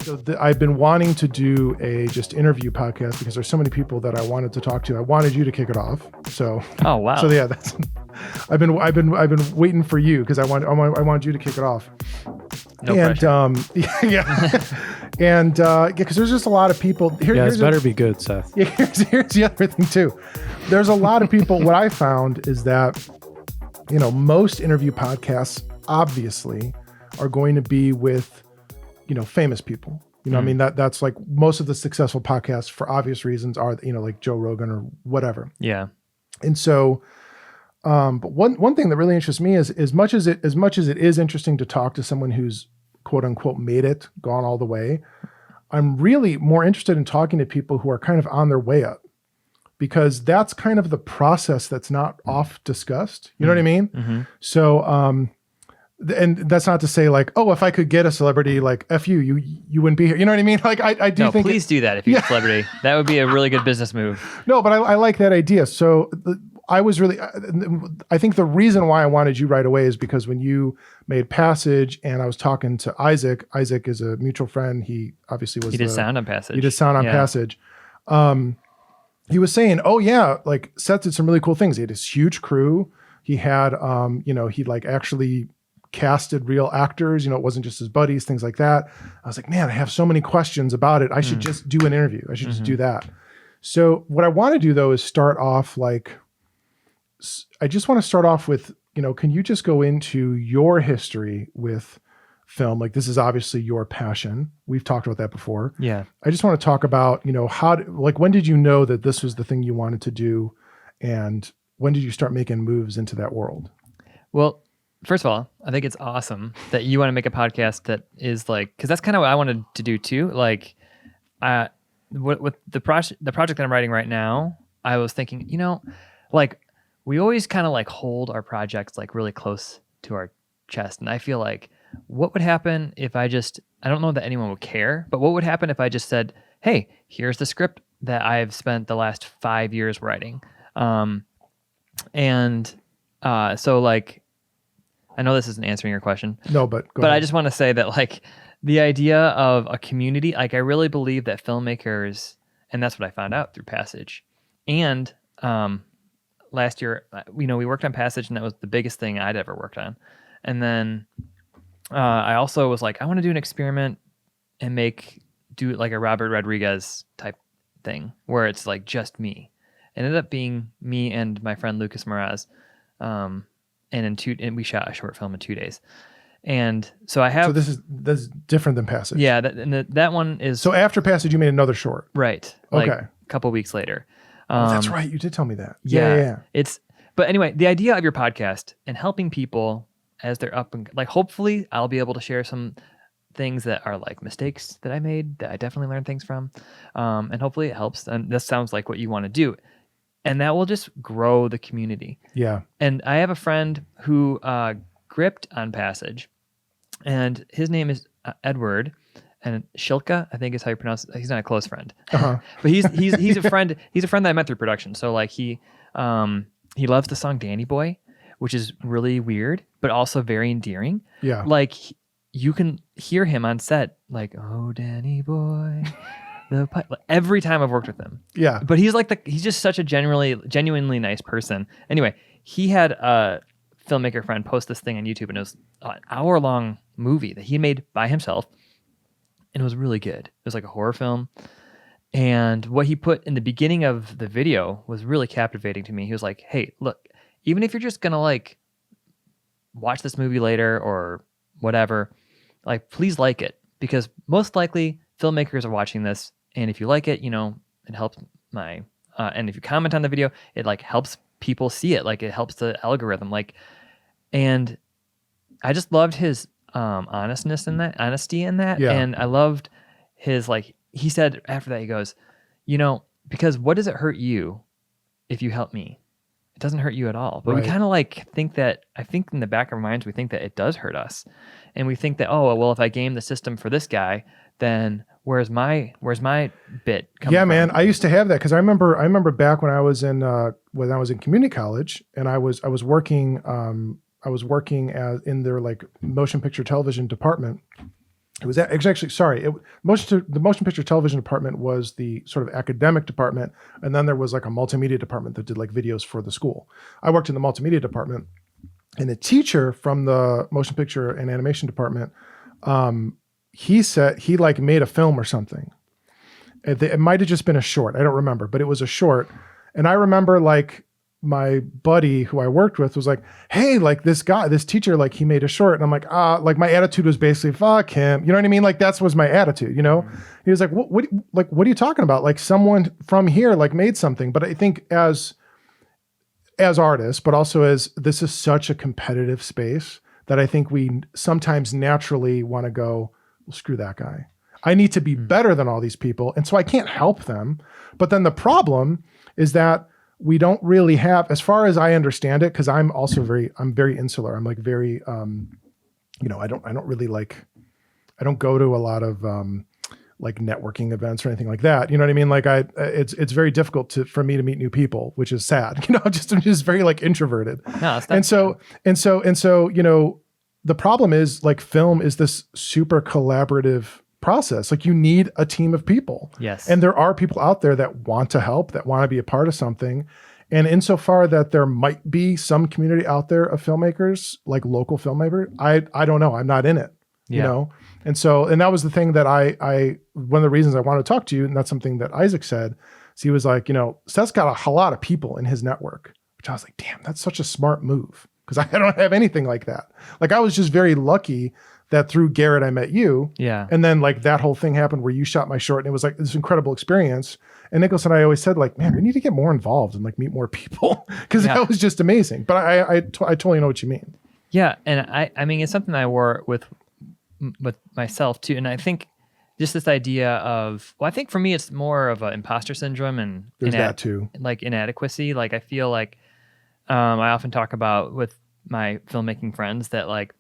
So I've been wanting to do a just interview podcast because there's so many people that I wanted to talk to. I wanted you to kick it off. So oh wow. So yeah, that's I've been waiting for you because I want you to kick it off. No and pressure. yeah. And because there's just a lot of people here. Yeah, it's better be good, Seth. Yeah, here's the other thing too. There's a lot of people. What I found is that, you know, most interview podcasts obviously are going to be with, you know, famous people. You know, I mean, that's like most of the successful podcasts for obvious reasons are, you know, like Joe Rogan or whatever. Yeah. And so, but one thing that really interests me is as much as it is interesting to talk to someone who's quote unquote made it, gone all the way, I'm really more interested in talking to people who are kind of on their way up, because that's kind of the process that's not off discussed. You know what I mean? Mm-hmm. So, and that's not to say like, oh, if I could get a celebrity like F you wouldn't be here. You know what I mean? Like I do think please do that if you're a celebrity. That would be a really good business move. No, but I like that idea. So I think the reason why I wanted you right away is because when you made Passage and I was talking to Isaac is a mutual friend. He obviously was. He did sound on Passage. He did sound on Passage. He was saying, oh yeah, like Seth did some really cool things. He had this huge crew. He had, you know, he like actually casted real actors, you know, it wasn't just his buddies, things like that. I was like, man, I have so many questions about it. I should just do an interview. I should just do that. So what I want to do though is start off like, I just want to start off with, you know, can you just go into your history with film? Like this is obviously your passion. We've talked about that before. Yeah. I just want to talk about, you know, when did you know that this was the thing you wanted to do? And when did you start making moves into that world? Well, first of all, I think it's awesome that you want to make a podcast that is like, because that's kind of what I wanted to do too. Like, with the project that I'm writing right now, I was thinking, you know, like we always kind of like hold our projects like really close to our chest, and I feel like, what would happen if I don't know that anyone would care, but what would happen if I just said, hey, here's the script that I've spent the last 5 years writing, so like. I know this isn't answering your question. No, but go ahead. I just want to say that like the idea of a community, like I really believe that filmmakers, and that's what I found out through Passage. And last year, you know, we worked on Passage, and that was the biggest thing I'd ever worked on. And then I also was like, I want to do an experiment and do like a Robert Rodriguez type thing where it's like just me. It ended up being me and my friend Lucas Meraz. And we shot a short film in 2 days. And so I have... So this is different than Passage. Yeah, that one is... So after Passage, you made another short. Right. Okay. Like a couple weeks later. That's right. You did tell me that. Yeah. But anyway, the idea of your podcast and helping people as they're up and like, hopefully I'll be able to share some things that are like mistakes that I made that I definitely learned things from. And hopefully it helps. And this sounds like what you want to do. And that will just grow the community. Yeah. And I have a friend who gripped on Passage, and his name is Edward, and Shilka, I think is how you pronounce it. He's not a close friend, but he's a friend. He's a friend that I met through production. So like he loves the song Danny Boy, which is really weird, but also very endearing. Yeah. Like you can hear him on set, like, oh, Danny Boy. Every time I've worked with him. Yeah. But he's just such a genuinely nice person. Anyway, he had a filmmaker friend post this thing on YouTube, and it was an hour-long movie that he made by himself, and it was really good. It was like a horror film. And what he put in the beginning of the video was really captivating to me. He was like, hey, look, even if you're just going to like watch this movie later or whatever, like please like it, because most likely filmmakers are watching this, and if you like it, you know, it helps and if you comment on the video, it like helps people see it, like it helps the algorithm, like, and I just loved his honesty in that, yeah. And I loved his, like, he said after that, he goes, you know, because what does it hurt you if you help me? It doesn't hurt you at all. But right. We kind of like I think in the back of our minds, we think that it does hurt us. And we think that, oh, well, if I game the system for this guy, then where's my bit coming from? Man, I used to have that because I remember back when I was in community college, and I was working in their like motion picture television department, It was actually, sorry, the motion picture television department was the sort of academic department. And then there was like a multimedia department that did like videos for the school. I worked in the multimedia department, and a teacher from the motion picture and animation department, he said he like made a film or something. It might've just been a short. I don't remember, but it was a short. And I remember like my buddy who I worked with was like, hey, like this teacher, like he made a short. And I'm like, like my attitude was basically, fuck him. You know what I mean? Like that was my attitude, you know? Mm-hmm. He was like, what are you talking about? Like someone from here, like made something. But I think as artists, but also as this is such a competitive space that I think we sometimes naturally want to go, well, screw that guy. I need to be better than all these people. And so I can't help them. But then the problem is that we don't really have, as far as I understand it, because I'm also I'm very insular. I'm like very, you know, I don't really like, I don't go to a lot of like networking events or anything like that. You know what I mean? Like it's very difficult for me to meet new people, which is sad. You know, I'm just very like introverted. No, and so, you know, the problem is like film is this super collaborative process. Like you need a team of people. Yes. And there are people out there that want to help, that want to be a part of something. And insofar that there might be some community out there of filmmakers, like local filmmakers, I don't know. I'm not in it, you know? And so, and that was the thing that one of the reasons I wanted to talk to you, and that's something that Isaac said, is he was like, you know, Seth's got a lot of people in his network, which I was like, damn, that's such a smart move. Because I don't have anything like that. Like I was just very lucky that through Garrett, I met you. Yeah. And then like that whole thing happened where you shot my short, and it was like this incredible experience. And Nicholas and I always said like, man, we need to get more involved and like meet more people, because that was just amazing. But I totally know what you mean. Yeah. And I mean, it's something I wore with myself too. And I think just this idea of, well, I think for me, it's more of an imposter syndrome and there's that too, like inadequacy. Like I feel like I often talk about with my filmmaking friends that like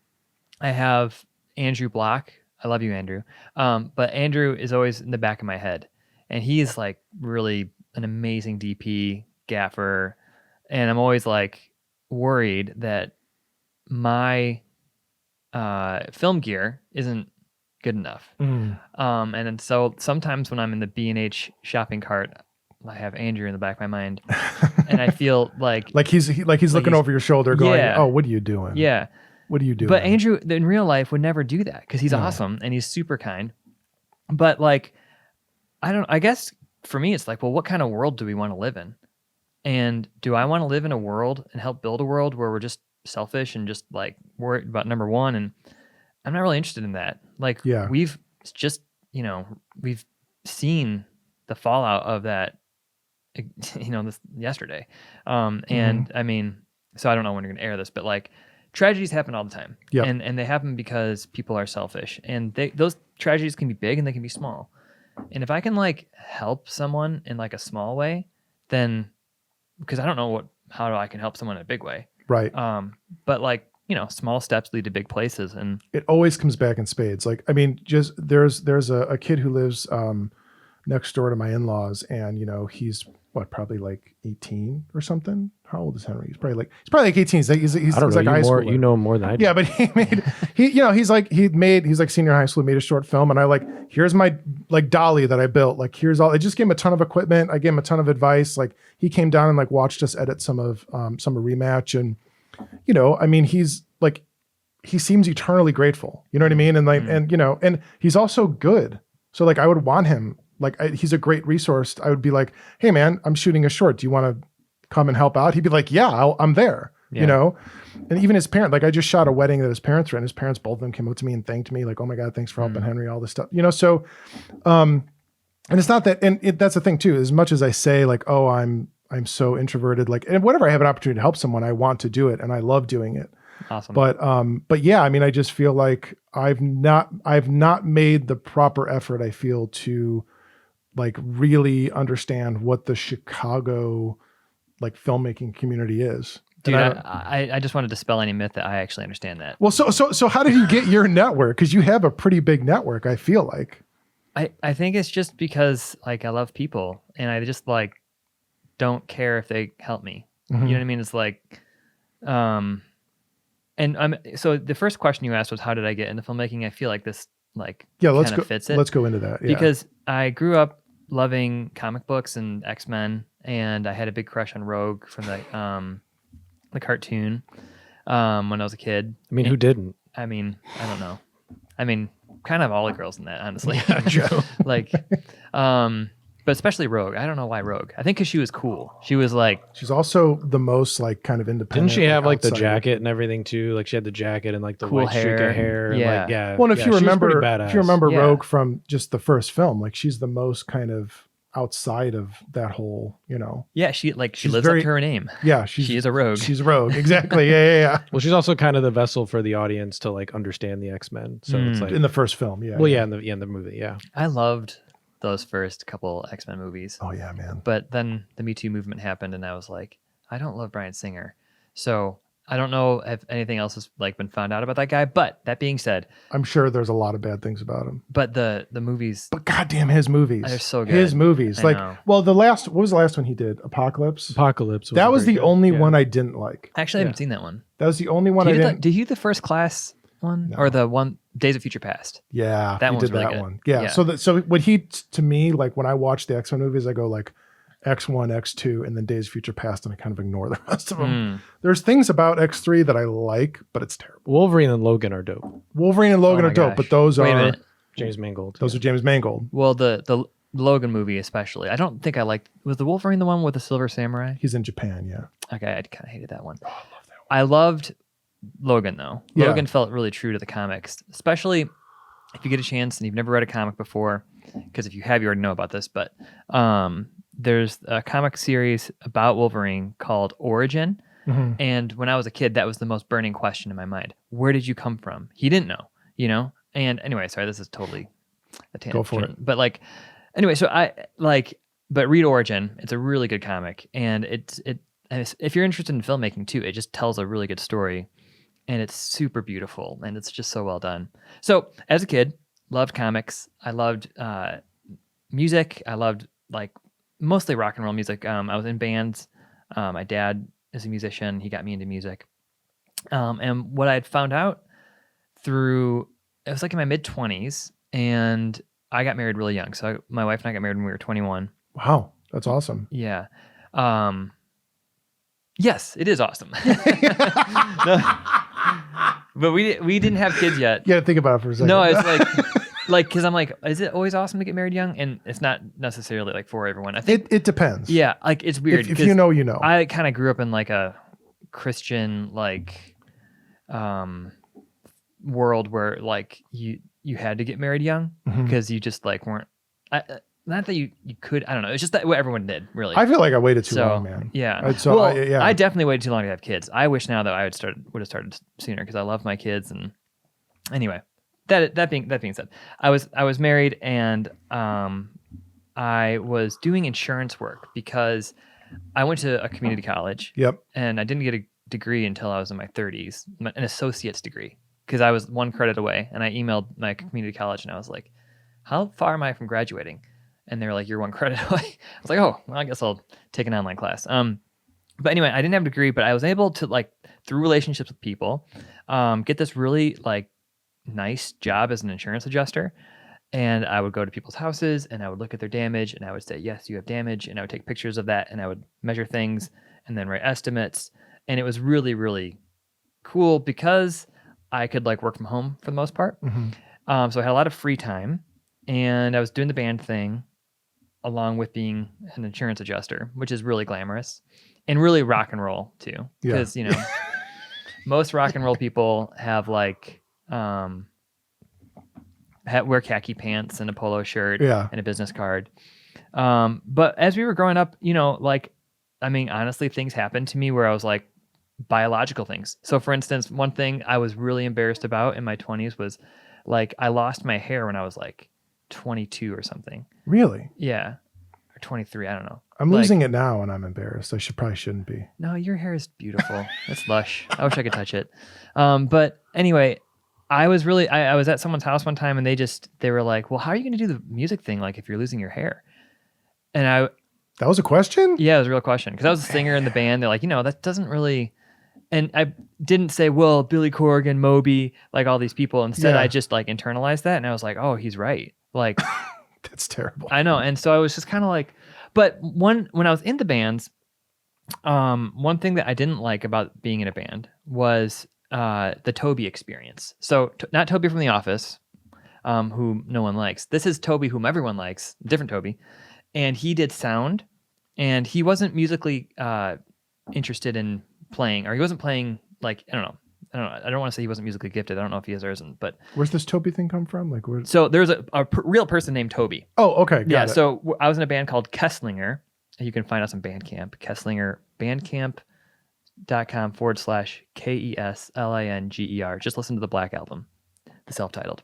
I have Andrew Block. I love you, Andrew. But Andrew is always in the back of my head, and he's like really an amazing DP gaffer. And I'm always like worried that my film gear isn't good enough. And then so sometimes when I'm in the B&H shopping cart, I have Andrew in the back of my mind, and I feel like he's looking over your shoulder going, oh, what are you doing? Yeah. What do you do? But Andrew in real life would never do that because he's awesome and he's super kind. But like, I guess for me, it's like, well, what kind of world do we want to live in? And do I want to live in a world and help build a world where we're just selfish and just like worried about number one? And I'm not really interested in that. Like we've just, you know, we've seen the fallout of that, you know, this yesterday. And I mean, so I don't know when you're going to air this, but like, tragedies happen all the time, and they happen because people are selfish, and those tragedies can be big and they can be small. And if I can like help someone in like a small way, then because I don't know how I can help someone in a big way, right? But like, you know, small steps lead to big places, and it always comes back in spades. Like I mean, just there's a kid who lives next door to my in-laws, and you know he's probably like 18 or something. How old is Henry? He's probably like 18. He's I don't know, like high school. You know him more than I do. Yeah, but he's like senior high school, made a short film, and I like, here's my like dolly that I built. Like here's all. I just gave him a ton of equipment. I gave him a ton of advice. Like he came down and like watched us edit some of REMATCH, and you know, I mean, he's like, he seems eternally grateful. You know what I mean? And like, and you know, and he's also good. So like, I would want him. Like he's a great resource. I would be like, hey man, I'm shooting a short. Do you want to come and help out? He'd be like, yeah, I'm there. You know? And even his parent, like I just shot a wedding that his parents were in. His parents, both of them came up to me and thanked me like, oh my God, thanks for helping Henry, all this stuff, you know? So, and it's not that, and that's the thing too, as much as I say like, oh, I'm so introverted, like, and whenever I have an opportunity to help someone, I want to do it. And I love doing it. Awesome. But yeah, I mean, I just feel like I've not made the proper effort, I feel, to like really understand what the Chicago like filmmaking community is. Dude, I just wanted to dispel any myth that I actually understand that. Well, so how did you get your network? Because you have a pretty big network, I feel like. I think it's just because like I love people and I just like don't care if they help me. You know what I mean? It's like, and so the first question you asked was how did I get into filmmaking? I feel like this like Yeah, kind of fits it. Let's go into that. Yeah. Because I grew up loving comic books and X-Men, and I had a big crush on Rogue from the cartoon when I was a kid. I mean, who didn't? I mean, I don't know. I mean, kind of all the girls in that, honestly. Yeah, true. Like, but especially Rogue. I don't know why Rogue. I think because she was cool. She was like, She's also the most like kind of independent. Didn't she have like the outsider. jacket and everything too? Like she had the jacket and like the Cool white streak hair. of hair. Yeah. And, like, yeah. Well, and yeah, if you she was pretty remember, badass. Yeah. Rogue from just the first film, like she's the most kind of outside of that whole, yeah, she lives She's up very- to her name. Yeah, She is a rogue. She's a rogue. Exactly. Yeah. Well, she's also kind of the vessel for the audience to like understand the X-Men. So it's like, In the first film. Yeah. well, yeah, in the movie, yeah. I loved those first couple X-Men movies. Oh yeah, man. But then the Me Too movement happened, and I was like, I don't love Bryan Singer. So I don't know if anything else has like been found out about that guy. But that being said, I'm sure there's a lot of bad things about him. but the movies, But goddamn, his movies. They're so good. His movies. I Like, know. well, what was the last one he did? Apocalypse. Apocalypse. That was very the good. only Yeah. one I didn't like. actually, I haven't seen that one. That was the only one I didn't. Did you the First Class one No. or the one Days of Future Past? Yeah, That he one did was really that good. one. Yeah. Yeah. So what to me, like when I watch the X-Men movies, I go like X1, X2, and then Days of Future Past, and I kind of ignore the rest of them. There's things about X3 that I like, but it's terrible. Wolverine and Logan are dope. Wolverine and Logan Oh are my dope, gosh. but those Wait a are minute. James Mangold. those are James Mangold. Well, the Logan movie especially. I don't think I liked. Was the Wolverine the one with the Silver Samurai? He's in Japan. Yeah. Okay, I kind of hated that one. Oh, I love that one. I loved Logan though. Yeah. Logan felt really true to the comics, especially if you get a chance and you've never read a comic before. Because if you have, you already know about this. But there's a comic series about Wolverine called Origin. Mhm. And when I was a kid, that was the most burning question in my mind. Where did you come from? He didn't know, And anyway, sorry, this is totally a tangent. Go for it. But like, anyway, so but read Origin. It's a really good comic, and if you're interested in filmmaking too, it just tells a really good story, and it's super beautiful, and it's just so well done. So as a kid, loved comics. I loved music. I loved like mostly rock and roll music. I was in bands. My dad is a musician. He got me into music. And what I had found out it was like in my mid-20s, and I got married really young. So my wife and I got married when we were 21. Wow, that's awesome. Yeah. Yes, it is awesome. No, but we didn't have kids yet. You got to think about it for a second. No, it's like because I'm like, is it always awesome to get married young? And it's not necessarily like for everyone. I think it depends. yeah, like it's weird. If 'cause you know, you know. I kind of grew up in like a Christian world where like you had to get married young Mhm. because you just like weren't. Not that you could. I don't know. It's just that what everyone did really. I feel like I waited too So, long, man. yeah. I I definitely waited too long to have kids. I wish now that I would have started sooner because I love my kids. And anyway, that being said, I was married and I was doing insurance work because I went to a community college. Yep. And I didn't get a degree until I was in my 30s, an associate's degree, because I was one credit away. And I emailed my community college and I was like, "How far am I from graduating?" And they were like, "You're one credit away." I was like, "Oh, well, I guess I'll take an online class." But anyway, I didn't have a degree, but I was able to like through relationships with people, get this really like nice job as an insurance adjuster. And I would go to people's houses and I would look at their damage and I would say, "Yes, you have damage." And I would take pictures of that and I would measure things and then write estimates. And it was really, really cool because I could like work from home for the most part. Mhm. So I had a lot of free time and I was doing the band thing along with being an insurance adjuster, which is really glamorous and really rock and roll too. Yeah. Because, most rock and roll people have like, wear khaki pants and a polo shirt Yeah. and a business card. But as we were growing up, honestly, things happened to me where I was like biological things. So for instance, one thing I was really embarrassed about in my 20s was like, I lost my hair when I was like 22 or something. Really? Yeah. Or 23. I don't know. I'm Like- losing it now and I'm embarrassed. I probably shouldn't be. No, your hair is beautiful. It's lush. I wish I could touch it. But anyway, I was really, I was at someone's house one time and they were like, "Well, how are you going to do the music thing? Like if you're losing your hair?" And That was a question? yeah, it was a real question. Cause I was a singer in the band. They're like, that doesn't really, And I didn't say, well, Billy Corgan, Moby, like all these people. Instead, Yeah. I just like internalized that. And I was like, oh, he's right. Like, That's terrible. I know. And so I was just kind of like, but when I was in the bands, one thing that I didn't like about being in a band was the Toby experience. So not Toby from The Office, who no one likes. This is Toby, whom everyone likes, different Toby. And he did sound, and he wasn't musically interested in playing, or he wasn't playing, like, I don't know. I don't want to say he wasn't musically gifted. I don't know if he is or isn't, but Where's this Toby thing come from? Like, where? so there's a real person named Toby. Oh, okay. Got it. So I was in a band called Kesslinger. You can find us on Bandcamp, Kesslinger, bandcamp.com/KESLINGER. Just listen to the Black Album, the self-titled.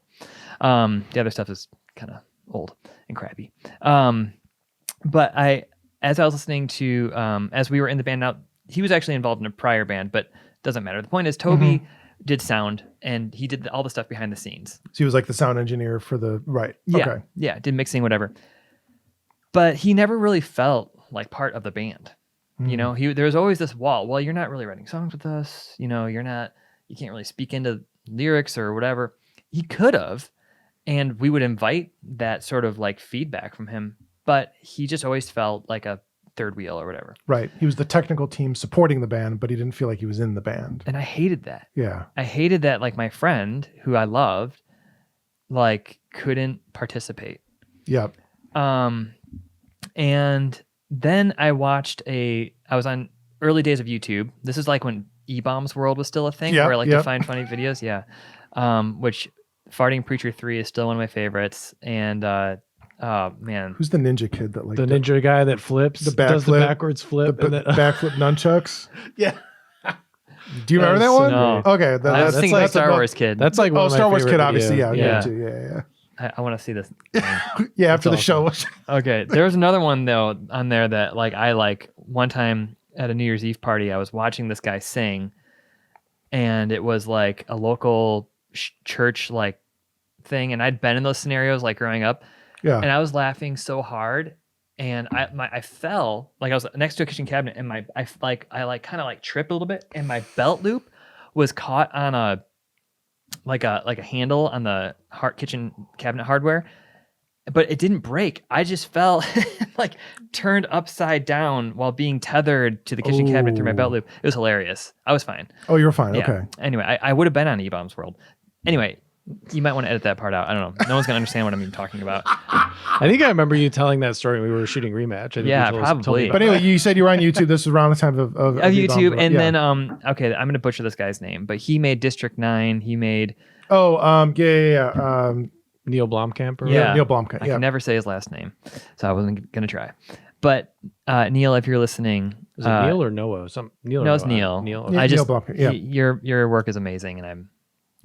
The other stuff is kind of old and crappy. But as I was listening to, as we were in the band, now he was actually involved in a prior band, but doesn't matter. The point is, Toby did sound, and he did all the stuff behind the scenes. So he was like the sound engineer for the right. Yeah, Okay. yeah, did mixing, whatever. But he never really felt like part of the band. You know, there was always this wall. Well, you're not really writing songs with us. You know, you can't really speak into lyrics or whatever. He could have, and we would invite that sort of like feedback from him. But he just always felt like a third wheel or whatever. Right. He was the technical team supporting the band, but he didn't feel like he was in the band. And I hated that. Yeah. I hated that, like, my friend who I loved, like, couldn't participate. Yep. And then I was on early days of YouTube. This is like when E-Bombs World was still a thing, where I like to find funny videos. Yeah. Which Farting Preacher 3 is still one of my favorites. And, oh man. Who's the ninja kid that like The ninja guy that flips, the does the backflip, backwards flip, the and then, backflip nunchucks? yeah, Do you remember that That's so one? No. great. Okay. I was that's thinking like like Star Wars Kid. That's like one Oh, of my Star Wars favorite kid, obviously. videos. Yeah. Yeah. Too. Yeah. I want to see this. Yeah. After the That's show. Okay, there was another one though on there that I one time at a New Year's Eve party, I was watching this guy sing, and it was like a local church like thing, and I'd been in those scenarios like growing up, Yeah. and I was laughing so hard, and I fell, like I was next to a kitchen cabinet, and I kind of tripped a little bit, and my belt loop was caught on a handle on the kitchen cabinet hardware, but it didn't break. I just fell like turned upside down while being tethered to the kitchen cabinet through my belt loop. It was hilarious. I was fine. Oh, you were fine. Yeah. Okay. Anyway, I would have been on E-Bombs World. Anyway, you might want to edit that part out. I don't know. No one's gonna understand what I'm even talking about. I think I remember you telling that story when we were shooting Rematch. I think Yeah, you told me probably. about But anyway, you said you were on YouTube. This was around the time of YouTube, and yeah. then okay, I'm gonna butcher this guy's name, but he made District 9. He made yeah. Neil Blomkamp. Or Yeah. Neil Blomkamp. I Yeah. can never say his last name, so I wasn't gonna try. But Neil, if you're listening, Is it Neil or Noah? Neil. No, or it's Noah? Neil. Neil. Yeah. I just Blomkamp, yeah. your work is amazing, and I'm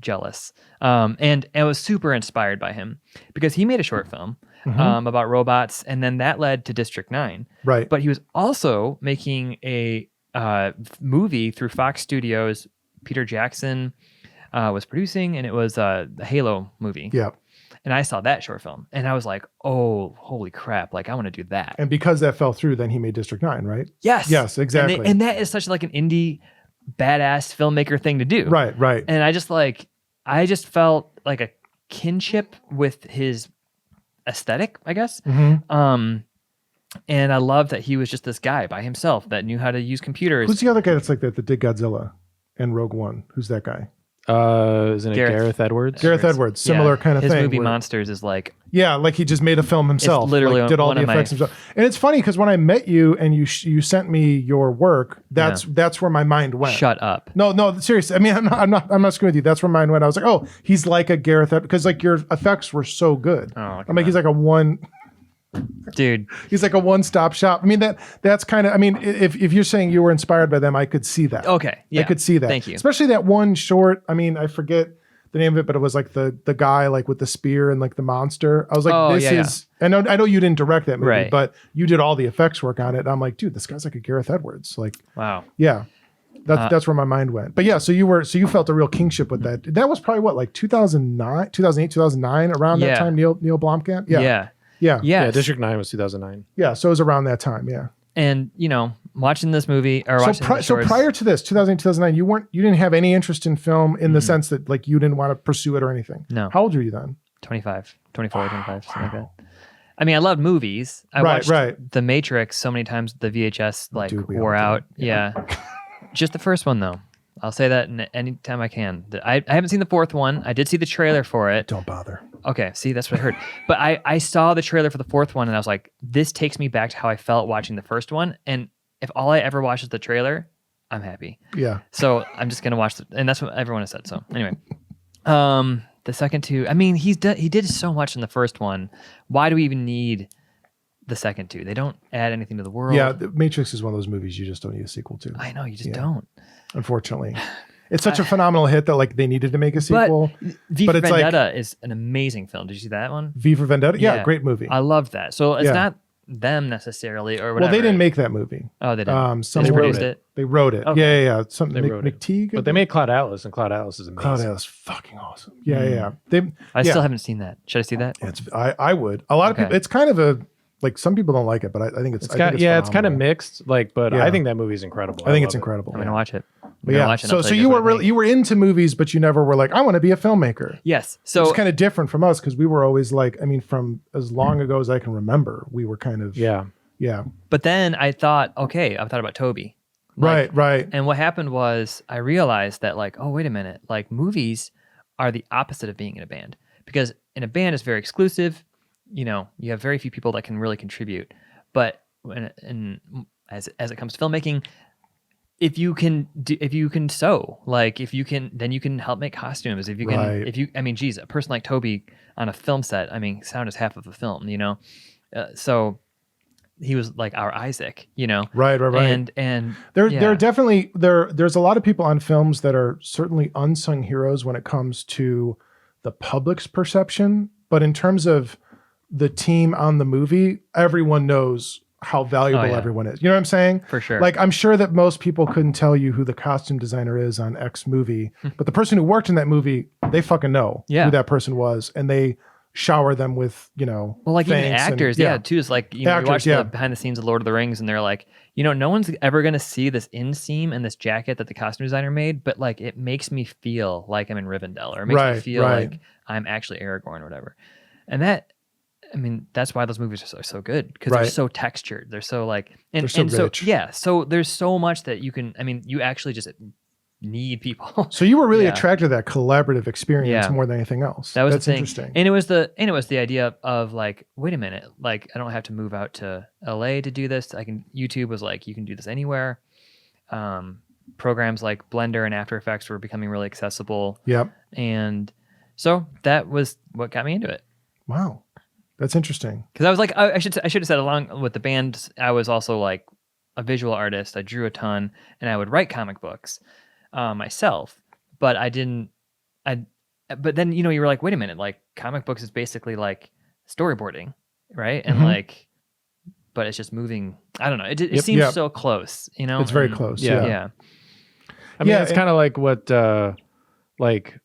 jealous. And I was super inspired by him because he made a short film about robots, and then that led to District 9. Right. But he was also making a movie through Fox Studios. Peter Jackson was producing, and it was the Halo movie. Yeah. And I saw that short film, and I was like, "Oh, holy crap! Like, I want to do that." And because that fell through, then he made District 9, right? Yes, Yes, exactly. And that is such like an indie badass filmmaker thing to do. Right. Right. And I just felt like a kinship with his aesthetic, I guess. Mm-hmm. And I love that he was just this guy by himself that knew how to use computers. Who's the other guy that's like that did Godzilla and Rogue One? Who's that guy? Isn't it Gareth Edwards? Gareth Edwards. Similar kind of his thing. movie where- Monsters is like, Yeah, like he just made a film himself. literally like, did all one the of my- effects himself. And it's funny because when I met you and you sent me your work, that's where my mind went. shut up. No, seriously. I mean, I'm not screwing with you. That's where mine went. I was like, oh, he's like a Gareth Edwards because like your effects were so good. Oh, I'm like, he's like a dude. He's like a one-stop shop. I mean, that's kind of. I mean, if you're saying you were inspired by them, I could see that. Okay, yeah, I could see that. Thank you. Especially that one short. I mean, I forget the name of it, but it was like the guy like with the spear and like the monster. I was like, Oh, this yeah, is. I know you didn't direct that movie, Right. but you did all the effects work on it. And I'm like, dude, this guy's like a Gareth Edwards. Like, Wow. yeah. That's where my mind went. But yeah, so you felt a real kingship with that. That was probably what, like 2009, 2008, 2009, around that Yeah. time, Neil Blomkamp? Yeah. Yeah. Yeah. Yeah, Yes. District 9 was 2009. Yeah. So it was around that time. Yeah. And watching this movie or So, watching the so shorts, prior to this, 2008, 2009, you didn't have any interest in film in the sense that like you didn't want to pursue it or anything. No. How old were you then? 25, 24, 25, something like that. I mean, I loved movies. I watched The Matrix so many times. The VHS like Dude, we wore all out. did. Yeah. Just the first one though. I'll say that anytime I can. I haven't seen the fourth one. I did see the trailer for it. Don't bother. Okay, see, that's what I heard. But I saw the trailer for the fourth one and I was like, this takes me back to how I felt watching the first one. And if all I ever watch is the trailer, I'm happy. Yeah. So I'm just gonna watch and that's what everyone has said. So anyway, the second two. I mean, he did so much in the first one. Why do we even need the second two? They don't add anything to the world. Yeah, The Matrix is one of those movies you just don't need a sequel to. I know you just don't. Unfortunately, it's such a phenomenal hit that like they needed to make a sequel. V for But it's Vendetta is an amazing film. Did you see that one? V for Vendetta, yeah, great movie. I loved that. So it's Yeah. not them necessarily or whatever. Well, they didn't make that movie. Oh, they didn't. They Someone just produced it. They wrote it. Okay. Yeah. Something They wrote it. McTeague, But they made Cloud Atlas, and Cloud Atlas is amazing. Cloud Atlas, fucking awesome. Yeah. They, I still haven't seen that. Should I see that? I would. A lot of people. It's kind of a like some people don't like it, but I think it's. It's kind of phenomenal. mixed. Like, but Yeah. I think that movie's incredible. I think it's love it. incredible. I'm gonna watch it. But yeah. So you were you were into movies, but you never were like, I want to be a filmmaker. Yes. So It's kind of different from us because we were always like, I mean, from as long ago as I can remember, we were kind of Yeah. But then I thought, okay, I thought about Toby. Right. And what happened was I realized that like, oh, wait a minute, like movies are the opposite of being in a band because in a band it's very exclusive. You know, you have very few people that can really contribute. But as it comes to filmmaking, if you can sew, like then you can help make costumes. If you can, I mean, geez, a person like Toby on a film set, I mean, sound is half of a film, you know? So he was like our Isaac, you know? Right. And there are definitely there's a lot of people on films that are certainly unsung heroes when it comes to the public's perception, but in terms of the team on the movie, everyone knows how valuable everyone is. You know what I'm saying? For sure. Like I'm sure that most people couldn't tell you who the costume designer is on X movie, but the person who worked in that movie, they fucking know who that person was, and they shower them with, you know, well, like even thanks actors, too. It's like, you know, you watch the behind the scenes of Lord of the Rings and they're like, you know, no one's ever going to see this inseam and this jacket that the costume designer made, but like it makes me feel like I'm in Rivendell or it makes me feel like I'm actually Aragorn or whatever. And that, I mean, that's why those movies are so good because they're so textured. They're so like, and so rich. So there's so much that you can, I mean, you actually just need people. So you were really attracted to that collaborative experience more than anything else. That's the thing. Interesting. And it was the idea of like, wait a minute, like I don't have to move out to LA to do this. YouTube was like, you can do this anywhere. Programs like Blender and After Effects were becoming really accessible. Yep. And so that was what got me into it. Wow. That's interesting. Because I was like, I should have said along with the band, I was also like a visual artist. I drew a ton and I would write comic books myself, but but then, you know, you were like, wait a minute, like comic books is basically like storyboarding, right? And like, but it's just moving. I don't know. It seems so close, you know? It's very close. Yeah. I mean, it's kind of like what, like,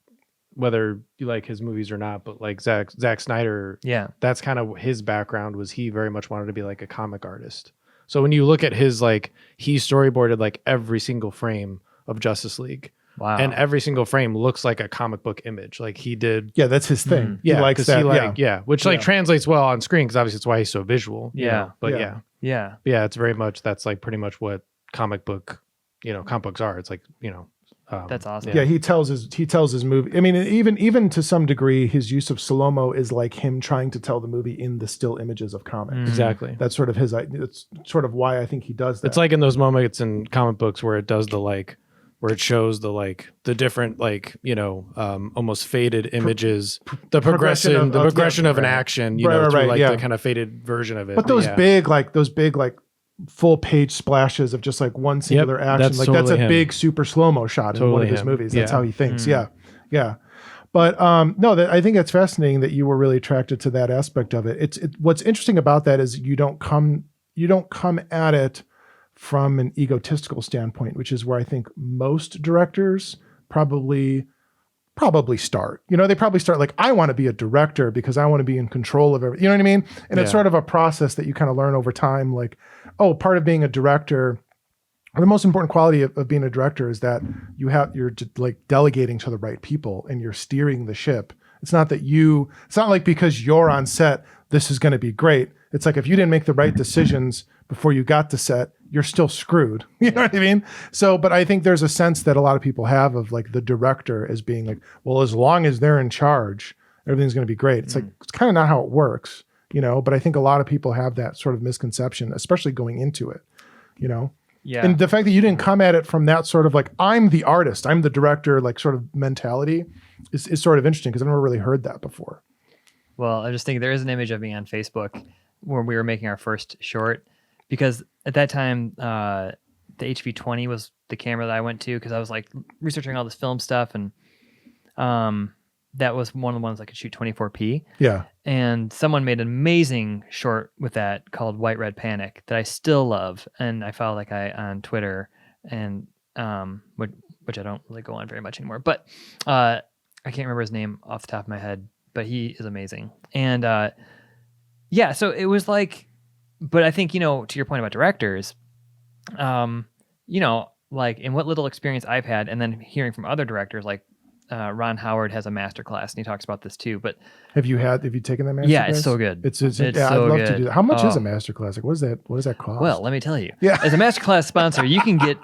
whether you like his movies or not, but like Zack Snyder, that's kind of his background was he very much wanted to be like a comic artist. So when you look at his, like, he storyboarded like every single frame of Justice League. Wow. And every single frame looks like a comic book image. Like he did. Yeah, that's his thing. Yeah, he likes that. Which like translates well on screen because obviously it's why he's so visual. Yeah. You know? But yeah, it's very much, that's like pretty much what comic books are. It's like, you know, that's awesome. Yeah, he tells his movie. I mean, even to some degree, his use of slow-mo is like him trying to tell the movie in the still images of comics. Exactly. That's sort of his. It's sort of why I think he does that. It's like in those moments in comic books where it does the like, where it shows the like the different like, you know, almost faded images, the progression of an action, you know, through like the kind of faded version of it. But those big full page splashes of just like one singular action, like that's a big super slow-mo shot in one of his movies. That's how he thinks. Yeah. But I think it's fascinating that you were really attracted to that aspect of it. What's interesting about that is you don't come at it from an egotistical standpoint, which is where I think most directors probably start. You know, they probably start like, I want to be a director because I want to be in control of everything. You know what I mean? And it's sort of a process that you kind of learn over time. Like, oh, part of being a director the most important quality of being a director is that you're like delegating to the right people and you're steering the ship. It's not like because you're on set, this is going to be great. It's like if you didn't make the right decisions before you got to set, you're still screwed. You know what I mean? So, but I think there's a sense that a lot of people have of like the director as being like, well, as long as they're in charge, everything's going to be great. It's like, it's kind of not how it works, you know, but I think a lot of people have that sort of misconception, especially going into it, you know? Yeah. And the fact that you didn't come at it from that sort of like, I'm the artist, I'm the director, like sort of mentality is sort of interesting because I've never really heard that before. Well, I just think there is an image of me on Facebook where we were making our first short, because at that time, the HV20 was the camera that I went to because I was like researching all this film stuff, and that was one of the ones I could shoot 24p. Yeah. And someone made an amazing short with that called White Red Panic that I still love, and I follow that guy on Twitter, and which I don't really go on very much anymore. But I can't remember his name off the top of my head, but he is amazing. And yeah, so it was like, but I think, you know, to your point about directors, you know, like in what little experience I've had, and then hearing from other directors, like Ron Howard has a master class and he talks about this too. But have you taken that master yeah, class? it's so good. It's so I'd love good. to do that. How much is a master class? Like, what does that cost? Well, let me tell you. Yeah. As a master class sponsor, you can get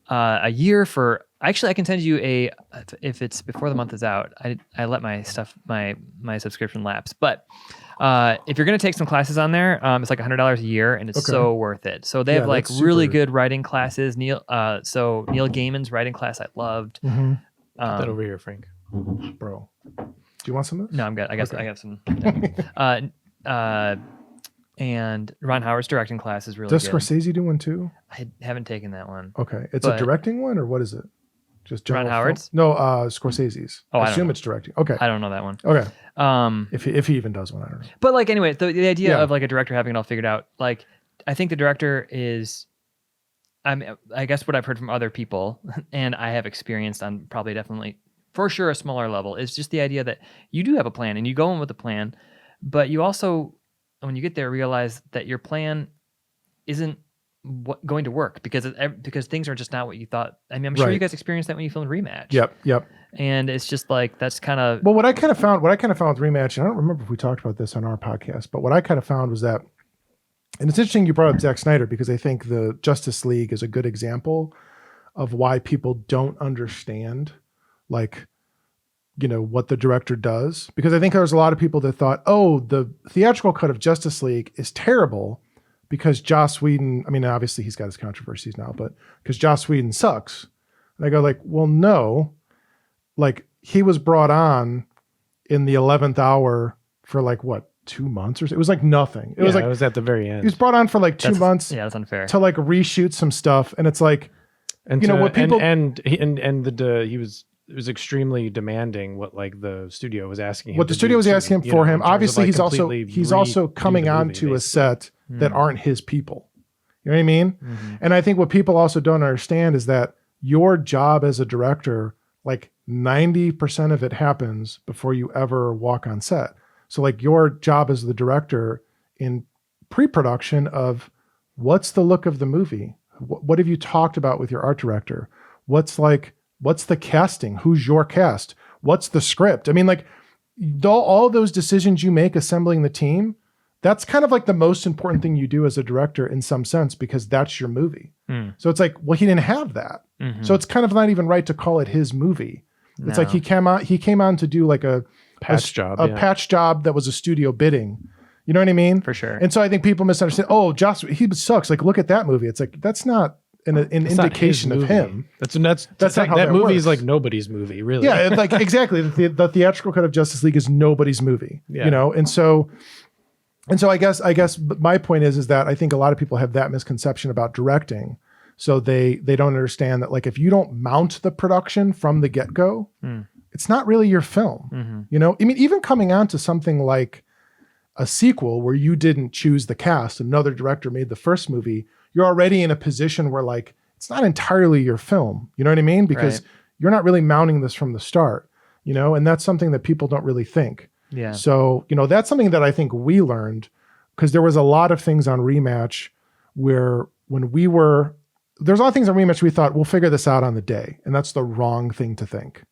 a year for, actually I can send you if it's before the month is out, I let my stuff, my subscription lapse. But if you're going to take some classes on there, it's like $100 a year, and it's so worth it. So they have like really good writing classes. Neil Gaiman's writing class I loved. Mm-hmm. Put that over here, Frank. Bro, do you want some of this? No, I'm good. I got some. And Ron Howard's directing class is really Does good. Scorsese do one too? I haven't taken that one. Okay, it's a directing one, or what is it? Just Ron Howard's? No, Scorsese's. Oh, I assume it's directing. Okay, I don't know that one. Okay. If he even does one, I don't know. But like anyway, the idea of like a director having it all figured out, like I think the director is, I guess what I've heard from other people, and I have experienced on probably definitely for sure a smaller level, is just the idea that you do have a plan and you go in with a plan, but you also, when you get there, realize that your plan isn't going to work because things are just not what you thought. I mean, I'm sure you guys experienced that when you filmed REMATCH. Yep. And it's just like, that's kind of... Well, what I kind of found with REMATCH, and I don't remember if we talked about this on our podcast, but what I kind of found was that, and it's interesting you brought up Zack Snyder, because I think the Justice League is a good example of why people don't understand, like, you know, what the director does. Because I think there was a lot of people that thought, oh, the theatrical cut of Justice League is terrible because Joss Whedon, I mean, obviously he's got his controversies now, but because Joss Whedon sucks. And I go like, well, no, like he was brought on in the 11th hour for like, what, 2 months or so? It was like nothing. It was at the very end. He was brought on for like 2 months. Yeah, that's unfair. To like reshoot some stuff. And it's like, and you know, what people... he was extremely demanding what like the studio was asking him. What the studio was asking for him. Obviously, like he's also coming onto a set that aren't his people. You know what I mean? Mm-hmm. And I think what people also don't understand is that your job as a director, like 90% of it happens before you ever walk on set. So like your job as the director in pre-production of what's the look of the movie? What have you talked about with your art director? What's the casting? Who's your cast? What's the script? I mean, like all those decisions you make assembling the team, that's kind of like the most important thing you do as a director in some sense, because that's your movie. So it's like, well, he didn't have that. Mm-hmm. So it's kind of not even right to call it his movie. It's like he came on to do like a patch job that was a studio bidding. You know what I mean? For sure. And so I think people misunderstand, oh, Joss, he sucks. Like, look at that movie. It's like, that's not an indication of him. That's not how that movie is like nobody's movie, really. Yeah, like exactly. The theatrical cut of Justice League is nobody's movie. Yeah. You know, and so I guess my point is that I think a lot of people have that misconception about directing. So they don't understand that, like, if you don't mount the production from the get-go, it's not really your film. Mm-hmm. You know, I mean, even coming on to something like a sequel where you didn't choose the cast, another director made the first movie, you're already in a position where like, it's not entirely your film. You know what I mean? Because you're not really mounting this from the start, you know, and that's something that people don't really think. Yeah. So, you know, that's something that I think we learned, because there was a lot of things on REMATCH where when we were there's a lot of things on Rematch we thought we'll figure this out on the day, and that's the wrong thing to think.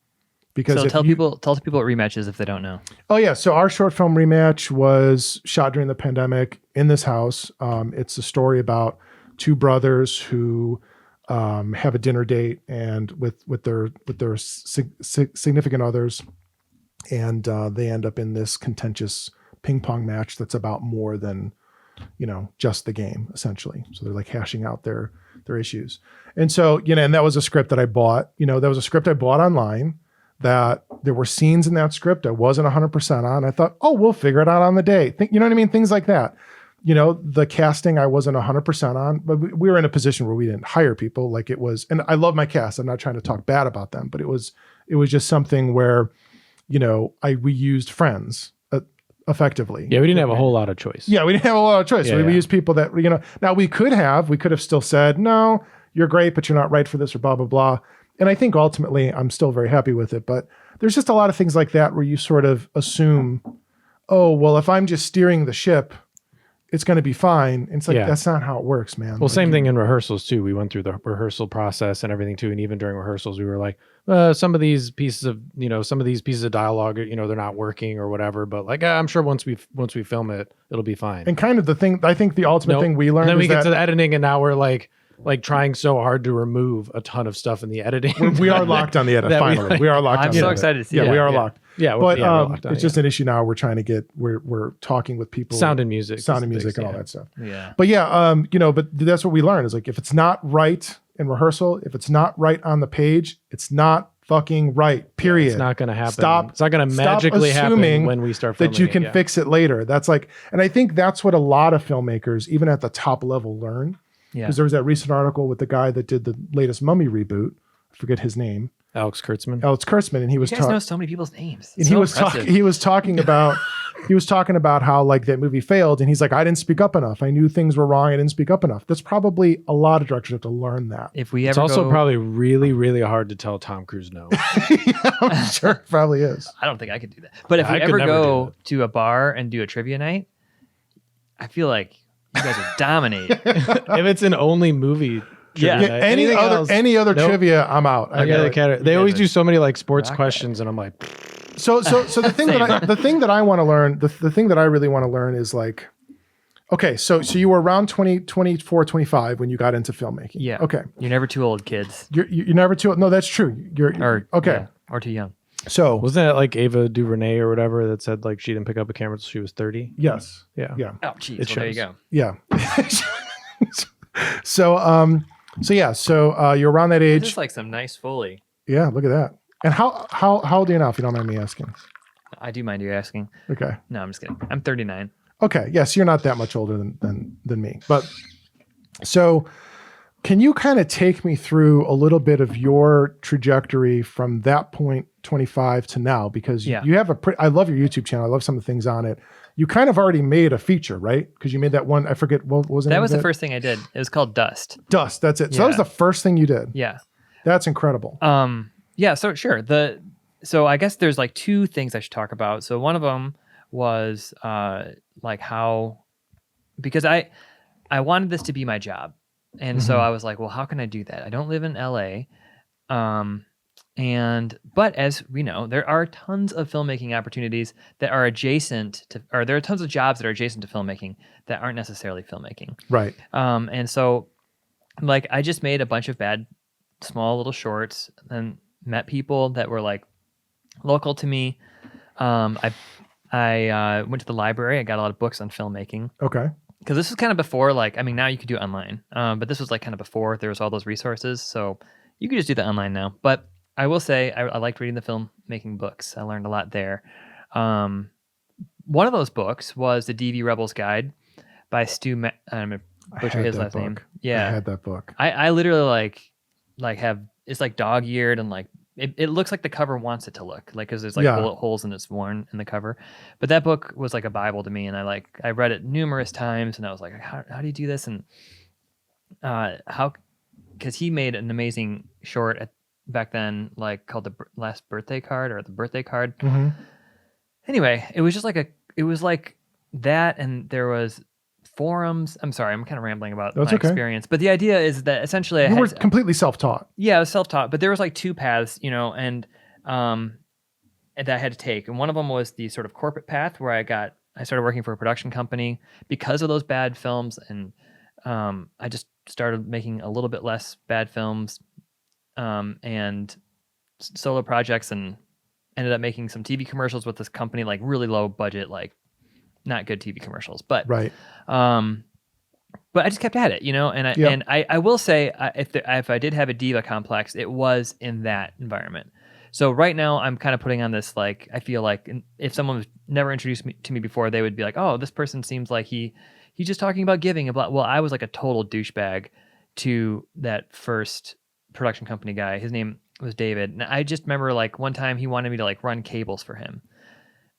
Because so tell people what Rematch is if they don't know. Oh yeah, so our short film Rematch was shot during the pandemic in this house. It's a story about two brothers who have a dinner date and with their significant others, and they end up in this contentious ping pong match that's about more than just the game, essentially. So they're like hashing out their issues. And so, and that was a script that I bought. That was a script I bought online, that there were scenes in that script I wasn't 100% on. I thought, oh, we'll figure it out on the day. You know what I mean? Things like that. The casting I wasn't 100% on, but we were in a position where we didn't hire people. Like it was, and I love my cast. I'm not trying to talk bad about them, but it was just something where, we used friends effectively. Yeah, we didn't have a whole lot of choice. Yeah, we didn't have a lot of choice. Yeah, we used people that, now we could have still said, no, you're great, but you're not right for this or blah, blah, blah. And I think ultimately I'm still very happy with it, but there's just a lot of things like that where you sort of assume, oh, well, if I'm just steering the ship, it's going to be fine. And it's like, that's not how it works, man. Well, same thing in rehearsals too. We went through the rehearsal process and everything too. And even during rehearsals, we were like, some of these pieces of dialogue, they're not working or whatever, but like, I'm sure once we film it, it'll be fine. And kind of the thing, I think the ultimate thing we learned and then we is get to the editing, and now we're like trying so hard to remove a ton of stuff in the editing. We are locked on the edit. Finally, we are locked. I'm so excited to see. Yeah, we are locked. Yeah, but it's just an issue now. We're trying to get. We're talking with people. Sound and music, and all that stuff. Yeah. But yeah, but that's what we learned is like if it's not right in rehearsal, if it's not right on the page, it's not fucking right. Period. It's not going to happen. Stop. It's not going to magically happen when we start filming that you can fix it later. That's like, and I think that's what a lot of filmmakers, even at the top level, learn. Yeah. Because there was that recent article with the guy that did the latest Mummy reboot. I forget his name. Alex Kurtzman, and he was. You guys know so many people's names. And he was talking about how like that movie failed, and he's like, I didn't speak up enough. I knew things were wrong. I didn't speak up enough. That's probably a lot of directors have to learn that. It's also probably really, really hard to tell Tom Cruise no. Yeah, I'm sure it probably is. I don't think I could do that. But if we ever go to a bar and do a trivia night, I feel like you guys are dominating. If it's an only movie. Any other trivia, I'm out. They always do so many like sports questions, and I'm like, so the thing that I want to learn, the thing that I really want to learn is like, okay, so you were around 24, 25 when you got into filmmaking. Yeah. Okay. You're never too old, kids. You're never too old. No, that's true. Or too young. So wasn't that like Ava DuVernay or whatever that said like she didn't pick up a camera until she was 30? Yes. Yeah. Oh, geez. Well, there you go. Yeah. So you're around that age. Just like some nice Foley. Yeah, look at that. And how old are you now, if you don't mind me asking? I do mind you asking. Okay. No, I'm just kidding. I'm 39. Okay. Yes, you're not that much older than me. But so can you kind of take me through a little bit of your trajectory from that point, 25 to now? Because you have I love your YouTube channel. I love some of the things on it. You kind of already made a feature, right? Because you made that one. I forget what was it. That was the first thing I did. It was called Dust. Dust. That's it. So that was the first thing you did. Yeah. That's incredible. Yeah. So sure. So I guess there's like two things I should talk about. So one of them was like how, because I wanted this to be my job, and so I was like, well, how can I do that? I don't live in LA. But as we know, there are tons of filmmaking opportunities that are adjacent to, or there are tons of jobs that are adjacent to filmmaking that aren't necessarily filmmaking. Right. And so like I just made a bunch of bad, small little shorts and met people that were like local to me. I went to the library. I got a lot of books on filmmaking. Okay. Because this was kind of before, like, I mean, now you could do it online. But this was like kind of before there was all those resources. So you could just do that online now. But I will say I liked reading the filmmaking books. I learned a lot there. One of those books was the DV Rebels Guide by Stu. I'm gonna butcher his last name. Yeah, I had that book. I literally like have, it's like dog-eared and like it looks like the cover wants it to look like, because there's like bullet holes and it's worn in the cover. But that book was like a Bible to me, and I read it numerous times, and I was like, how do you do this? And because he made an amazing short back then, like called the last birthday card or the birthday card. Anyway, it was just like it was like that, and there was forums. I'm sorry, I'm kind of rambling about That's my okay. experience, but the idea is that essentially you were completely self-taught. Yeah, I was self-taught, but there was like two paths, and that I had to take. And one of them was the sort of corporate path where I started working for a production company because of those bad films, and I just started making a little bit less bad films and solo projects, and ended up making some TV commercials with this company, like really low budget, like not good TV commercials, but right. But I just kept at it, and I will say if I did have a diva complex, it was in that environment. So right now I'm kind of putting on this, like, I feel like if someone was never introduced to me before, they would be like, oh, this person seems like he's just talking about giving and blah. Well, I was like a total douchebag to that first production company guy. His name was David. And I just remember like one time he wanted me to like run cables for him.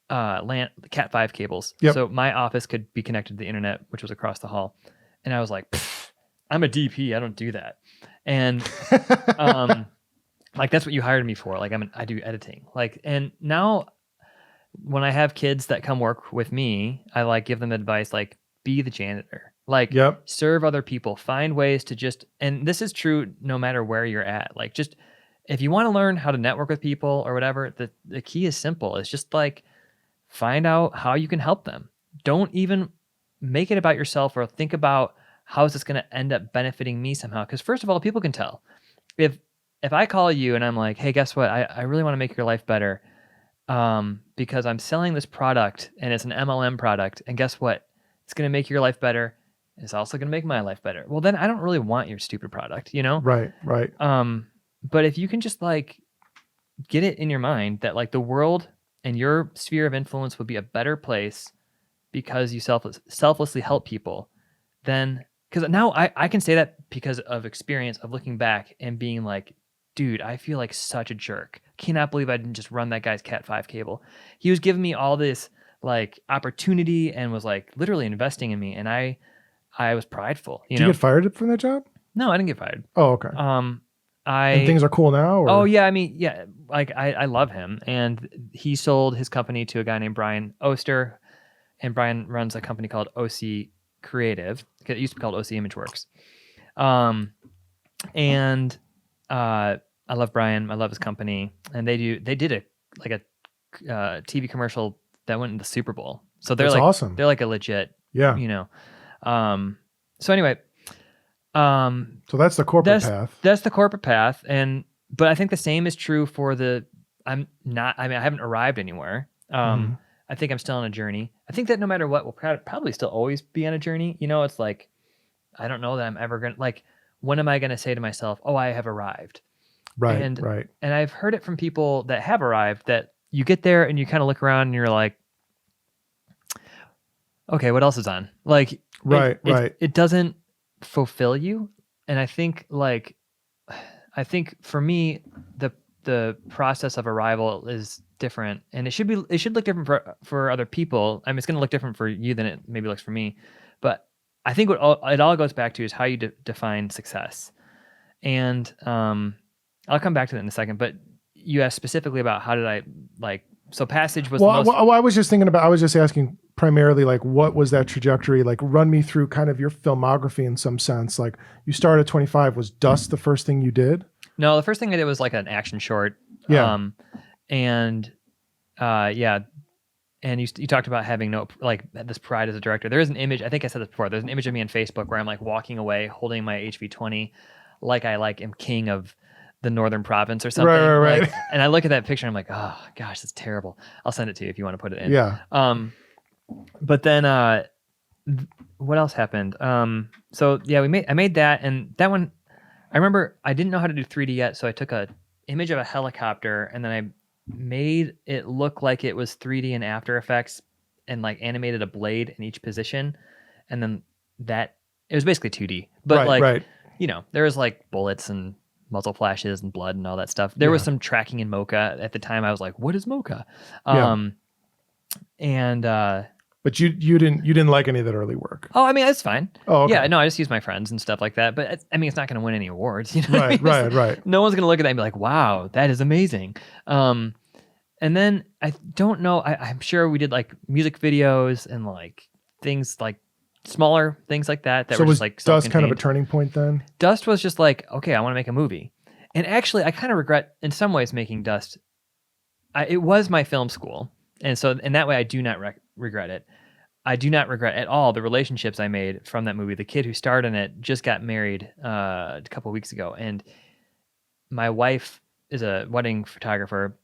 Cat 5 cables. Yep. So my office could be connected to the internet, which was across the hall. And I was like, I'm a DP. I don't do that. And like that's what you hired me for. Like I do editing. Like, and now when I have kids that come work with me, I like give them advice like be the janitor. Like serve other people. Find ways to just, and this is true no matter where you're at. Like just if you want to learn how to network with people or whatever, the key is simple. It's just like find out how you can help them. Don't even make it about yourself or think about how is this going to end up benefiting me somehow. Because first of all, people can tell. If I call you and I'm like, hey, guess what? I really want to make your life better because I'm selling this product and it's an MLM product. And guess what? It's going to make your life better. It's also going to make my life better. Well, then I don't really want your stupid product, Right. But if you can just like get it in your mind that like the world and your sphere of influence would be a better place because you selflessly help people, then, because now I can say that because of experience of looking back and being like, dude, I feel like such a jerk. Cannot believe I didn't just run that guy's Cat 5 cable. He was giving me all this like opportunity and was like literally investing in me, and I was prideful. Did you get fired from that job? No, I didn't get fired. Oh, okay. And things are cool now? Or? Oh yeah, I mean, yeah, like I love him, and he sold his company to a guy named Brian Oster, and Brian runs a company called OC Creative. It used to be called OC Imageworks. And I love Brian. I love his company, and they did a TV commercial that went in the Super Bowl. So they're like awesome. They're like a legit, So anyway, so that's the corporate path. That's the corporate path, but I think the same is true for I haven't arrived anywhere. I think I'm still on a journey. I think that no matter what, we'll probably still always be on a journey. It's like, I don't know that I'm ever going to, like, when am I going to say to myself, oh, I have arrived? Right, and, right. And I've heard it from people that have arrived that you get there and you kind of look around and you're like, okay, what else is on? Like, right. It doesn't fulfill you. And I think for me, the process of arrival is different, and it should look different for other people. I mean, it's going to look different for you than it maybe looks for me, but I think what it all goes back to is how you define success. And I'll come back to that in a second, but you asked specifically about how did I so Passage was I was just asking primarily like what was that trajectory like? Run me through kind of your filmography in some sense. Like you started at 25. Was Dust the first thing you did? No, the first thing I did was like an action short. And you talked about having this pride as a director. There is an image, I think I said this before, there's an image of me on Facebook where I'm like walking away holding my HV20 like I am king of the northern province or something. Right. Like, and I look at that picture and I'm like, oh gosh, that's terrible. I'll send it to you if you want to put it in. Yeah. But then what else happened? So yeah, I made that, and that one I remember I didn't know how to do 3D yet, so I took a image of a helicopter and then I made it look like it was 3D in After Effects and like animated a blade in each position, and then it was basically 2D. But there was like bullets and muzzle flashes and blood and all that stuff. There was some tracking in Mocha. At the time I was like, what is Mocha? But you didn't like any of that early work. Oh, I mean, that's fine. Oh, okay. Yeah, no, I just use my friends and stuff like that. But I mean, it's not going to win any awards. Right. No one's going to look at that and be like, wow, that is amazing. And then I don't know. I'm sure we did like music videos and like things like smaller things like that. That so were was just like Dust kind of a self-contained. turning point then? Dust was just like, okay, I want to make a movie. And actually, I kind of regret in some ways making Dust. It was my film school. And so in that way, I do not regret it. I do not regret at all the relationships I made from that movie. The kid who starred in it just got married a couple of weeks ago. And my wife is a wedding photographer,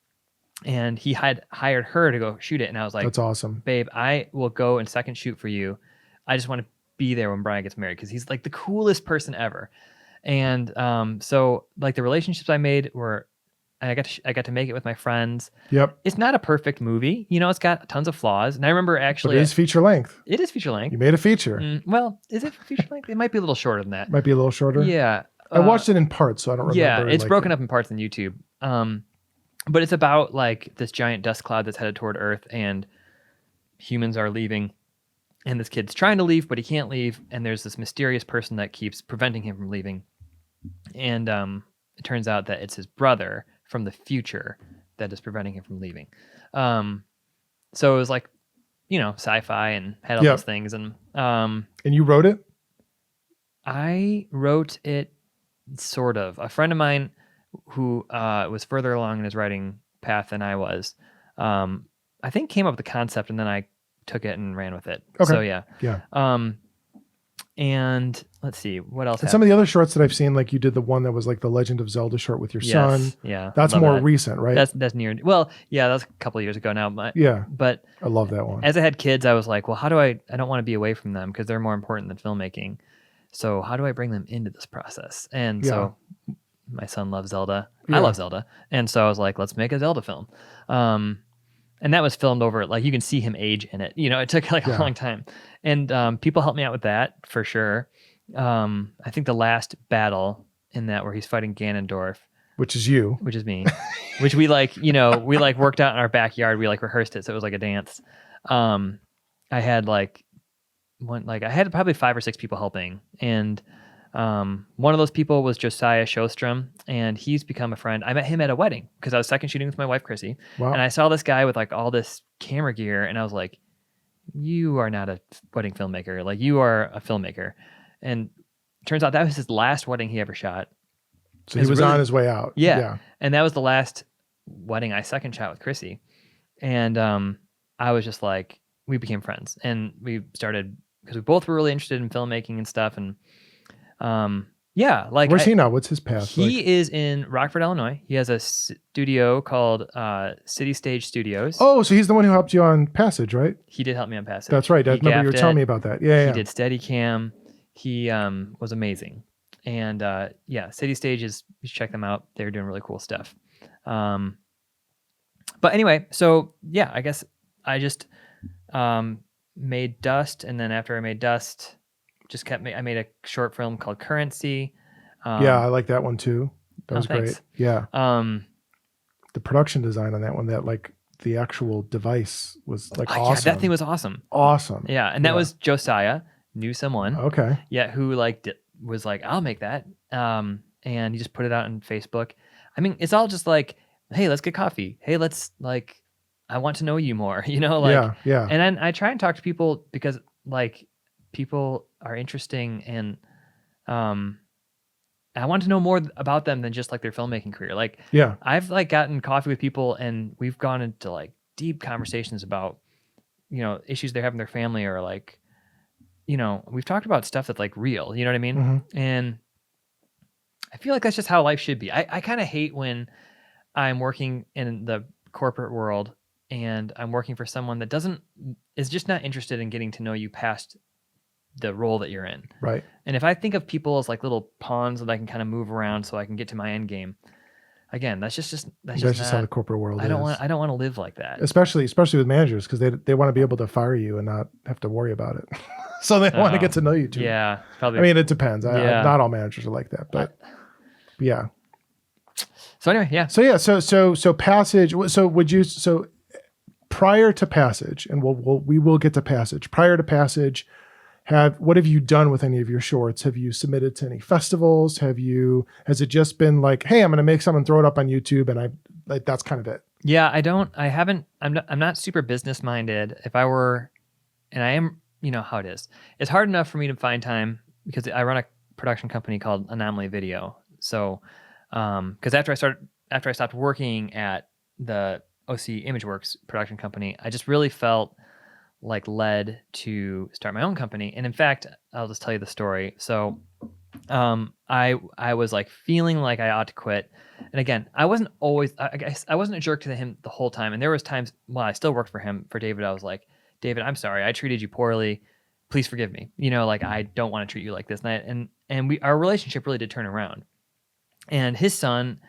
and he had hired her to go shoot it. And I was like, that's awesome. Babe, I will go and second shoot for you. I just want to be there when Brian gets married because he's like the coolest person ever. And so like the relationships I made were, and I got to make it with my friends. Yep. It's not a perfect movie. You know, it's got tons of flaws. And I remember actually... But it is feature length. It is feature length. You made a feature. Well, is it feature length? It might be a little shorter than that. Might be a little shorter. Yeah. I watched it in parts, so I don't remember. Yeah, it's broken up in parts on YouTube. But it's about like this giant dust cloud that's headed toward Earth, and humans are leaving. And this kid's trying to leave, but he can't leave. And there's this mysterious person that keeps preventing him from leaving. And it turns out that it's his brother from the future that is preventing him from leaving. So it was like, you know, sci-fi and had all those things. And you wrote it? I wrote it sort of. A friend of mine who was further along in his writing path than I was, I think came up with the concept, and then I took it and ran with it. Okay. So yeah. Yeah. And let's see what else. And some of the other shorts that I've seen, like you did the one that was like the Legend of Zelda short with your son. Yeah, that's more recent, right? That's near. Well, yeah, that was a couple of years ago now. But, but I love that one. As I had kids, I was like, well, how do I don't want to be away from them because they're more important than filmmaking. So how do I bring them into this process? And so my son loves Zelda. I love Zelda. And so I was like, let's make a Zelda film. And that was filmed over, like you can see him age in it. You know, it took like a long time. And people helped me out with that for sure. I think the last battle in that where he's fighting Ganondorf. Which is you. Which is me. Which we like, you know, we like worked out in our backyard. We like rehearsed it. So it was like a dance. I had like I had probably 5 or 6 people helping. And one of those people was Josiah Shostrom, and he's become a friend. I met him at a wedding because I was second shooting with my wife, Chrissy. Wow. And I saw this guy with like all this camera gear, and I was like, you are not a wedding filmmaker. Like you are a filmmaker. And turns out that was his last wedding he ever shot. So he was really on his way out. Yeah. And that was the last wedding I second shot with Chrissy. And I was just like, we became friends, and we started because we both were really interested in filmmaking and stuff. And like where's he now? What's his path? He is in Rockford, Illinois. He has a studio called City Stage Studios. Oh, so he's the one who helped you on Passage, right? He did help me on Passage. That's right. I remember you were telling me about that. Yeah. He did Steadicam. He was amazing. And City Stage you should check them out. They're doing really cool stuff. But anyway, so yeah, I guess I just made Dust, and then after I made Dust, I made a short film called Currency. I like that one too. That was thanks. great. Yeah. The production design on that one, that like the actual device was like awesome. Yeah, that thing was awesome. Awesome. Yeah, and that was Josiah, knew someone. Okay. Yeah, who was like, I'll make that. And he just put it out on Facebook. I mean, it's all just like, hey, let's get coffee. Hey, let's like, I want to know you more. You know, like yeah. And then I try and talk to people because like people are interesting, and I want to know more about them than just like their filmmaking career. Like, I've like gotten coffee with people, and we've gone into like deep conversations about, you know, issues they have in their family, or like, you know, we've talked about stuff that's like real, you know what I mean? Mm-hmm. And I feel like that's just how life should be. I kind of hate when I'm working in the corporate world and I'm working for someone that is just not interested in getting to know you past the role that you're in. Right. And if I think of people as like little pawns that I can kind of move around so I can get to my end game, again, that's just how the corporate world is. I don't want to live like that. Especially with managers, because they want to be able to fire you and not have to worry about it. So they want to get to know you too. Yeah, probably. I mean, it depends. Not all managers are like that, but yeah. So anyway, yeah. So Passage. So prior to Passage, and we will get to Passage. Prior to Passage, what have you done with any of your shorts? Have you submitted to any festivals? Has it just been like, hey, I'm going to make something, throw it up on YouTube, and that's kind of it? Yeah, I'm not super business minded. If I were, and I am you know how it is. It's hard enough for me to find time because I run a production company called Anomaly Video. So, because after I stopped working at the OC Imageworks production company, I just really felt like led to start my own company. And in fact, I'll just tell you the story. So, I was like feeling like I ought to quit. And again, I wasn't always, I guess I wasn't a jerk to him the whole time. And there was times while I still worked for David, I was like, David, I'm sorry, I treated you poorly. Please forgive me. You know, like I don't want to treat you like this. And our relationship really did turn around. And his son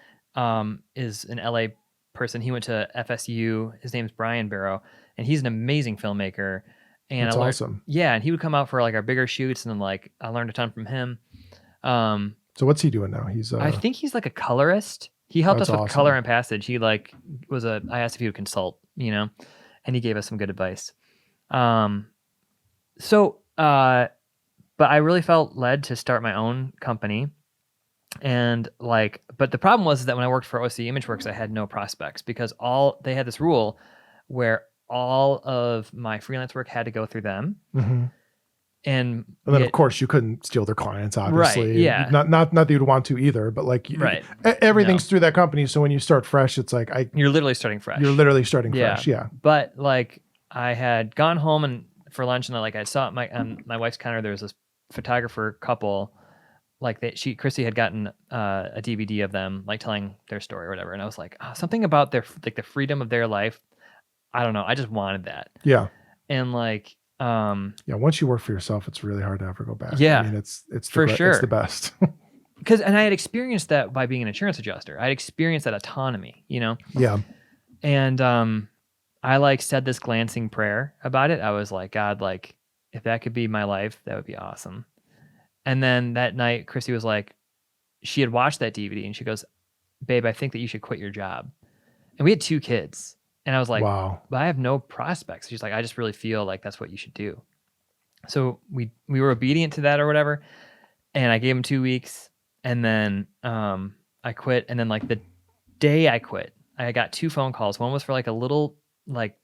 is an LA person. He went to FSU. His name's Brian Barrow, and he's an amazing filmmaker. And That's awesome. Yeah, and he would come out for like our bigger shoots, and then like I learned a ton from him. So what's he doing now? He's I think he's like a colorist. He helped us with awesome. color and passage. He like I asked if he would consult, you know, and he gave us some good advice. But I really felt led to start my own company. And like, but the problem was that when I worked for OC Imageworks, I had no prospects because they had this rule where all of my freelance work had to go through them. Mm-hmm. And then of course you couldn't steal their clients, obviously. Right, yeah. Not that you'd want to either, but like everything's through that company. So when you start fresh, it's like you're literally starting fresh. You're literally starting fresh. Yeah. But like I had gone home and for lunch, and I saw my wife's counter. There was this photographer couple, like Chrissy had gotten a DVD of them, like telling their story or whatever, and I was like, something about their like the freedom of their life. I don't know. I just wanted that. Yeah. And like, once you work for yourself, it's really hard to ever go back. Yeah. I mean, it's for sure. It's the best. And I had experienced that by being an insurance adjuster. I had experienced that autonomy, you know? Yeah. And I like said this glancing prayer about it. I was like, God, like if that could be my life, that would be awesome. And then that night, Chrissy was like, she had watched that DVD and she goes, babe, I think that you should quit your job. And we had 2 kids. And I was like, wow, but I have no prospects. She's like, I just really feel like that's what you should do. So we were obedient to that or whatever. And I gave him 2 weeks. And then I quit. And then like the day I quit, I got 2 phone calls. One was for like a little like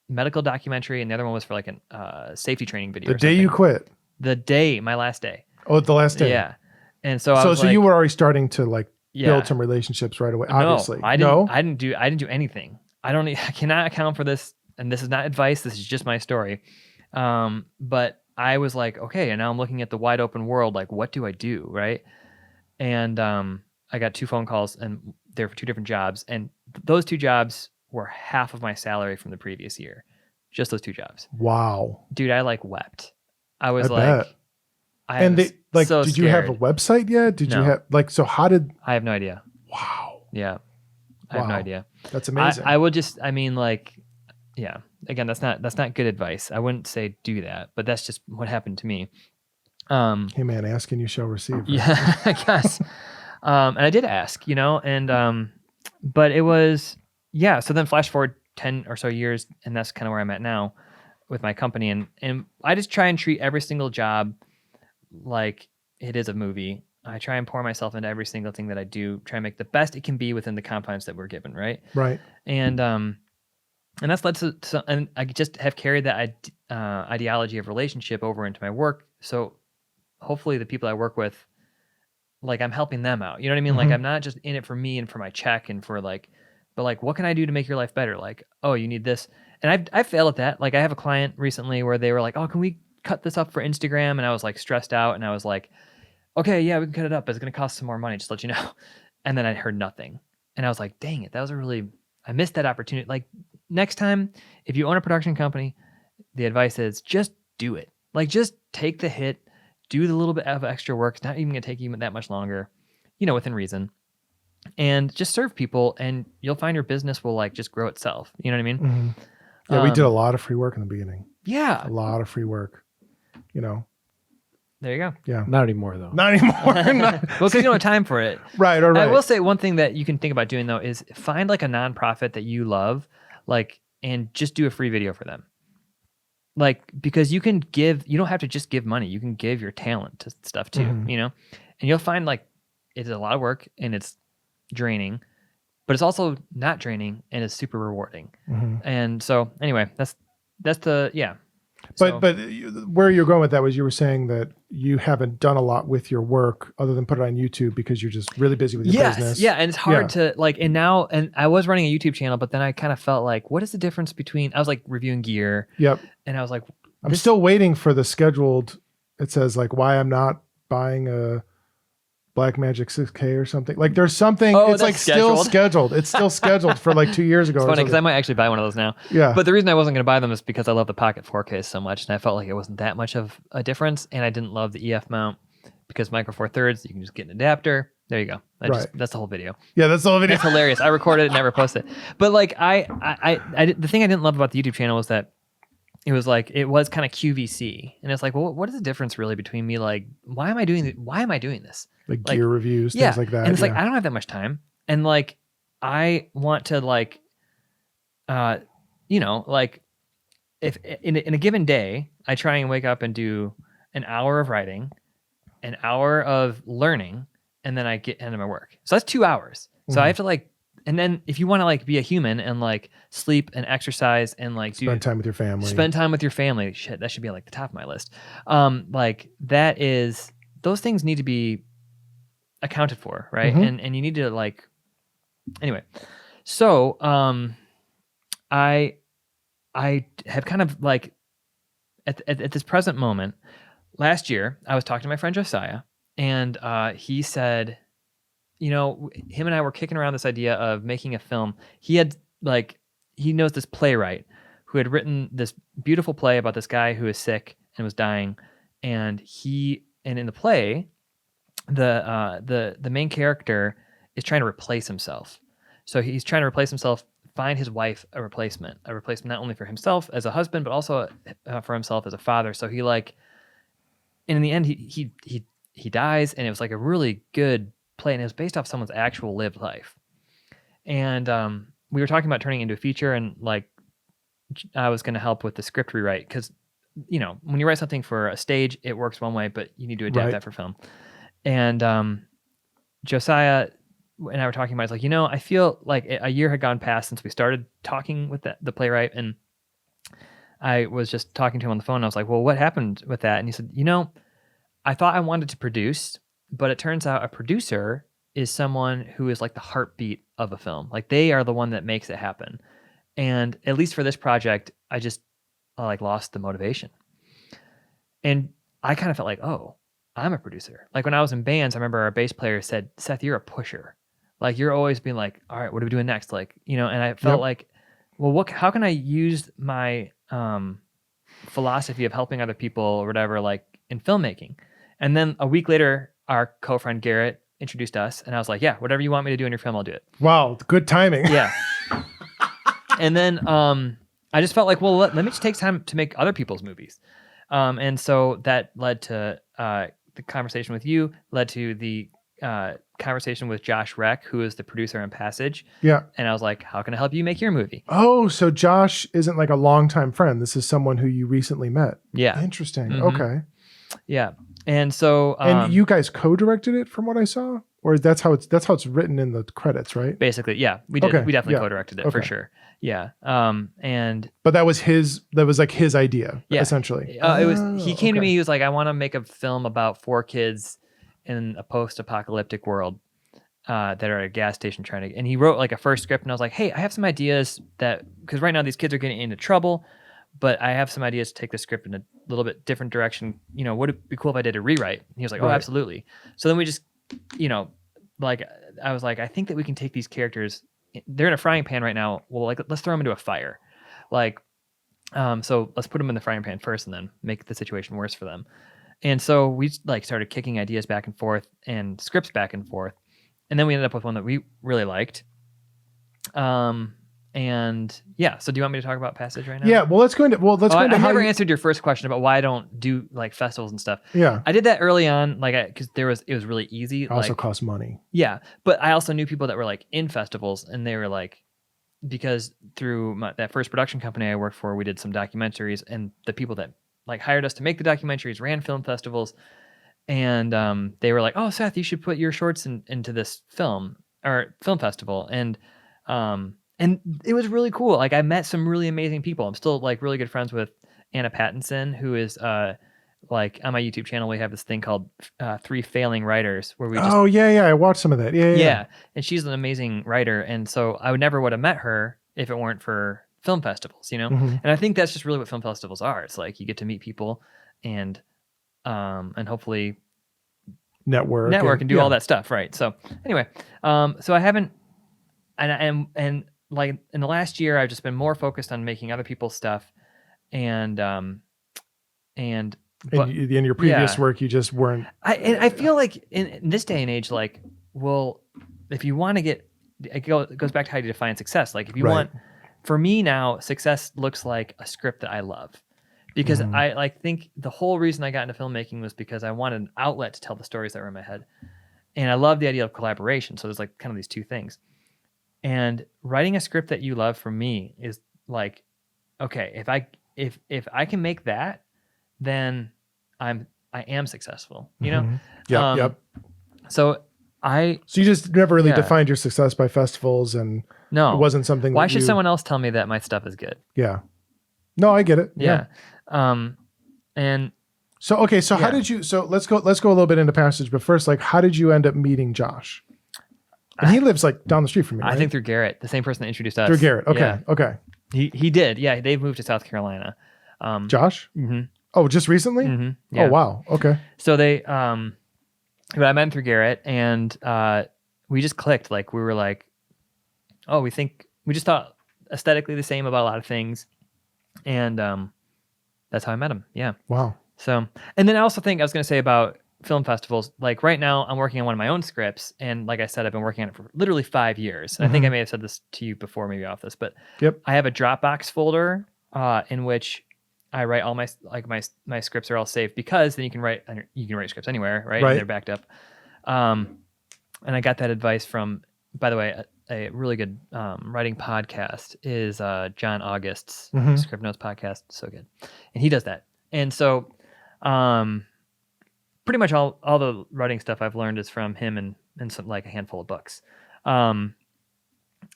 medical documentary. And the other one was for like a safety training video. The day you quit? My last day. Oh, the last day. Yeah. And so you were already starting to like build some relationships right away. Obviously. I didn't do anything. I cannot account for this, and this is not advice. This is just my story. But I was like, okay, and now I'm looking at the wide open world. Like, what do I do, right? And I got 2 phone calls, and they're for 2 different jobs, and those 2 jobs were half of my salary from the previous year. Just those 2 jobs. Wow, dude, I like wept. I was bet. Did you have a website yet? Did you have so how did I have no idea. Wow. Yeah. I have no idea. That's amazing. I would just, yeah, again, that's not good advice. I wouldn't say do that, but that's just what happened to me. Hey man, ask and you shall receive. Right? Yeah, I guess. And I did ask, you know, and, but it was, yeah. So then flash forward 10 or so years, and that's kind of where I'm at now with my company. And I just try and treat every single job like it is a movie. I try and pour myself into every single thing that I do, try and make the best it can be within the confines that we're given, right? Right. And that's led to and I just have carried that ideology of relationship over into my work. So hopefully the people I work with, like I'm helping them out. You know what I mean? Mm-hmm. Like I'm not just in it for me and for my check and for like, but like, what can I do to make your life better? Like, oh, you need this. And I failed at that. Like I have a client recently where they were like, oh, can we cut this up for Instagram? And I was like stressed out, and I was like, okay, yeah, we can cut it up, but it's going to cost some more money, just to let you know. And then I heard nothing. And I was like, dang it, I missed that opportunity. Like next time, if you own a production company, the advice is just do it. Like just take the hit, do the little bit of extra work. It's not even going to take you that much longer, you know, within reason. And just serve people, and you'll find your business will like just grow itself. You know what I mean? Mm-hmm. Yeah, we did a lot of free work in the beginning. Yeah. A lot of free work, you know. There you go. Yeah. Not anymore, though. Not anymore. Well, because you don't have time for it. Right. All right. I will say one thing that you can think about doing, though, is find like a nonprofit that you love, like, and just do a free video for them. Like, because you don't have to just give money. You can give your talent to stuff too, mm-hmm. you know? And you'll find like it's a lot of work and it's draining, but it's also not draining and it's super rewarding. Mm-hmm. And so anyway, that's the, yeah. But where you're going with that was you were saying that you haven't done a lot with your work other than put it on YouTube because you're just really busy with your business. Yeah, and it's hard to like. And now, and I was running a YouTube channel, but then I kind of felt like, what is the difference between? I was like reviewing gear. Yep. And I was like, I'm still waiting for the scheduled. It says like why I'm not buying a Blackmagic 6K or something. Like there's something. It's like still scheduled. It's still scheduled for like 2 years ago. It's funny because I might actually buy one of those now. Yeah. But the reason I wasn't going to buy them is because I love the Pocket 4K so much, and I felt like it wasn't that much of a difference, and I didn't love the EF mount because Micro Four Thirds, you can just get an adapter. There you go. That's the whole video. Yeah, that's the whole video. It's hilarious. I recorded it and never posted it. But like the thing I didn't love about the YouTube channel was that it was like it was kind of QVC, and it's like, well, what is the difference really between me? Like, why am I doing this? Like gear reviews, things like that. And it's like I don't have that much time, and like I want to like, like if in a given day I try and wake up and do an hour of writing, an hour of learning, and then I get into my work. So that's 2 hours. So I have to like. And then if you want to like be a human and like sleep and exercise and like spend time with your family. Shit, that should be like the top of my list. Like that is, those things need to be accounted for, right? And you need to like, anyway. So I have kind of like at this present moment, last year I was talking to my friend Josiah, and he said, you know, him and I were kicking around this idea of making a film. He knows this playwright who had written this beautiful play about this guy who is sick and was dying. And in the play, the main character is trying to replace himself. So he's trying to replace himself, find his wife a replacement not only for himself as a husband, but also for himself as a father. So he like, and in the end, he dies, and it was like a really good play, and it was based off someone's actual lived life. And we were talking about turning it into a feature, and like I was going to help with the script rewrite because, you know, when you write something for a stage, it works one way, but you need to adapt that for film. And Josiah and I were talking about, it's like, you know, I feel like a year had gone past since we started talking with the playwright, and I was just talking to him on the phone. And I was like, well, what happened with that? And he said, you know, I thought I wanted to produce, but it turns out a producer is someone who is like the heartbeat of a film. Like they are the one that makes it happen. And at least for this project, I like lost the motivation. And I kind of felt like, oh, I'm a producer. Like when I was in bands, I remember our bass player said, Seth, you're a pusher. Like you're always being like, all right, what are we doing next? Like, you know, and I felt like, well, how can I use my philosophy of helping other people or whatever, like in filmmaking? And then a week later, our co-friend Garrett introduced us, and I was like, yeah, whatever you want me to do in your film, I'll do it. Wow, good timing. Yeah. And then I just felt like, well, let me just take time to make other people's movies. And so that led to the conversation with you, led to the conversation with Josh Reck, who is the producer on Passage. Yeah. And I was like, how can I help you make your movie? Oh, so Josh isn't like a longtime friend. This is someone who you recently met. Yeah. Interesting. Mm-hmm. Okay. Yeah. And so and you guys co-directed it from what I saw? Or that's how it's written in the credits, right? Basically, yeah. We did. Okay. We definitely co-directed it for sure. Yeah. But that was like his idea, essentially. He came to me, he was like, I want to make a film about 4 kids in a post-apocalyptic world that are at a gas station and he wrote like a first script, and I was like, hey, I have some ideas because right now these kids are getting into trouble, but I have some ideas to take the script in a little bit different direction. You know, would it be cool if I did a rewrite? And he was like, oh, absolutely. So then we just, you know, like I was like, I think that we can take these characters, they're in a frying pan right now. Well, like let's throw them into a fire. Like, so let's put them in the frying pan first and then make the situation worse for them. And so we like started kicking ideas back and forth and scripts back and forth. And then we ended up with one that we really liked. And yeah, so do you want me to talk about Passage right now? Yeah, well, let's go into I never answered your first question about why I don't do like festivals and stuff. Yeah, I did that early on, like because it was really easy. It also costs money. Yeah, but I also knew people that were like in festivals, and they were like, because through that first production company I worked for, we did some documentaries, and the people that like hired us to make the documentaries ran film festivals, and they were like, oh, Seth, you should put your shorts into this film festival, and it was really cool. Like I met some really amazing people. I'm still like really good friends with Anna Pattinson, who is like on my YouTube channel, we have this thing called 3 Failing Writers, where we just I watched some of that. Yeah. And she's an amazing writer, and so I would never would have met her if it weren't for film festivals, you know. And I think that's just really what film festivals are. It's like you get to meet people and hopefully network and do all that stuff, right? So anyway, so I haven't, and like in the last year, I've just been more focused on making other people's stuff, and in your previous work, you just weren't. I feel like in this day and age, like, well, if you want to get, it goes back to how you define success. Like, if you want, for me now, success looks like a script that I love. Because I like think the whole reason I got into filmmaking was because I wanted an outlet to tell the stories that were in my head. And I love the idea of collaboration. So there's like kind of these two things. And writing a script that you love for me is like, okay, if I can make that, then I am successful, you know? Yep. So you just never really defined your success by festivals, and no, it wasn't something. Why should someone else tell me that my stuff is good? Yeah. No, I get it. Yeah. And so, okay. So how did you, let's go a little bit into Passage, but first, like, how did you end up meeting Josh? And he lives like down the street from me, right? I think through Garrett, the same person that introduced us. Through Garrett. Okay. Yeah. Okay. He did. Yeah. They've moved to South Carolina. Josh? Mm-hmm. Oh, just recently? Mm-hmm. Yeah. Oh, wow. Okay. So but I met him through Garrett, and we just clicked. Like, we were like, oh, we just thought aesthetically the same about a lot of things. And that's how I met him. Yeah. Wow. So, and then I also think I was going to say about film festivals, like right now I'm working on one of my own scripts. And like I said, I've been working on it for literally 5 years. And I think I may have said this to you before, maybe off this, but I have a Dropbox folder in which I write all my scripts are all saved, because then you can write scripts anywhere, right? And they're backed up. And I got that advice from, by the way, a really good writing podcast is John August's Script Notes podcast. So good. And he does that. And so pretty much all the writing stuff I've learned is from him and some, like, a handful of books. But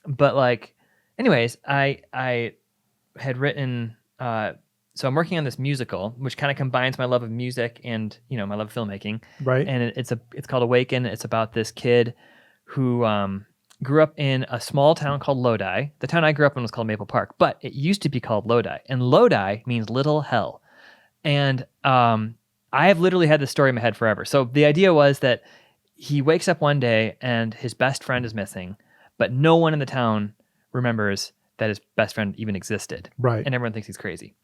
like, anyways, I had written, so I'm working on this musical, which kind of combines my love of music and, you know, my love of filmmaking. Right. And it's called Awaken. It's about this kid who grew up in a small town called Lodi. The town I grew up in was called Maple Park, but it used to be called Lodi. And Lodi means little hell. And I have literally had this story in my head forever. So the idea was that he wakes up one day and his best friend is missing, but no one in the town remembers that his best friend even existed. Right. And everyone thinks he's crazy.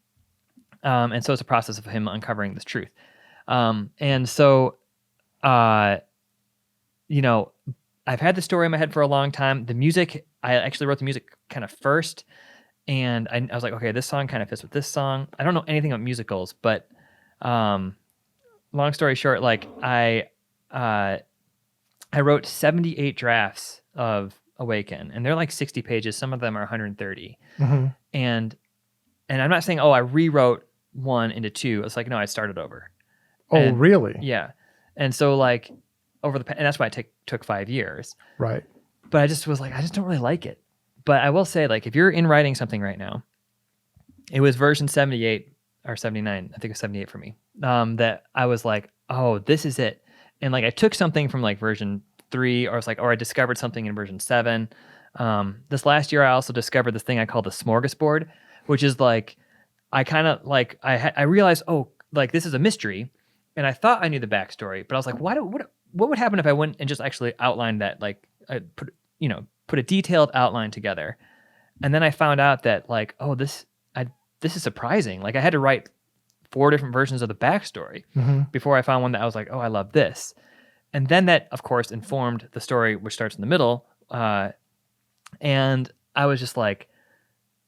And so it's a process of him uncovering this truth. And so, you know, I've had the story in my head for a long time. The music, I actually wrote the music kind of first, and I was like, okay, this song kind of fits with this song. I don't know anything about musicals, but long story short, like I wrote 78 drafts of Awaken, and they're like 60 pages. Some of them are 130. And I'm not saying, oh, I rewrote one into two. It's like, no, I started over. Oh, really? Yeah. And so like and that's why it took 5 years. Right. But I just was like, I just don't really like it. But I will say, like, if you're in writing something right now, it was version 78 or 79. I think it was 78 for me. That I was like, oh, this is it. And like, I took something from like version 3, or I discovered something in version 7. This last year, I also discovered this thing I call the smorgasbord, which is like, I kind of like, I realized, oh, like, this is a mystery. And I thought I knew the backstory, but I was like, what would happen if I went and just actually outlined that, like, I put a detailed outline together. And then I found out that, like, oh, this is surprising. Like, I had to write 4 different versions of the backstory before I found one that I was like, oh, I love this. And then that, of course, informed the story, which starts in the middle. And I was just like,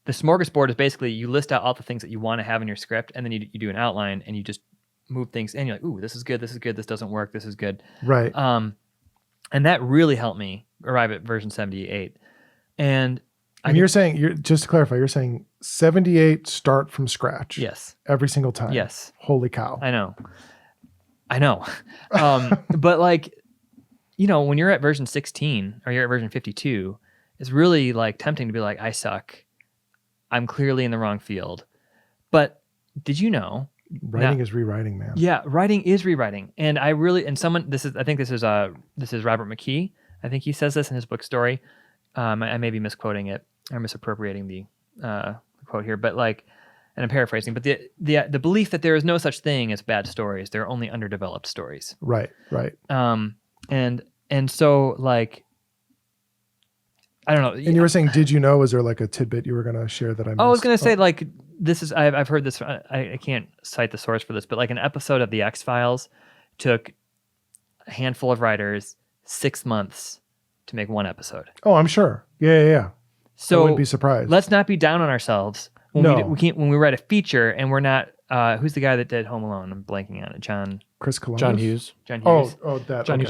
the smorgasbord is basically, you list out all the things that you want to have in your script, and then you do an outline, and you just move things in. You're like, ooh, this is good, this doesn't work, this is good. Right. And that really helped me arrive at version 78. And you're saying, just to clarify, you're saying 78 start from scratch. Yes. Every single time. Yes. Holy cow. I know. But like, you know, when you're at version 16 or you're at version 52, it's really like tempting to be like, I suck. I'm clearly in the wrong field. But did you know writing is rewriting, man? Yeah, writing is rewriting. And I think this is Robert McKee. I think he says this in his book Story. I may be misquoting it or misappropriating the quote here, but like, and I'm paraphrasing, but the belief that there is no such thing as bad stories. There are only underdeveloped stories. Right. And so like, I don't know. And you were saying, did you know? Was there like a tidbit you were going to share that I missed? I was going to say like, this is, I've heard this, I can't cite the source for this, but like an episode of the X-Files took a handful of writers 6 months to make one episode. Oh, I'm sure. Yeah. So I wouldn't be surprised. Let's not be down on ourselves when when we write a feature and we're not. Who's the guy that did Home Alone? I'm blanking on it. Chris Columbus. John Hughes. John Hughes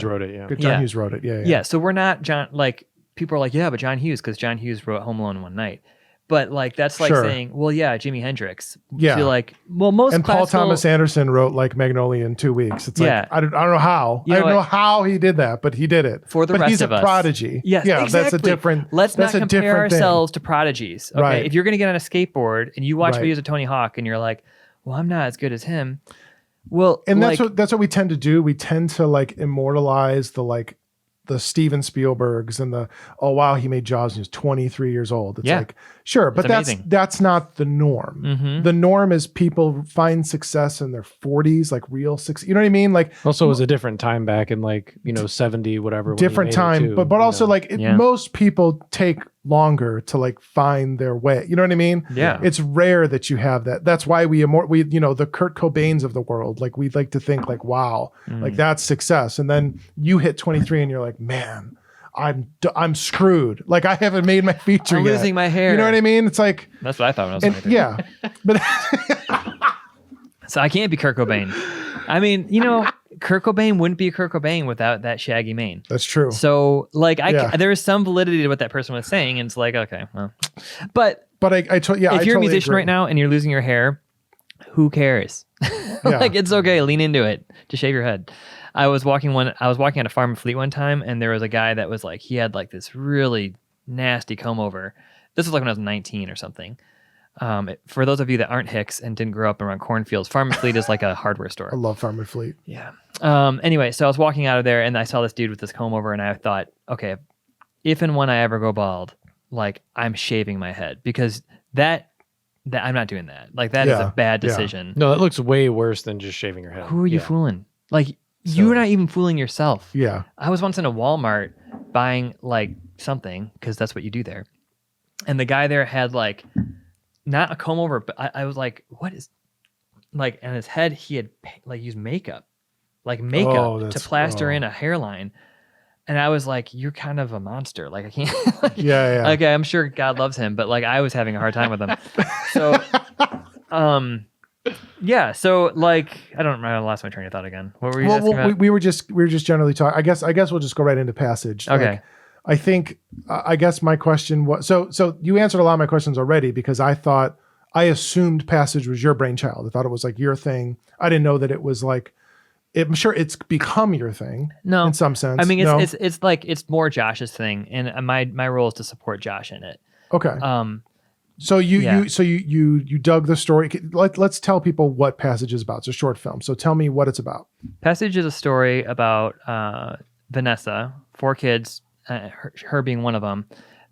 wrote it. Yeah. John Hughes wrote it. Yeah. Yeah. So we're not John. Like people are like, yeah, but John Hughes, because John Hughes wrote Home Alone in one night. But like that's like saying, well, yeah, Jimi Hendrix. Yeah. So like, well, most and Paul Thomas Anderson wrote like Magnolia in 2 weeks. It's like I don't know how. I don't know how he did that, but he did it. For the rest of us, he's a prodigy. Yes, yeah, exactly. That's a different. Let's that's not compare ourselves to prodigies. Okay, Right. If you're gonna get on a skateboard and you watch videos of Tony Hawk and you're like, well, I'm not as good as him. Well, and like, that's what we tend to do. We tend to like immortalize the Steven Spielbergs and wow, he made Jaws when he was 23 years old. It's like, sure, but that's not the norm. Mm-hmm. The norm is people find success in their 40s, like real success. You know what I mean? Like also it was a different time back in like, 70, whatever. Different time, but also like most people take longer to like find their way. You know what I mean? Yeah. It's rare that you have that. That's why the Kurt Cobains of the world, like we'd like to think like, wow, like that's success. And then you hit 23 and you're like, man, I'm screwed. Like I haven't made my feature I'm yet. losing my hair. You know what I mean? It's like, that's what I thought when I was 23. Yeah. But so I can't be Kurt Cobain. I mean, Kurt Cobain wouldn't be Kurt Cobain without that shaggy mane. That's true. So like there is some validity to what that person was saying. And it's like, okay, well, but if you're a musician right now and you're losing your hair, who cares? Like it's okay. Lean into it. Just shave your head. I was walking on a farm in Fleet one time and there was a guy that was like, he had like this really nasty comb over. This was like when I was 19 or something. For those of you that aren't Hicks and didn't grow up around cornfields, Farm and Fleet is like a hardware store. I love Farm and Fleet. Yeah. Anyway, so I was walking out of there and I saw this dude with this comb over and I thought, okay, if and when I ever go bald, like I'm shaving my head because that I'm not doing that. Like that is a bad decision. No, that looks way worse than just shaving your head. Who are you fooling? Like you're not even fooling yourself. Yeah. I was once in a Walmart buying like something because that's what you do there. And the guy there had like not a comb over, but I was like, what is like, and his head, he had like used makeup to plaster in a hairline. And I was like, you're kind of a monster. Like I can't, okay, I'm sure God loves him, but like I was having a hard time with him. So, so like, I lost my train of thought again. What were you asking about? We were just generally talking. I guess we'll just go right into passage. Okay. Like, I think, I guess my question was, so you answered a lot of my questions already because I assumed Passage was your brainchild. I thought it was like your thing. I didn't know that it was like, I'm sure it's become your thing. No, in some sense. I mean, it's like, it's more Josh's thing. And my role is to support Josh in it. Okay. So you dug the story. Let's tell people what Passage is about. It's a short film. So tell me what it's about. Passage is a story about Venessa, 4 kids, her being one of them,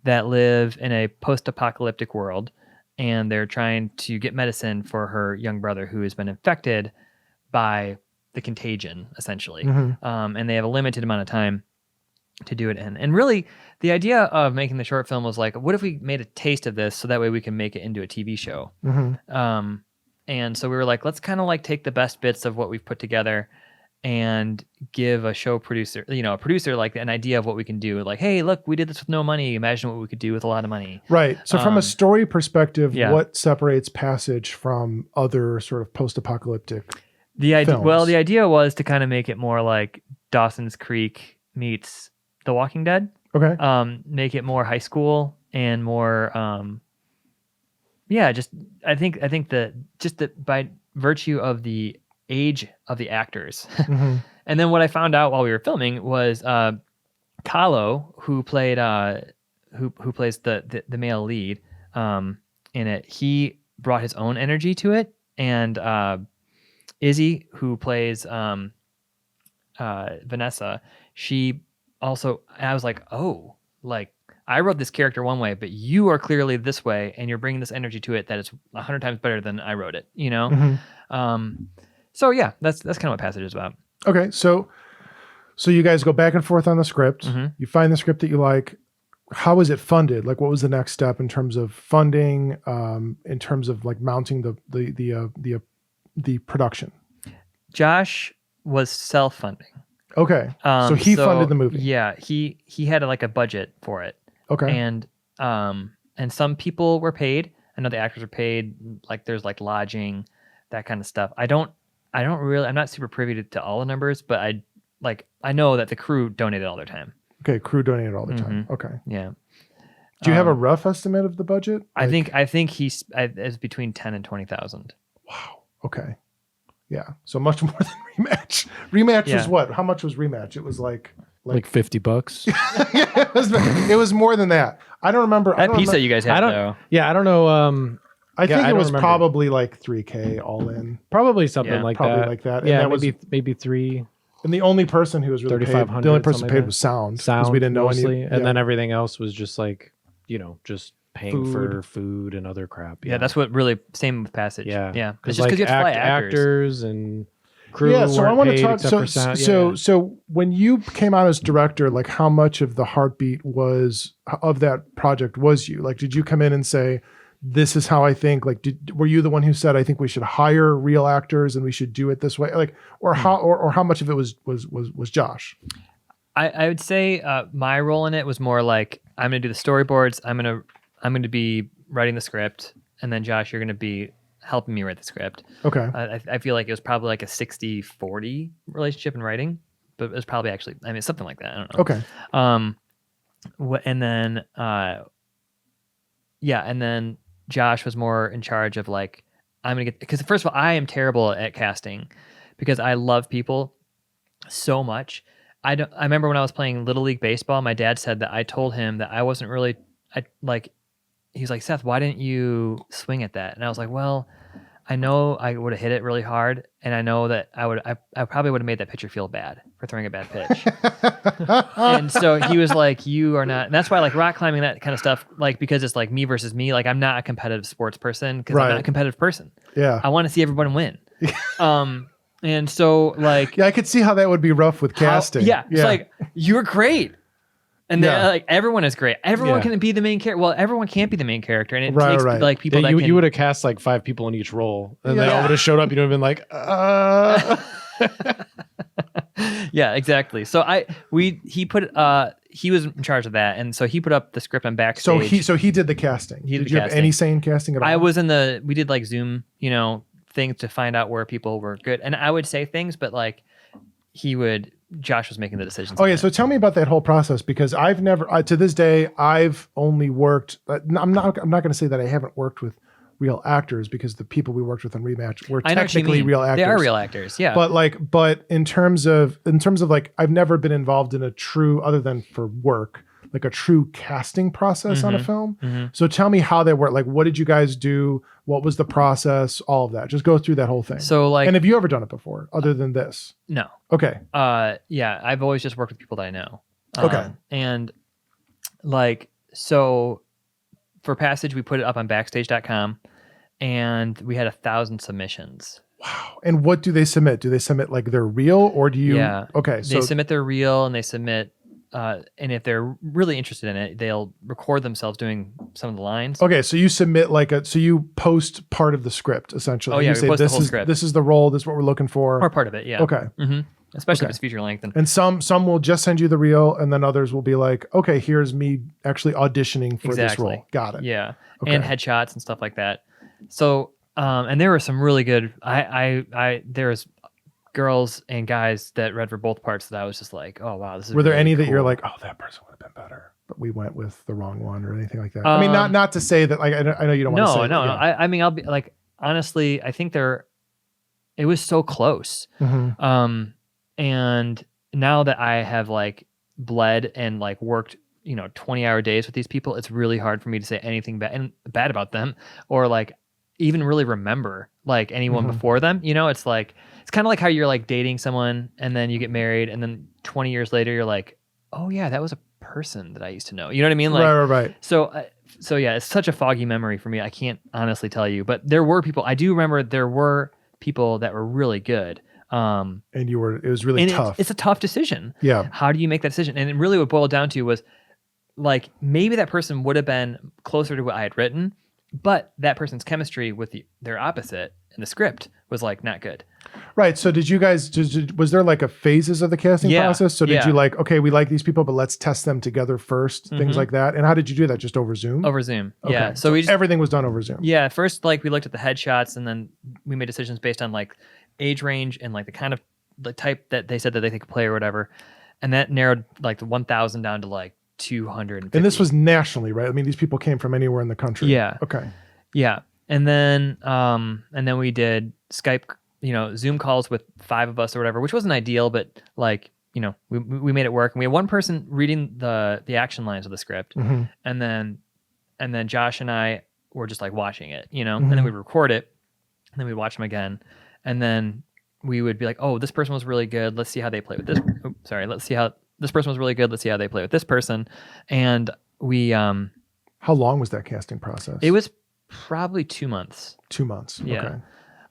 that live in a post-apocalyptic world, and they're trying to get medicine for her young brother who has been infected by the contagion, essentially. Mm-hmm. And they have a limited amount of time to do it in. And really, the idea of making the short film was like, what if we made a taste of this so that way we can make it into a TV show? Mm-hmm. And so we were like, let's kind of like take the best bits of what we've put together and give a show producer, a producer like an idea of what we can do. Like, hey, look, we did this with no money. Imagine what we could do with a lot of money. Right. So from a story perspective, what separates Passage from other sort of post-apocalyptic films? Well, the idea was to kind of make it more like Dawson's Creek meets The Walking Dead. Okay. Make it more high school and more, I think that by virtue of the age of the actors. Mm-hmm. And then what I found out while we were filming was Kahlo, who played who plays the male lead in it, he brought his own energy to it And Izzy, who plays Venessa, she also, and I was like, oh, like I wrote this character one way, but you are clearly this way, and you're bringing this energy to it that is 100 times better than I wrote it, you know? Mm-hmm. So yeah, that's kind of what Passage is about. Okay, so you guys go back and forth on the script. Mm-hmm. You find the script that you like. How is it funded? Like, what was the next step in terms of funding? In terms of like mounting the production? Josh was self-funding. Okay, so he funded the movie. Yeah, he had like a budget for it. Okay, and some people were paid. I know the actors were paid. Like there's like lodging, that kind of stuff. I'm not super privy to all the numbers, but I know that the crew donated all their time. Okay, crew donated all the time. Okay, yeah. Do you have a rough estimate of the budget? I think it's between 10 and 20,000. Wow. Okay. Yeah. So much more than REMATCH. REMATCH was what? How much was REMATCH? It was like $50. Yeah, it was more than that. I don't remember. That piece that you guys had, though. Yeah, I don't know. I think it was probably like $3,000 all in. Probably something like probably that. like that. Yeah, and that maybe $3,000. And the only person who was really paid, the only person paid was sound, because we didn't know mostly, any. And then everything else was just like, just paying for food and other crap. Yeah, that's what really, same with Passage. Yeah, yeah. Because just like you have to fly actors and crew. Yeah, so I want to talk. So So when you came out as director, like how much of the heartbeat of that project was you? Like, did you come in and say, "This is how I think"? Like, were you the one who said, "I think we should hire real actors and we should do it this way"? Like, or how much of it was Josh? I would say my role in it was more like, I'm going to do the storyboards. I'm going to be writing the script, and then Josh, you're going to be helping me write the script. Okay. I feel like it was probably like a 60-40 relationship in writing, but it was probably actually, something like that. I don't know. Okay. And then, and then Josh was more in charge of like, because first of all, I am terrible at casting because I love people so much. I remember when I was playing Little League Baseball, my dad said that I told him that I wasn't really, he was like, Seth, why didn't you swing at that? And I was like, well, I know I would have hit it really hard, and I know that I probably would have made that pitcher feel bad for throwing a bad pitch. And so he was like, you are not, and that's why like rock climbing, that kind of stuff, like, because it's like me versus me, like I'm not a competitive sports person because I'm not a competitive person. Yeah. I want to see everyone win. And so like, yeah, I could see how that would be rough with casting. It's like, you're great. And then like everyone is great. Everyone can be the main character. Well, everyone can't be the main character, and it takes like people that you would have cast like 5 people in each role, and they all would have showed up. You'd have been like, Yeah, exactly. So he was in charge of that, and so he put up the script on Backstage. So he did the casting. Did you have any say in casting at all? I was we did like Zoom, things to find out where people were good, and I would say things, but like Josh was making the decisions. Oh yeah, so tell me about that whole process, because I've never, to this day, I've only worked. I'm not going to say that I haven't worked with real actors, because the people we worked with on REMATCH were technically real actors. They are real actors, yeah. But in terms of like, I've never been involved in a true, other than for work, like a true casting process on a film. Mm-hmm. So tell me how that worked. Like, what did you guys do? What was the process? All of that. Just go through that whole thing. So like, and have you ever done it before, other than this? No. Okay. Yeah, I've always just worked with people that I know. Okay. And like, so for Passage, we put it up on Backstage.com, and we had 1,000 submissions. Wow. And what do they submit? Do they submit like their reel, or do you? Yeah. Okay. They submit their reel, and they submit. And if they're really interested in it, they'll record themselves doing some of the lines. Okay, so you submit so you post part of the script, essentially. Oh yeah, you say, post the whole script. This is the role. This is what we're looking for. Or part of it, yeah. Okay. Mm-hmm. Especially if it's feature length. And some will just send you the reel, and then others will be like, okay, here's me actually auditioning for this role. Got it. Yeah, and headshots and stuff like that. So, and there were some really good. There was girls and guys that read for both parts that I was just like, oh wow, this is. Were there really any cool. that you're like, oh, that person would have been better, but we went with the wrong one, or anything like that? I mean, not to say that, like, I know you don't want to say. No. I mean, I'll be like, honestly, I think it was so close. Mm-hmm. And now that I have like bled and like worked, 20-hour days with these people, it's really hard for me to say anything bad about them, or like even really remember like anyone before them. You know, it's like, it's kind of like how you're like dating someone and then you get married and then 20 years later you're like, oh yeah, that was a person that I used to know. You know what I mean? Like, right. So yeah, it's such a foggy memory for me. I can't honestly tell you, but there were people, I do remember there were people that were really good. And it was really tough. It's a tough decision. Yeah. How do you make that decision? And it really what it boiled down to was like, maybe that person would have been closer to what I had written, but that person's chemistry with their opposite in the script was like not good. Right. So did you guys, was there like a phases of the casting process? So did you like, okay, we like these people, but let's test them together first, things like that? And how did you do that? Just over Zoom? Over Zoom. Okay. Yeah. So everything was done over Zoom. Yeah. First, like we looked at the headshots and then we made decisions based on like age range and like the kind of the type that they said that they could play or whatever. And that narrowed like the 1,000 down to like 250. And this was nationally, right? I mean, these people came from anywhere in the country. Yeah. Okay. Yeah. And then we did Skype, Zoom calls with 5 of us or whatever, which wasn't ideal, but like, we made it work. And we had one person reading the action lines of the script. And then Josh and I were just like watching it, and then we'd record it and then we'd watch them again. And then we would be like, oh, this person was really good. Let's see how they play with this. Let's see how this person was really good. Let's see how they play with this person. And we, how long was that casting process? It was probably 2 months. 2 months. Yeah.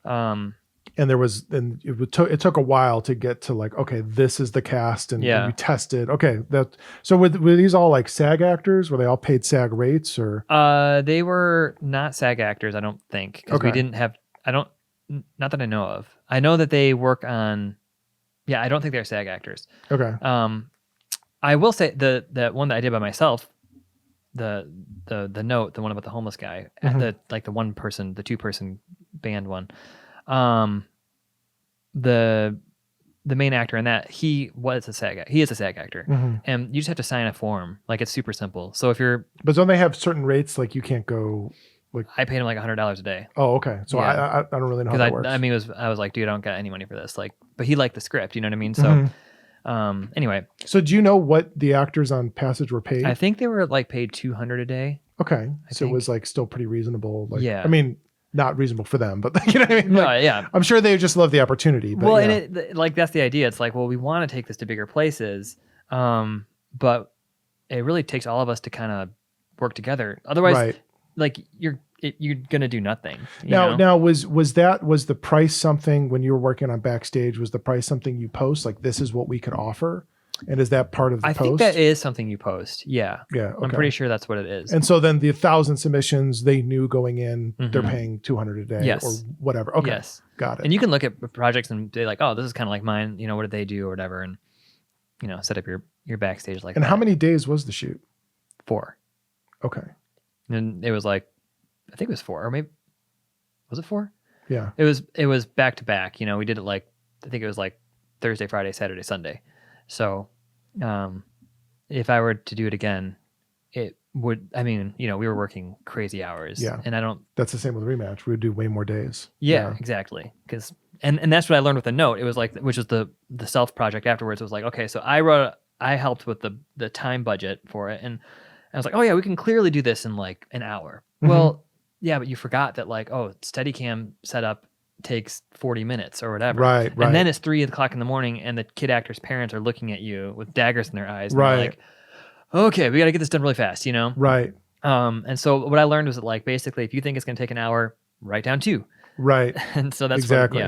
Okay. And it took a while to get to like, okay, this is the cast, and you tested. Okay, so were these all like SAG actors? Were they all paid SAG rates or? They were not SAG actors, I don't think, because we didn't have. Not that I know of. I know that they work on. Yeah, I don't think they're SAG actors. Okay. I will say the one that I did by myself, the note, the one about the homeless guy, the 2-person band one. The main actor in that, he is a SAG actor, and you just have to sign a form. Like it's super simple. So but don't they have certain rates? Like you can't go. Like I paid him like $100 a day. Oh, okay. So I don't really know how that works. I mean, I was like, dude, I don't got any money for this. Like, but he liked the script. You know what I mean? So, anyway. So do you know what the actors on Passage were paid? I think they were like paid $200 a day. Okay, so it was like still pretty reasonable. Like, I mean, not reasonable for them, but you know what I mean? Like, yeah. I'm sure they just love the opportunity. But and that's the idea. It's like, well, we want to take this to bigger places, but it really takes all of us to kind of work together. Otherwise, like you're gonna do nothing. Now was the price something when you were working on Backstage? Was the price something you post? Like this is what we could offer? And is that part of the post? I think that is something you post. Yeah. Yeah. Okay. I'm pretty sure that's what it is. And so then the 1,000 submissions, they knew going in, they're paying $200 a day or whatever. Okay. Yes. Got it. And you can look at projects and be like, oh, this is kind of like mine. What did they do or whatever? And, set up your Backstage like that. And how many days was the shoot? 4. Okay. And it was like, I think it was 4 or maybe, was it 4? Yeah. It was back to back. We did it like, I think it was like Thursday, Friday, Saturday, Sunday. So, if I were to do it again, it would, we were working crazy hours. Yeah. And that's the same with Rematch. We would do way more days. Yeah. Exactly. Cause, and that's what I learned with the note. It was like, which was the self project afterwards. It was like, okay, so I helped with the time budget for it. And I was like, oh yeah, we can clearly do this in like an hour. Well, yeah, but you forgot that like, oh, Steadicam setup takes 40 minutes or whatever. Right. And then it's 3:00 in the morning and the kid actor's parents are looking at you with daggers in their eyes. And they're like, okay, we got to get this done really fast, Right. And so what I learned was that like, basically, if you think it's going to take an hour, write down 2. Right. And so that's exactly.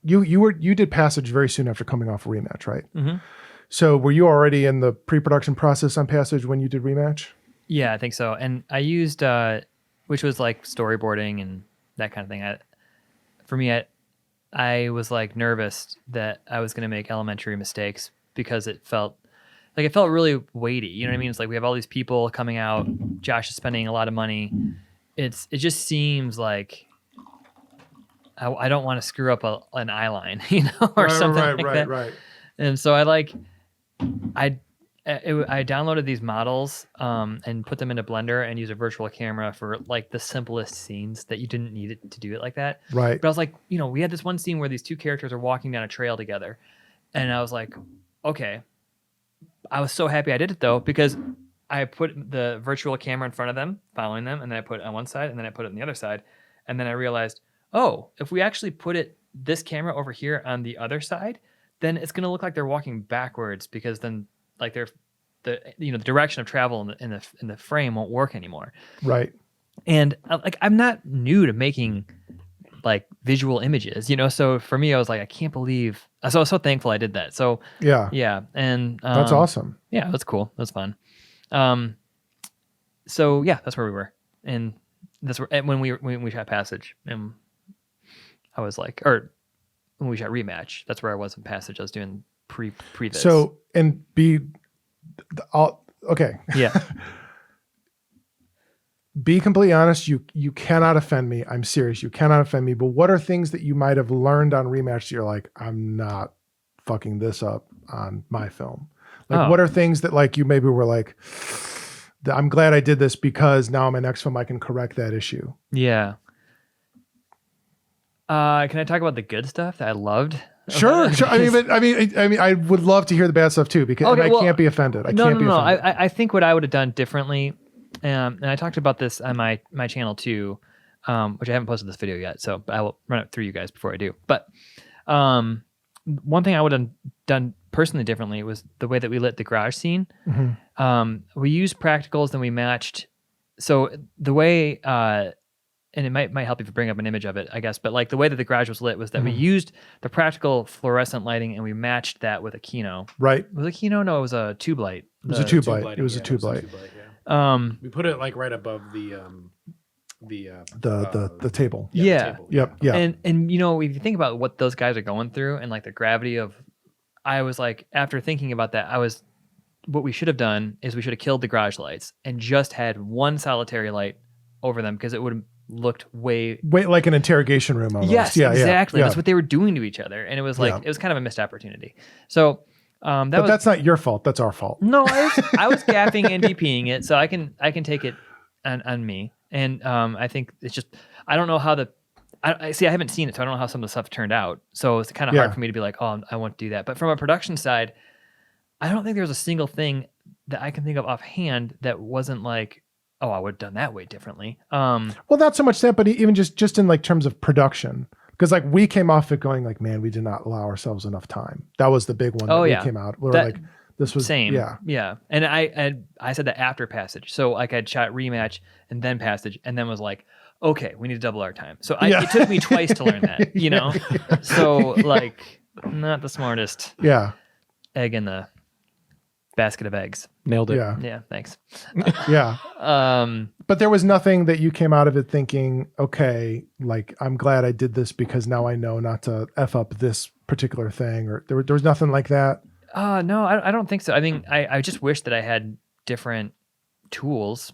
You did Passage very soon after coming off Rematch, right? So were you already in the pre-production process on Passage when you did Rematch? Yeah, I think so. And I used, which was like storyboarding and that kind of thing. For me, I was like nervous that I was going to make elementary mistakes because it felt really weighty. You know what I mean? It's like we have all these people coming out. Josh is spending a lot of money. It just seems like I don't want to screw up an eye line, or something like that. Right. And so I downloaded these models and put them into Blender and use a virtual camera for like the simplest scenes that you didn't need it to do it like that. Right. But I was like, we had this one scene where these 2 characters are walking down a trail together. And I was like, okay. I was so happy I did it though, because I put the virtual camera in front of them, following them, and then I put it on one side and then I put it on the other side. And then I realized, oh, if we actually put this camera over here on the other side, then it's going to look like they're walking backwards, because then like the direction of travel in the frame won't work anymore. Right. And like, I'm not new to making like visual images, so for me, I was like, I can't believe, so I was so thankful I did that. So yeah. And that's awesome. Yeah, that's cool. That's fun. So yeah, that's where we were. And that's where, when we shot Passage, and I was like, or when we shot Rematch, that's where I was in Passage. I was doing pre this. So, and okay. Yeah. Be completely honest. You cannot offend me. I'm serious. You cannot offend me. But what are things that you might have learned on Rematch that you're like, I'm not fucking this up on my film? Like, what are things that like you maybe were like, I'm glad I did this because now in my next film I can correct that issue. Yeah. Can I talk about the good stuff that I loved? Sure. I mean, I would love to hear the bad stuff too, because I can't be offended. I can't be offended. I think what I would have done differently, and I talked about this on my channel too, which I haven't posted this video yet, so I will run it through you guys before I do. But one thing I would have done personally differently was the way that we lit the garage scene. Mm-hmm. We used practicals, then we matched. So the way, and it might help if you bring up an image of it, I guess, but like the way that the garage was lit was that we used the practical fluorescent lighting and we matched that with a Kino. Right. Was it a Kino? No, it was a tube light. It was a tube light. It was a tube light. We put it like right above the table. Yeah. The table. Yep. Yeah. And if you think about what those guys are going through and like the gravity of, I was like, after thinking about that, what we should have done is we should have killed the garage lights and just had one solitary light over them, because it would have looked way like an interrogation room almost. Yes, yeah, exactly. Yeah. That's what they were doing to each other. And it was like, it was kind of a missed opportunity. So that's not your fault. That's our fault. No, I was gaffing and DPing it, so I can take it on me. And I think it's just, I don't know how I haven't seen it, so I don't know how some of the stuff turned out. So it's kind of hard for me to be like, oh, I want to do that. But from a production side, I don't think there's a single thing that I can think of offhand that wasn't like, oh, I would have done that way differently. Well, not so much that, but even just in like terms of production, because like we came off it going like, man, we did not allow ourselves enough time. That was the big one. We came out. We were like, this was same. Yeah. And I said that after Passage. So like I'd shot Rematch and then Passage, and then was like, okay, we need to double our time. So it took me twice to learn that, So like, not the smartest egg in the basket of eggs. Nailed it. Yeah, thanks. But there was nothing that you came out of it thinking, okay, like, I'm glad I did this because now I know not to F up this particular thing, or there was nothing like that? No, I don't think so. I mean, I just wish that I had different tools.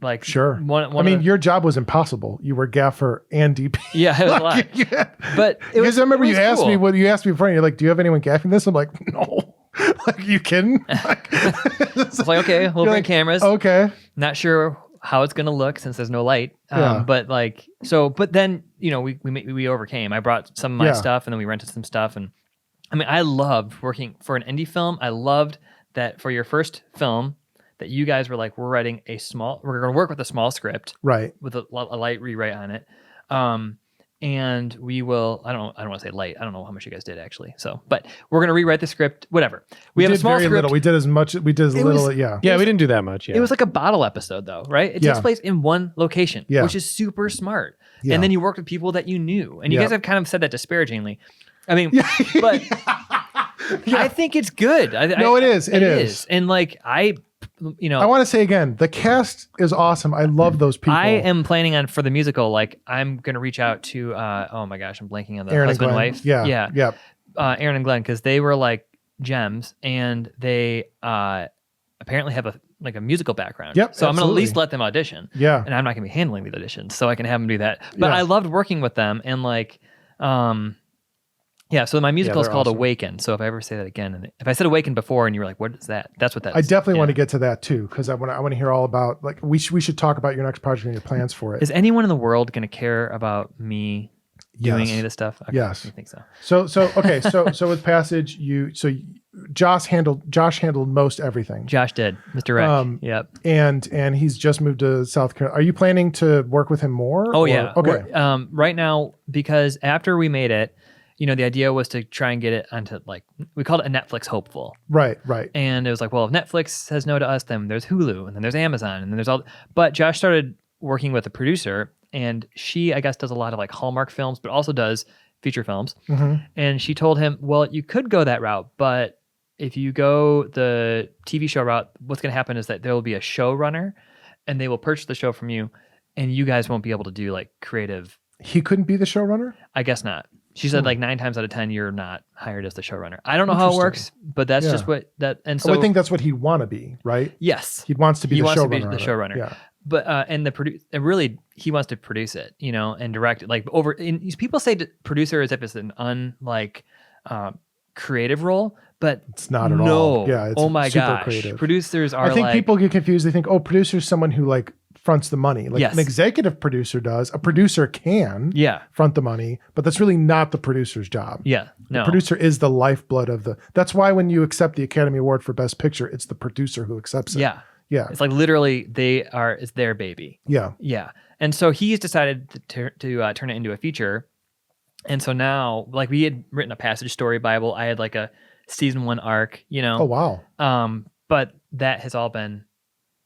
Like, sure. Your job was impossible. You were gaffer and DP. Yeah, it was a lot. But I remember you asked me before, and you're like, do you have anyone gaffing this? I'm like, no. Like, you kidding? It's like, okay, we'll bring cameras. Okay. Not sure how it's going to look since there's no light. But like, but then, we overcame. I brought some of my stuff, and then we rented some stuff. And I mean, I loved working for an indie film. I loved that for your first film that you guys were like, we're going to work with a small script. Right. With a light rewrite on it. And we will, I don't want to say light. I don't know how much you guys did actually. So, but we're going to rewrite the script, whatever. We have a small script. Little. We did as much. We did as little. Yeah, we didn't do that much. Yeah. It was like a bottle episode though, right? It takes place in one location, which is super smart. Yeah. And then you worked with people that you knew. And you guys have kind of said that disparagingly. I mean, but I think it's good. It is. It is. And like, I want to say again, the cast is awesome. I love those people. I am planning on, for the musical, like, I'm going to reach out to, oh my gosh, I'm blanking on the Aaron husband and wife. Yeah. Aaron and Glenn, because they were like gems, and they apparently have a musical background. Yep. So I'm going to at least let them audition. Yeah. And I'm not going to be handling the auditions, so I can have them do that. But I loved working with them, and like, so my musical is called Awaken. So if I ever say that again, and if I said Awaken before and you were like, what is that? That's what that is. I definitely want to get to that too, because I want to hear all about, like, we should talk about your next project and your plans for it. Is anyone in the world going to care about me doing any of this stuff? Okay, yes. I think so. So okay. So with Passage, Josh handled most everything. Josh did, Mr. Wreck. Yep. And he's just moved to South Carolina. Are you planning to work with him more? Oh yeah. Okay. Right now, because after we made it, the idea was to try and get it onto, like, we called it a Netflix hopeful. Right. And it was like, well, if Netflix says no to us, then there's Hulu, and then there's Amazon, and then there's all. But Josh started working with a producer, and she, I guess, does a lot of like Hallmark films, but also does feature films. Mm-hmm. And she told him, well, you could go that route, but if you go the TV show route, what's going to happen is that there will be a showrunner, and they will purchase the show from you, and you guys won't be able to do like creative. He couldn't be the showrunner? I guess not. She said like 9 times out of 10, you're not hired as the showrunner. I don't know how it works, but that's just what that. And so I think that's what he'd want to be, right? Yes, he wants to be the showrunner. To be the showrunner. Yeah, but and and really he wants to produce it, and direct it. Like people say producer as if it's an creative role, but it's not at all. Yeah, it's oh my super gosh, creative. Producers are. I think people get confused. They think, oh, producer's someone who like fronts the money. Like an executive producer does. A producer can front the money, but that's really not the producer's job. Yeah. No. The producer is the lifeblood of that's why when you accept the Academy Award for Best Picture, it's the producer who accepts it. Yeah. Yeah. It's like literally it's their baby. Yeah. Yeah. And so he's decided to turn it into a feature. And so now, like, we had written a Passage story Bible. I had like a season 1 arc, Oh, wow. But that has all been,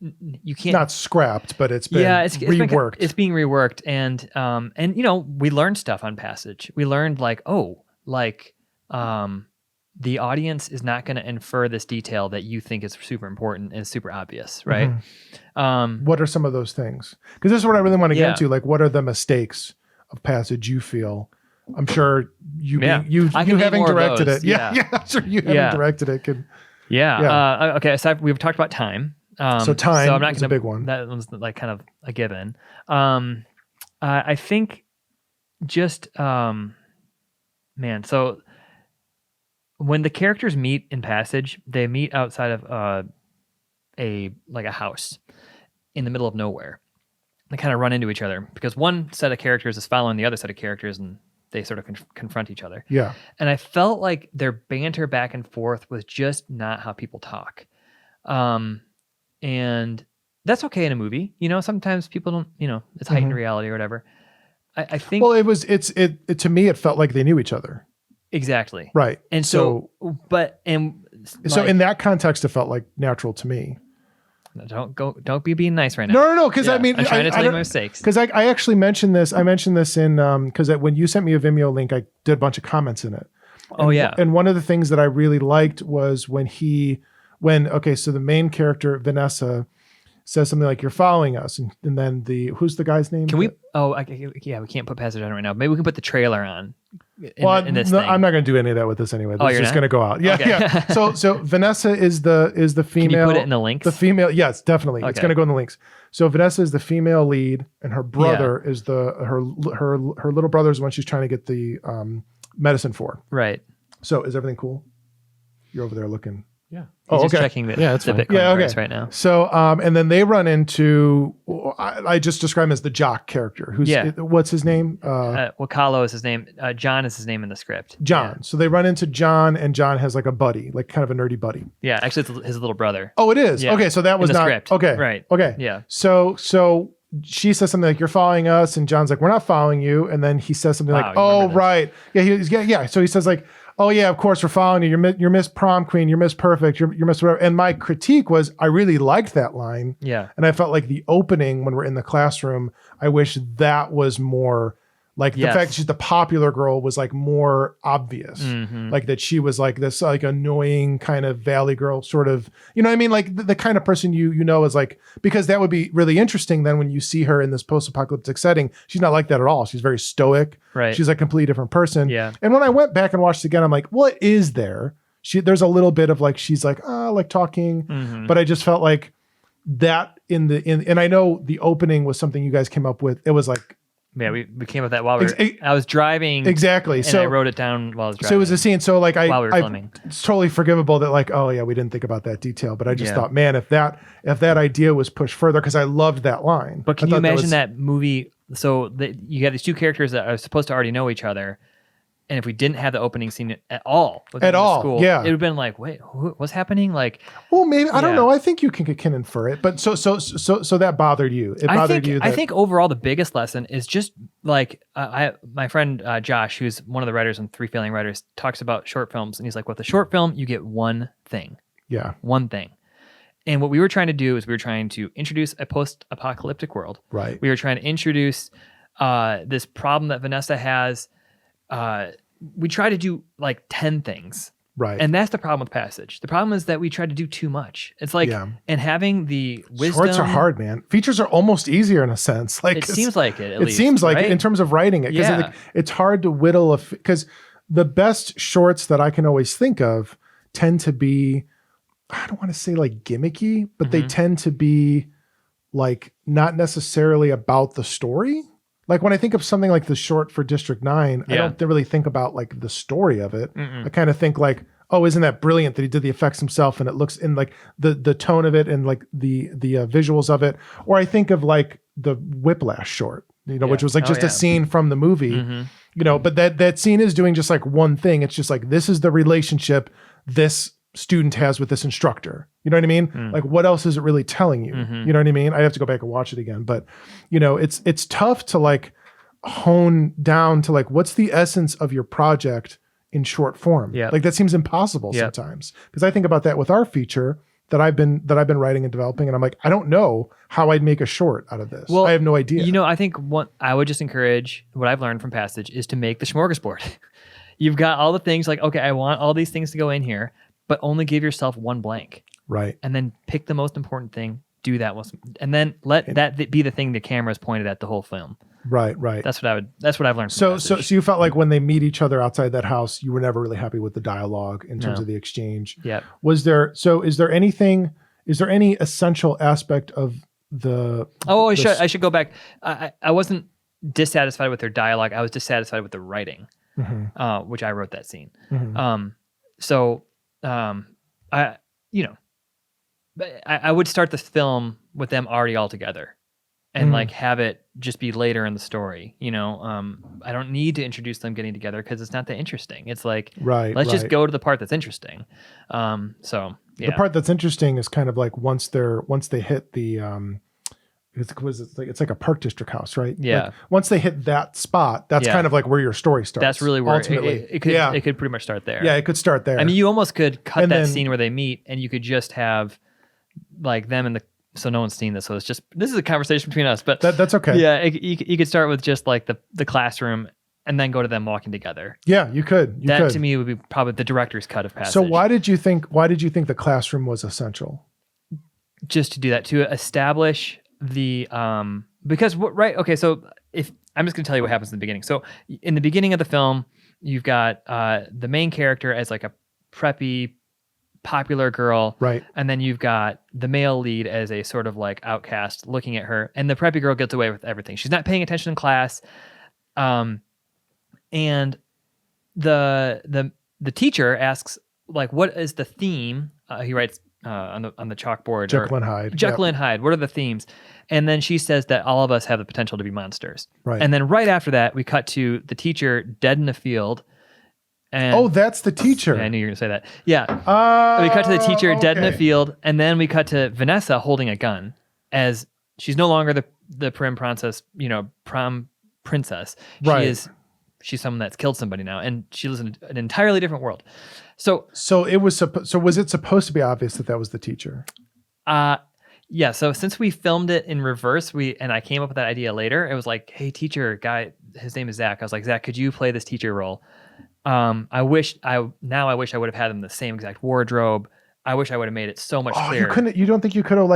you can't, not scrapped, but it's been reworked. It's being reworked. And we learned stuff on Passage. We learned the audience is not going to infer this detail that you think is super important and super obvious, right? Mm-hmm. What are some of those things? Because this is what I really want to get into. Like, what are the mistakes of Passage you feel? I'm sure you having directed it. I'm sure you having directed it could. Okay, so we've talked about time. So time is a big one. That one's like kind of a given. I think just so when the characters meet in Passage, they meet outside of a house in the middle of nowhere. They kind of run into each other because one set of characters is following the other set of characters, and they sort of confront each other. Yeah. And I felt like their banter back and forth was just not how people talk. And that's okay in a movie. Sometimes people don't, it's heightened reality or whatever. I think. Well, it to me, it felt like they knew each other. Exactly. Right. And so in that context, it felt like natural to me. Don't be being nice right now. No. Because I mean, I'm trying to tell you my mistakes. Because I actually mentioned this. I mentioned this in because when you sent me a Vimeo link, I did a bunch of comments in it. And one of the things that I really liked was so the main character Venessa says something like, "You're following us," and then who's the guy's name? Can we? We can't put Passage on right now. Maybe we can put the trailer on. In this thing. I'm not going to do any of that with this anyway. It's just going to go out. Yeah, okay. Yeah. So Venessa is the female. Can you put it in the links? The female, yes, definitely. Okay. It's going to go in the links. So Venessa is the female lead, and her brother is her little brother is the one she's trying to get the medicine for. Right. So is everything cool? You're over there looking. Yeah. He's just checking the Bitcoin price right now. So, and then they run into, I just describe him as the jock character. What's his name? Wakalo is his name. John is his name in the script. John. Yeah. So they run into John, and John has like a buddy, like kind of a nerdy buddy. Yeah, actually it's his little brother. Oh, it is? Yeah. Okay, so that was not, script. Okay. Right. Okay. Yeah. So she says something like, "You're following us," and John's like, "We're not following you." And then he says something like, "Oh, right. Yeah. So he says like, "Oh yeah, of course we're following you. You're Miss Prom Queen. You're Miss Perfect. You're Miss whatever." And my critique was, I really liked that line. Yeah. And I felt like the opening when we're in the classroom, I wish that was more like the fact that she's the popular girl was like more obvious. Mm-hmm. Like that she was like this like annoying kind of valley girl sort of, you know what I mean? Like the kind of person you know is like, because that would be really interesting then when you see her in this post-apocalyptic setting. She's not like that at all. She's very stoic. Right. She's a completely different person. Yeah. And when I went back and watched it again, I'm like, what is there? There's a little bit of like, she's like, like talking, but I just felt like that and I know the opening was something you guys came up with. It was like, yeah, we came up with that while I was driving. Exactly. And I wrote it down while I was driving. So it was a scene. So like while we were filming. It's totally forgivable that like, oh yeah, we didn't think about that detail. But I just thought, man, if that idea was pushed further, because I loved that line. But can you imagine that movie? So you got these two characters that are supposed to already know each other, And if we didn't have the opening scene at all, at all, school, yeah, it would have been like, wait, what's happening? Like, well, maybe I don't know. I think you can infer it, but so that bothered you. It bothered you. I think overall the biggest lesson is just like my friend Josh, who's one of the writers on 3 Failing Writers, talks about short films, and he's like, with a short film, you get one thing. Yeah, one thing. And what we were trying to do is we were trying to introduce a post-apocalyptic world. Right. We were trying to introduce this problem that Venessa has. We try to do like 10 things. Right. And that's the problem with Passage. The problem is that we try to do too much. It's like, and having the wisdom. Shorts are hard, man. Features are almost easier in a sense. Like it seems like it, at least. It seems like right? it in terms of writing it. Because it's hard to whittle because the best shorts that I can always think of tend to be, I don't want to say like gimmicky, but they tend to be like not necessarily about the story. Like when I think of something like the short for District 9, I don't really think about like the story of it. I kind of think like, oh, isn't that brilliant that he did the effects himself and it looks in like the tone of it and like the visuals of it. Or I think of like the Whiplash short, which was like just a scene from the movie, but that scene is doing just like one thing. It's just like, this is the relationship this student has with this instructor. You know what I mean? Like what else is it really telling you? You know what I mean? I have to go back and watch it again, but it's tough to like hone down to like, what's the essence of your project in short form? Like that seems impossible sometimes. Because I think about that with our feature that I've been writing and developing. And I'm like, I don't know how I'd make a short out of this. Well, I have no idea. I think what I would just encourage, what I've learned from Passage is to make the smorgasbord. You've got all the things like, okay, I want all these things to go in here, but only give yourself one blank. Right. And then pick the most important thing, do that one, and then let that be the thing the camera is pointed at the whole film. Right. That's what I've learned. So you felt like when they meet each other outside that house, you were never really happy with the dialogue in terms of the exchange. Yeah. Is there any essential aspect of the? Oh, I should go back. I wasn't dissatisfied with their dialogue. I was dissatisfied with the writing, which I wrote that scene. I would start the film with them already all together and like have it just be later in the story. I don't need to introduce them getting together because it's not that interesting. It's like, let's just go to the part that's interesting. The part that's interesting is kind of like once they hit the, it's like a Park District house, right? Yeah. Like once they hit that spot, that's kind of like where your story starts. That's really where ultimately it could pretty much start there. Yeah, it could start there. I mean, you almost could cut that scene where they meet, and you could just have like them in the. So no one's seen this, so this is a conversation between us. But that's okay. Yeah, you could start with just like the classroom, and then go to them walking together. Yeah, you could. That to me would be probably the director's cut of Passage. So why did you think the classroom was essential? Just to do that, to establish the because so if I'm just gonna tell you what happens in the beginning. So in the beginning of the film, you've got the main character as like a preppy popular girl, right? And then you've got the male lead as a sort of like outcast looking at her, and the preppy girl gets away with everything. She's not paying attention in class, and the teacher asks like, what is the theme? He writes on the chalkboard. Jekyll and Hyde. Jekyll and Hyde. What are the themes? And then she says that all of us have the potential to be monsters. Right. And then right after that, we cut to the teacher dead in a field. And that's the teacher. Yeah, I knew you were going to say that. Yeah. We cut to the teacher dead in a field, and then we cut to Venessa holding a gun as she's no longer the prom princess, prom princess. Right. She's someone that's killed somebody now, and she lives in an entirely different world. So was it supposed to be obvious that was the teacher? Yeah. So since we filmed it in reverse, and I came up with that idea later. It was like, hey, teacher guy, his name is Zach. I was like, Zach, could you play this teacher role? I wish I would have had him the same exact wardrobe. I wish I would have made it so much clearer. You don't think you could have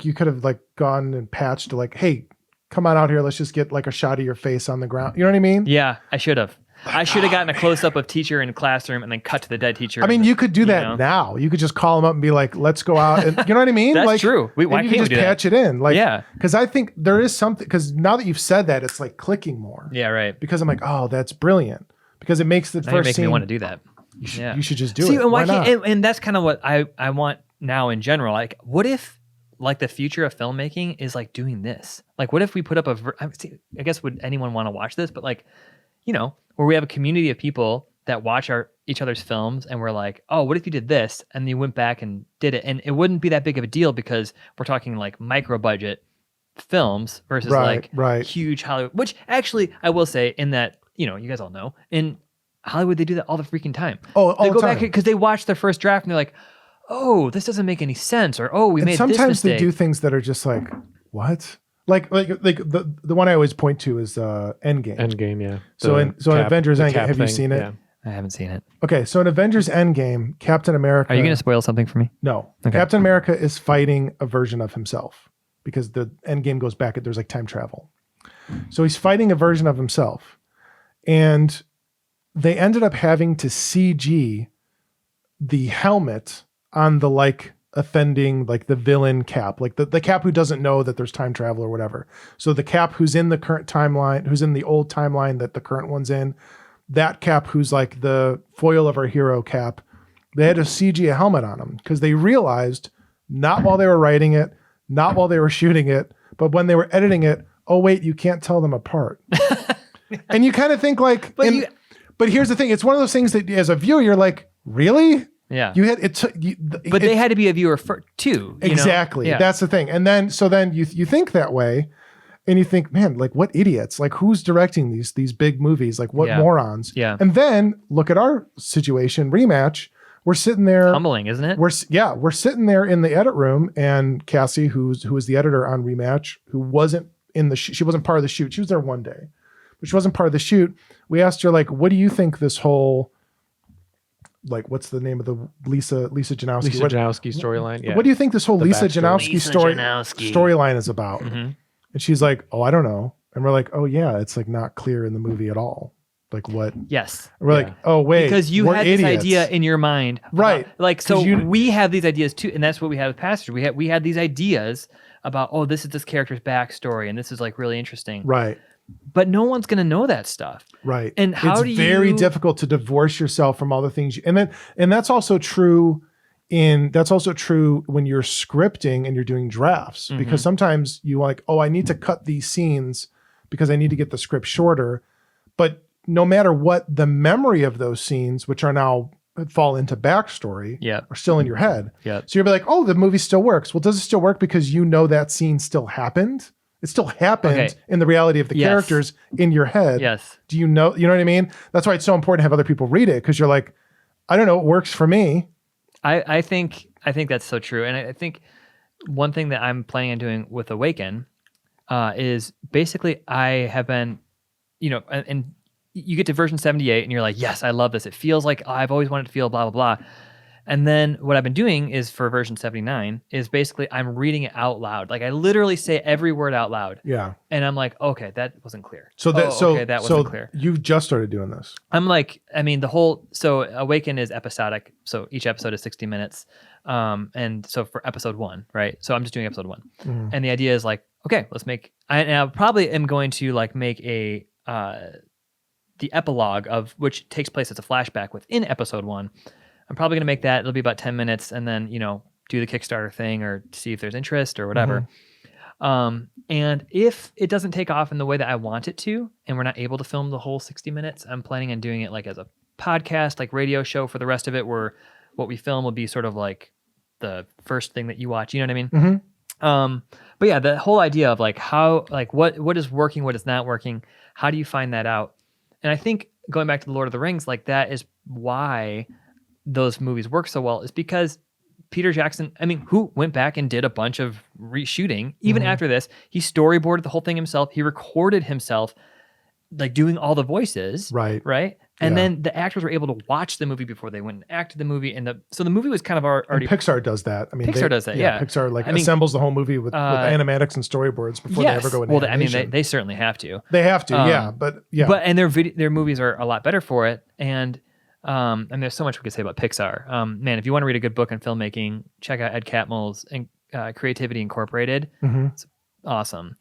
you could have like gone and patched to like, hey, come on out here. Let's just get like a shot of your face on the ground. You know what I mean? Yeah, I should have. I should have gotten a close up of teacher in classroom and then cut to the dead teacher. I mean, you could do that now. You could just call him up and be like, let's go out. And you know what I mean? That's true. Why can't we just do patch it in? Like, yeah. Because I think there is something, because now that you've said that, it's like clicking more. Yeah, right. Because I'm like, oh, that's brilliant. Because it makes the first scene. Me want to do that. You should just do it. And why not? And that's kind of what I want now in general. Like, what if like the future of filmmaking is like doing this? Like, what if we put up I guess would anyone want to watch this? But like, where we have a community of people that watch each other's films, and we're like, oh, what if you did this? And you went back and did it. And it wouldn't be that big of a deal because we're talking like micro budget films versus huge Hollywood, which actually I will say in that, you guys all know, in Hollywood, they do that all the freaking time. Oh, all they go the time. back because they watch their first draft and they're like, oh, this doesn't make any sense. Or, oh, we made this mistake. Sometimes they do things that are just like, what? Like the one I always point to is End Game. End Game, yeah. So in Avengers End Game, have you seen it? Yeah. I haven't seen it. Okay, so in Avengers End Game, Captain America... Are you going to spoil something for me? No. Okay. Captain America is fighting a version of himself because the End Game goes back, there's like time travel. So he's fighting a version of himself. And they ended up having to CG the helmet on the offending, the villain Cap, the Cap who doesn't know that there's time travel or whatever. So the Cap who's in the current timeline, who's in the old timeline that the current one's in, that Cap who's like the foil of our hero Cap, they had to CG a helmet on him because they realized, not while they were writing it, not while they were shooting it, but when they were editing it, oh wait, you can't tell them apart. And you kind of think but here's the thing, it's one of those things that as a viewer you're like, really? Yeah. You had but they had to be a viewer too. Exactly. Yeah. That's the thing. And then you think that way. And you think, man, what idiots? Who's directing these big movies? What morons? Yeah. And then look at our situation, REMATCH. We're sitting there. Humbling, isn't it? We're sitting there in the edit room, and Cassie, who was the editor on REMATCH, who wasn't in the she wasn't part of the shoot. She was there one day, but she wasn't part of the shoot. We asked her, what do you think this whole what's the name of the Lisa Janowski? Lisa Janowski storyline. Yeah. What do you think this whole Lisa Janowski storyline is about? Mm-hmm. And she's like, oh, I don't know. And we're like, oh yeah, it's not clear in the movie at all. What? Yes. And we're like, oh wait, because you had idiots. this idea in your mind, right? We have these ideas too, and that's what we had with Passage. We had these ideas about, oh, this is this character's backstory, and this is really interesting, right? But no one's going to know that stuff, right? And it's very difficult to divorce yourself from all the things, and that's also true. That's also true when you're scripting and you're doing drafts, Mm-hmm. because sometimes you I need to cut these scenes because I need to get the script shorter. But no matter what, the memory of those scenes, which are now fall into backstory, are still in your head. Yeah. So you'll be like, oh, the movie still works. Well, does it still work because that scene still happened? It still happened in the reality of the characters in your head. Yes. Do you know what I mean? That's why it's so important to have other people read it, because you're like, I don't know, it works for me. I think that's so true. And I think one thing that I'm planning on doing with Awaken is basically I have been, and you get to version 78 and you're like, yes, I love this. It feels like I've always wanted to feel blah, blah, blah. And then what I've been doing is for version 79 is basically I'm reading it out loud. I literally say every word out loud. Yeah. And I'm like, okay, that wasn't clear. That wasn't clear. You've just started doing this. I'm so Awaken is episodic. So each episode is 60 minutes. And so for episode 1, right? So I'm just doing episode 1. Mm. And the idea is okay, let's make, and I probably am going to make the epilogue of which takes place as a flashback within episode 1. I'm probably going to make that. It'll be about 10 minutes and then, do the Kickstarter thing or see if there's interest or whatever. Mm-hmm. And if it doesn't take off in the way that I want it to, and we're not able to film the whole 60 minutes, I'm planning on doing it as a podcast, radio show for the rest of it, where what we film will be sort of the first thing that you watch. You know what I mean? Mm-hmm. But yeah, the whole idea of how, what is working, what is not working, how do you find that out? And I think going back to the Lord of the Rings, that is why those movies work so well, is because Peter Jackson, who went back and did a bunch of reshooting, even after this, he storyboarded the whole thing himself. He recorded himself, doing all the voices. Right. Right. And then the actors were able to watch the movie before they went and acted the movie. So the movie was kind of already... And Pixar does that. Pixar does that, yeah. Pixar assembles the whole movie with animatics and storyboards before they ever go into animation. They certainly have to. They have to, But and their movies are a lot better for it. And there's so much we could say about Pixar. Man, if you want to read a good book on filmmaking, check out Ed Catmull's Creativity Incorporated. Mm-hmm. It's awesome.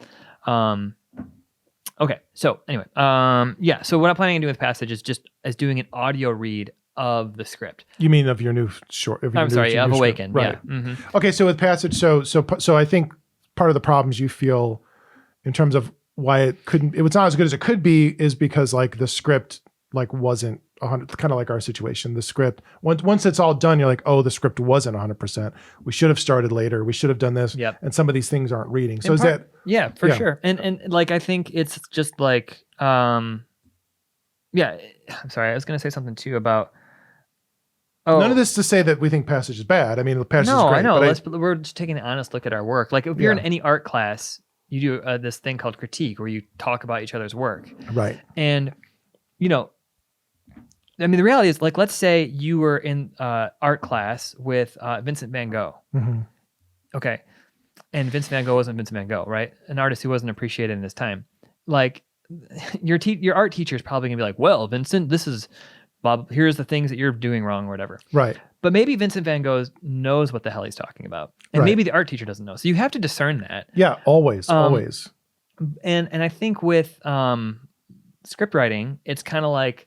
Okay, so anyway, so what I'm planning on doing with Passage is doing an audio read of the script. You mean of your new short? Of Awaken, right? Yeah. Mm-hmm. Okay, so with Passage, so I think part of the problems you feel in terms of why it was not as good as it could be is because the script like wasn't 100, kind of like our situation. The script, once it's all done, you're like, oh, the script wasn't 100%. We should have started later. We should have done this. Yep. And some of these things aren't reading. So yeah, for sure. And like, I think it's just like, I'm sorry. I was going to say something too about, none of this to say that we think Passage is bad. I mean, the Passage is great. I know. We're just taking an honest look at our work. Like if you're in any art class, you do this thing called critique where you talk about each other's work. Right. And, you know, I mean, the reality is, like, let's say you were in art class with Vincent van Gogh. Mm-hmm. Okay. And Vincent van Gogh wasn't Vincent van Gogh, right? An artist who wasn't appreciated in his time. Like, your art teacher is probably going to be like, well, Vincent, this is, Bob, here's the things that you're doing wrong or whatever. Right. But maybe Vincent van Gogh knows what the hell he's talking about. And maybe the art teacher doesn't know. So you have to discern that. Yeah, always. And I think with script writing, it's kind of like,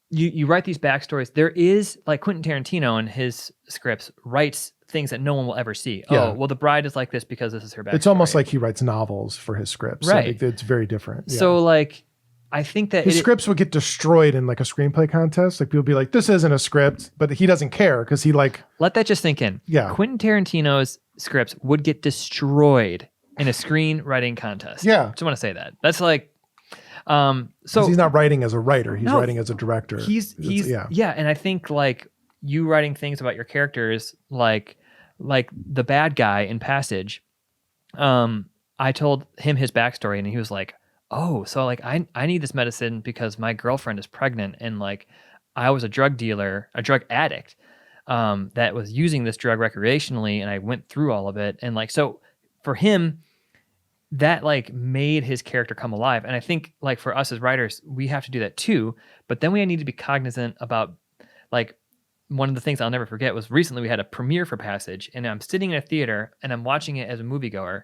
you write these backstories. There is, like, Quentin Tarantino in his scripts writes things that no one will ever see. Yeah. Oh, well, the bride is like this because this is her backstory. It's almost like he writes novels for his scripts. Right. So it's very different. Yeah. So, like, I think that his scripts would get destroyed in like a screenplay contest. Like people be like, this isn't a script, but he doesn't care because he like. Let that just sink in. Yeah. Quentin Tarantino's scripts would get destroyed in a screenwriting contest. Yeah. Just want to say that. That's like, so he's not writing as a writer. He's writing as a director. And I think like you writing things about your characters, like the bad guy in Passage, I told him his backstory and he was like, oh, so like I need this medicine because my girlfriend is pregnant and like I was a drug dealer, a drug addict, that was using this drug recreationally and I went through all of it. And like, so for him, that like made his character come alive. And I think like for us as writers, we have to do that too. But then we need to be cognizant about, like, one of the things I'll never forget was recently we had a premiere for Passage and I'm sitting in a theater and I'm watching it as a moviegoer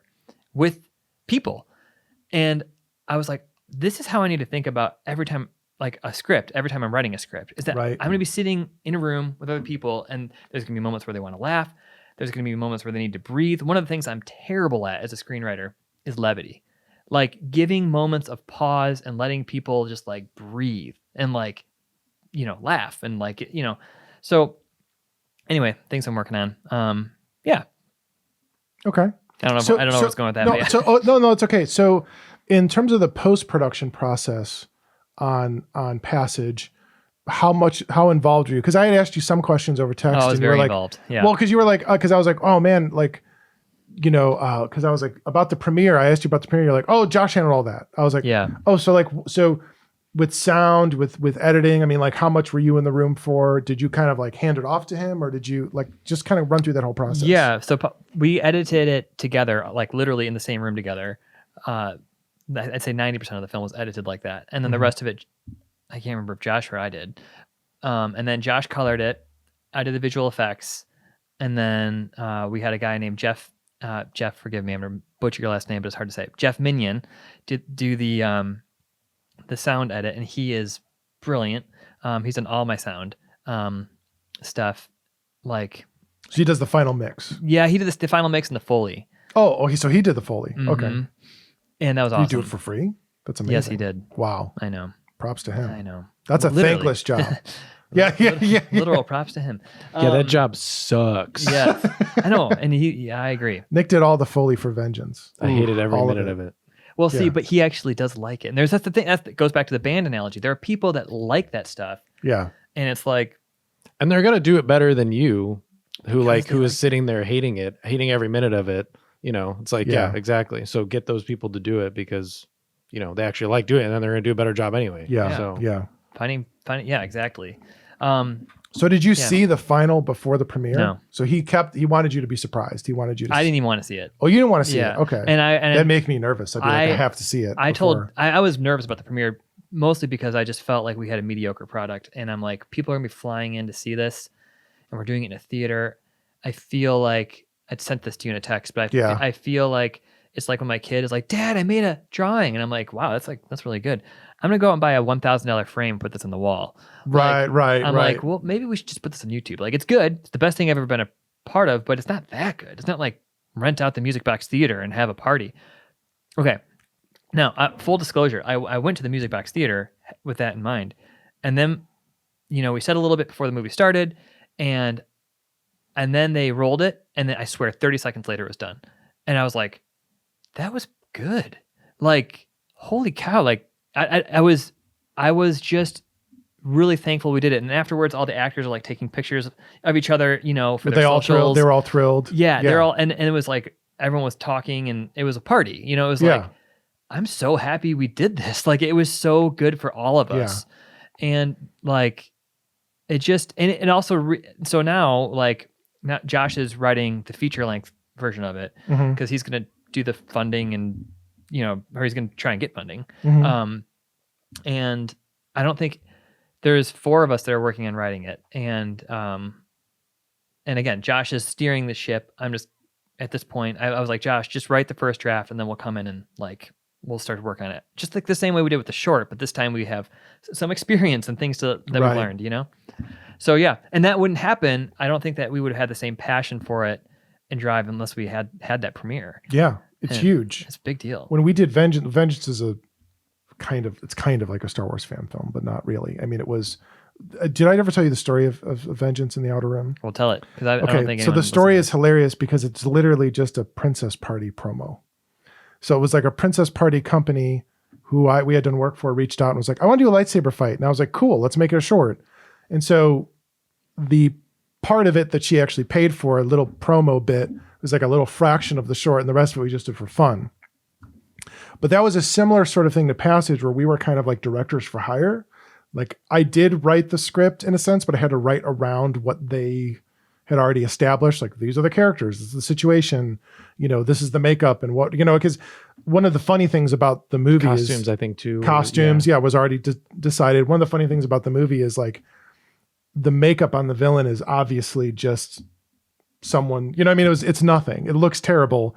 with people. And I was like, this is how I need to think about every time, like a script, every time I'm writing a script, is that I'm going to be sitting in a room with other people and there's going to be moments where they want to laugh. There's going to be moments where they need to breathe. One of the things I'm terrible at as a screenwriter is levity, like giving moments of pause and letting people just like breathe and like, you know, laugh and like, you know, so anyway, things I'm working on. Yeah. Okay. I don't know. I don't know where it's going with that. No, but no, it's okay. So in terms of the post-production process on Passage, how involved were you? Because I had asked you some questions over text. I was and you were very like, involved. Yeah. Well, because you were like, because I was like, oh man, like, you know, because I was like, about the premiere, I asked you about the premiere. You're like, oh, Josh handled all that. I was like, yeah. Oh, so with sound, with editing, I mean, like, how much were you in the room for? Did you kind of like hand it off to him, or did you like just kind of run through that whole process? Yeah. So we edited it together, like literally in the same room together. I'd say 90% of the film was edited like that, and then the rest of it, I can't remember if Josh or I did. And then Josh colored it. I did the visual effects, and then we had a guy named Jeff. Jeff, forgive me, I'm gonna butcher your last name, but it's hard to say. Jeff Minion did do the sound edit, and he is brilliant. He's done all my sound stuff. Like, so he does the final mix. Yeah, he did the final mix and the Foley. Oh, okay. So he did the Foley. Mm-hmm. Okay, and that was awesome. You do it for free? That's amazing. Yes, he did. Wow. I know. Props to him. I know. That's a thankless job. Yeah. Literal props to him. Yeah, that job sucks. Yeah, I know, and I agree. Nick did all the Foley for Vengeance. I hated every minute of it. Well, see, but he actually does like it, and that's the thing. That goes back to the band analogy. There are people that like that stuff. Yeah, and it's like, and they're gonna do it better than you, who is sitting there hating every minute of it. You know, it's like, yeah, exactly. So get those people to do it because, you know, they actually like doing it, and then they're gonna do a better job anyway. Yeah. So yeah. Finding. Yeah, exactly. So did you see the final before the premiere? No. So he wanted you to be surprised. He wanted you to I didn't even want to see it. Oh, you didn't want to see it? Okay. And that made me nervous. I'd be like, I have to see it. I was nervous about the premiere mostly because I just felt like we had a mediocre product. And I'm like, people are gonna be flying in to see this and we're doing it in a theater. I feel like I'd sent this to you in a text, but I feel like it's like when my kid is like, Dad, I made a drawing. And I'm like, wow, that's really good. I'm going to go out and buy a $1,000 frame, put this on the wall. Right. I'm like, well, maybe we should just put this on YouTube. Like, it's good. It's the best thing I've ever been a part of, but it's not that good. It's not like rent out the Music Box Theater and have a party. Okay. Now, full disclosure, I went to the Music Box Theater with that in mind. And then, we said a little bit before the movie started, and then they rolled it, and then I swear 30 seconds later it was done. And I was like, that was good. Like, holy cow. Like, I was just really thankful we did it. And afterwards, all the actors are like taking pictures of each other, for their socials. They were all thrilled. Yeah. They're all, and it was like, everyone was talking, and it was a party, it was like, I'm so happy we did this. Like, it was so good for all of us. And like, it just, and it also, so now, like, now Josh is writing the feature length version of it because he's going to do the funding and, or he's going to try and get funding. And I don't think there's 4 of us that are working on writing it. And again, Josh is steering the ship. I'm just, at this point, I was like, Josh, just write the first draft and then we'll come in and like, we'll start to work on it. Just like the same way we did with the short, but this time we have some experience and things that we've learned, So yeah, and that wouldn't happen. I don't think that we would have had the same passion for it and drive unless we had that premiere. Yeah, it's huge. It's a big deal. When we did Vengeance is it's kind of like a Star Wars fan film, but not really. I mean, it was. Did I ever tell you the story of Vengeance in the Outer Rim? Well, tell it, because I don't think. So the story is hilarious because it's literally just a princess party promo. So it was like a princess party company who we had done work for reached out and was like, I want to do a lightsaber fight. And I was like, cool, let's make it a short. And so the part of it that she actually paid for, a little promo bit, was like a little fraction of the short, and the rest of it we just did for fun. But that was a similar sort of thing to Passage, where we were kind of like directors for hire. Like, I did write the script in a sense, but I had to write around what they had already established. Like, these are the characters, this is the situation, this is the makeup and what, because one of the funny things about the movie costumes, I think too. Costumes, was already decided. One of the funny things about the movie is like the makeup on the villain is obviously just someone, it's nothing. It looks terrible.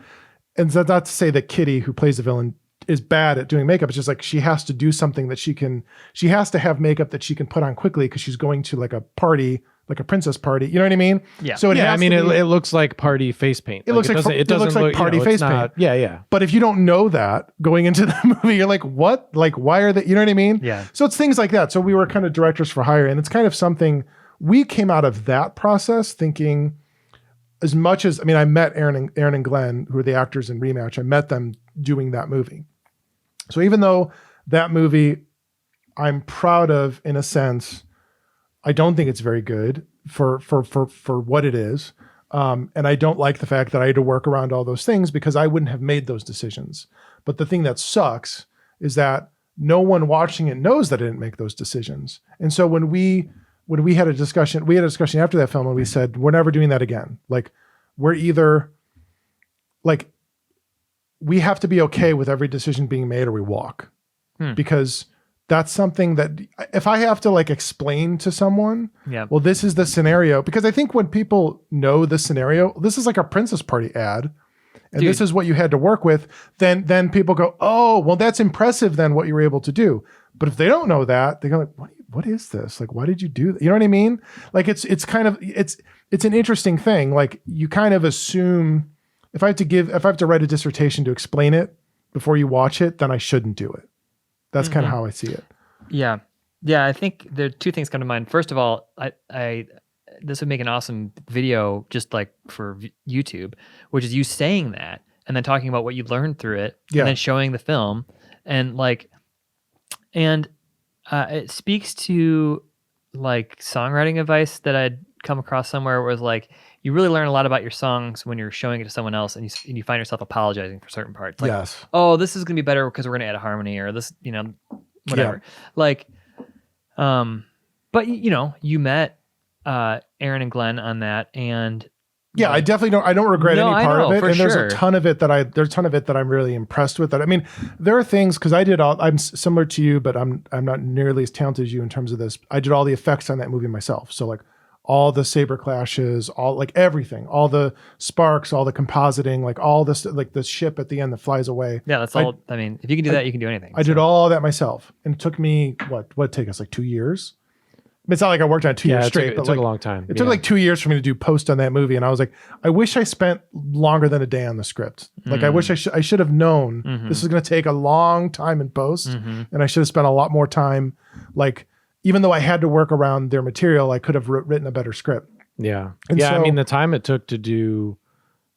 And so not to say that Kitty, who plays the villain, is bad at doing makeup. It's just like she has to do something that she has to have makeup that she can put on quickly because she's going to like a party, like a princess party. You know what I mean? Yeah. So it looks like party face paint. It looks like party face paint. Yeah. But if you don't know that going into the movie, you're like, what? Like, why are they, you know what I mean? Yeah. So it's things like that. So we were kind of directors for hire, and it's kind of something we came out of that process thinking, as much as, I met Aaron and Glenn, who are the actors in Rematch. I met them doing that movie. So even though that movie I'm proud of, in a sense, I don't think it's very good for what it is. And I don't like the fact that I had to work around all those things because I wouldn't have made those decisions. But the thing that sucks is that no one watching it knows that I didn't make those decisions. And so when we had a discussion after that film and we said, we're never doing that again. Like, we're either like, we have to be okay with every decision being made or we walk. Because that's something that if I have to like explain to someone, well, this is the scenario, because I think when people know the scenario, this is like a princess party ad and this is what you had to work with, then people go, oh, well, that's impressive then what you were able to do. But if they don't know that, they go like, what is this? Like, why did you do that? You know what I mean? Like, it's kind of, it's an interesting thing. Like, you kind of assume if I have to write a dissertation to explain it before you watch it, then I shouldn't do it. That's kind of how I see it. Yeah. Yeah. I think there are 2 things come to mind. First of all, this would make an awesome video just like for YouTube, which is you saying that and then talking about what you learned through it and then showing the film and like, and it speaks to like songwriting advice that I'd come across somewhere where it was like, you really learn a lot about your songs when you're showing it to someone else and you find yourself apologizing for certain parts. Like, oh, this is going to be better because we're going to add a harmony or this, whatever. Like, but you met Aaron and Glenn on that, and I definitely don't regret any part of it. And there's sure. a ton of it that I'm really impressed with. That there are things, because I'm similar to you, but I'm not nearly as talented as you in terms of this. I did all the effects on that movie myself. So like all the saber clashes, all like everything, all the sparks, all the compositing, like all this, like the ship at the end that flies away. Yeah, that's all. If you can do that, you can do anything. I did all that myself, and it took me what take us like 2 years. It's not like I worked on it 2 years straight. It took a long time. It took like 2 years for me to do post on that movie. And I was like, I wish I spent longer than a day on the script. Like, I wish I should have known this is going to take a long time in post. And I should have spent a lot more time. Like, even though I had to work around their material, I could have written a better script. Yeah. And yeah. so, I mean, the time it took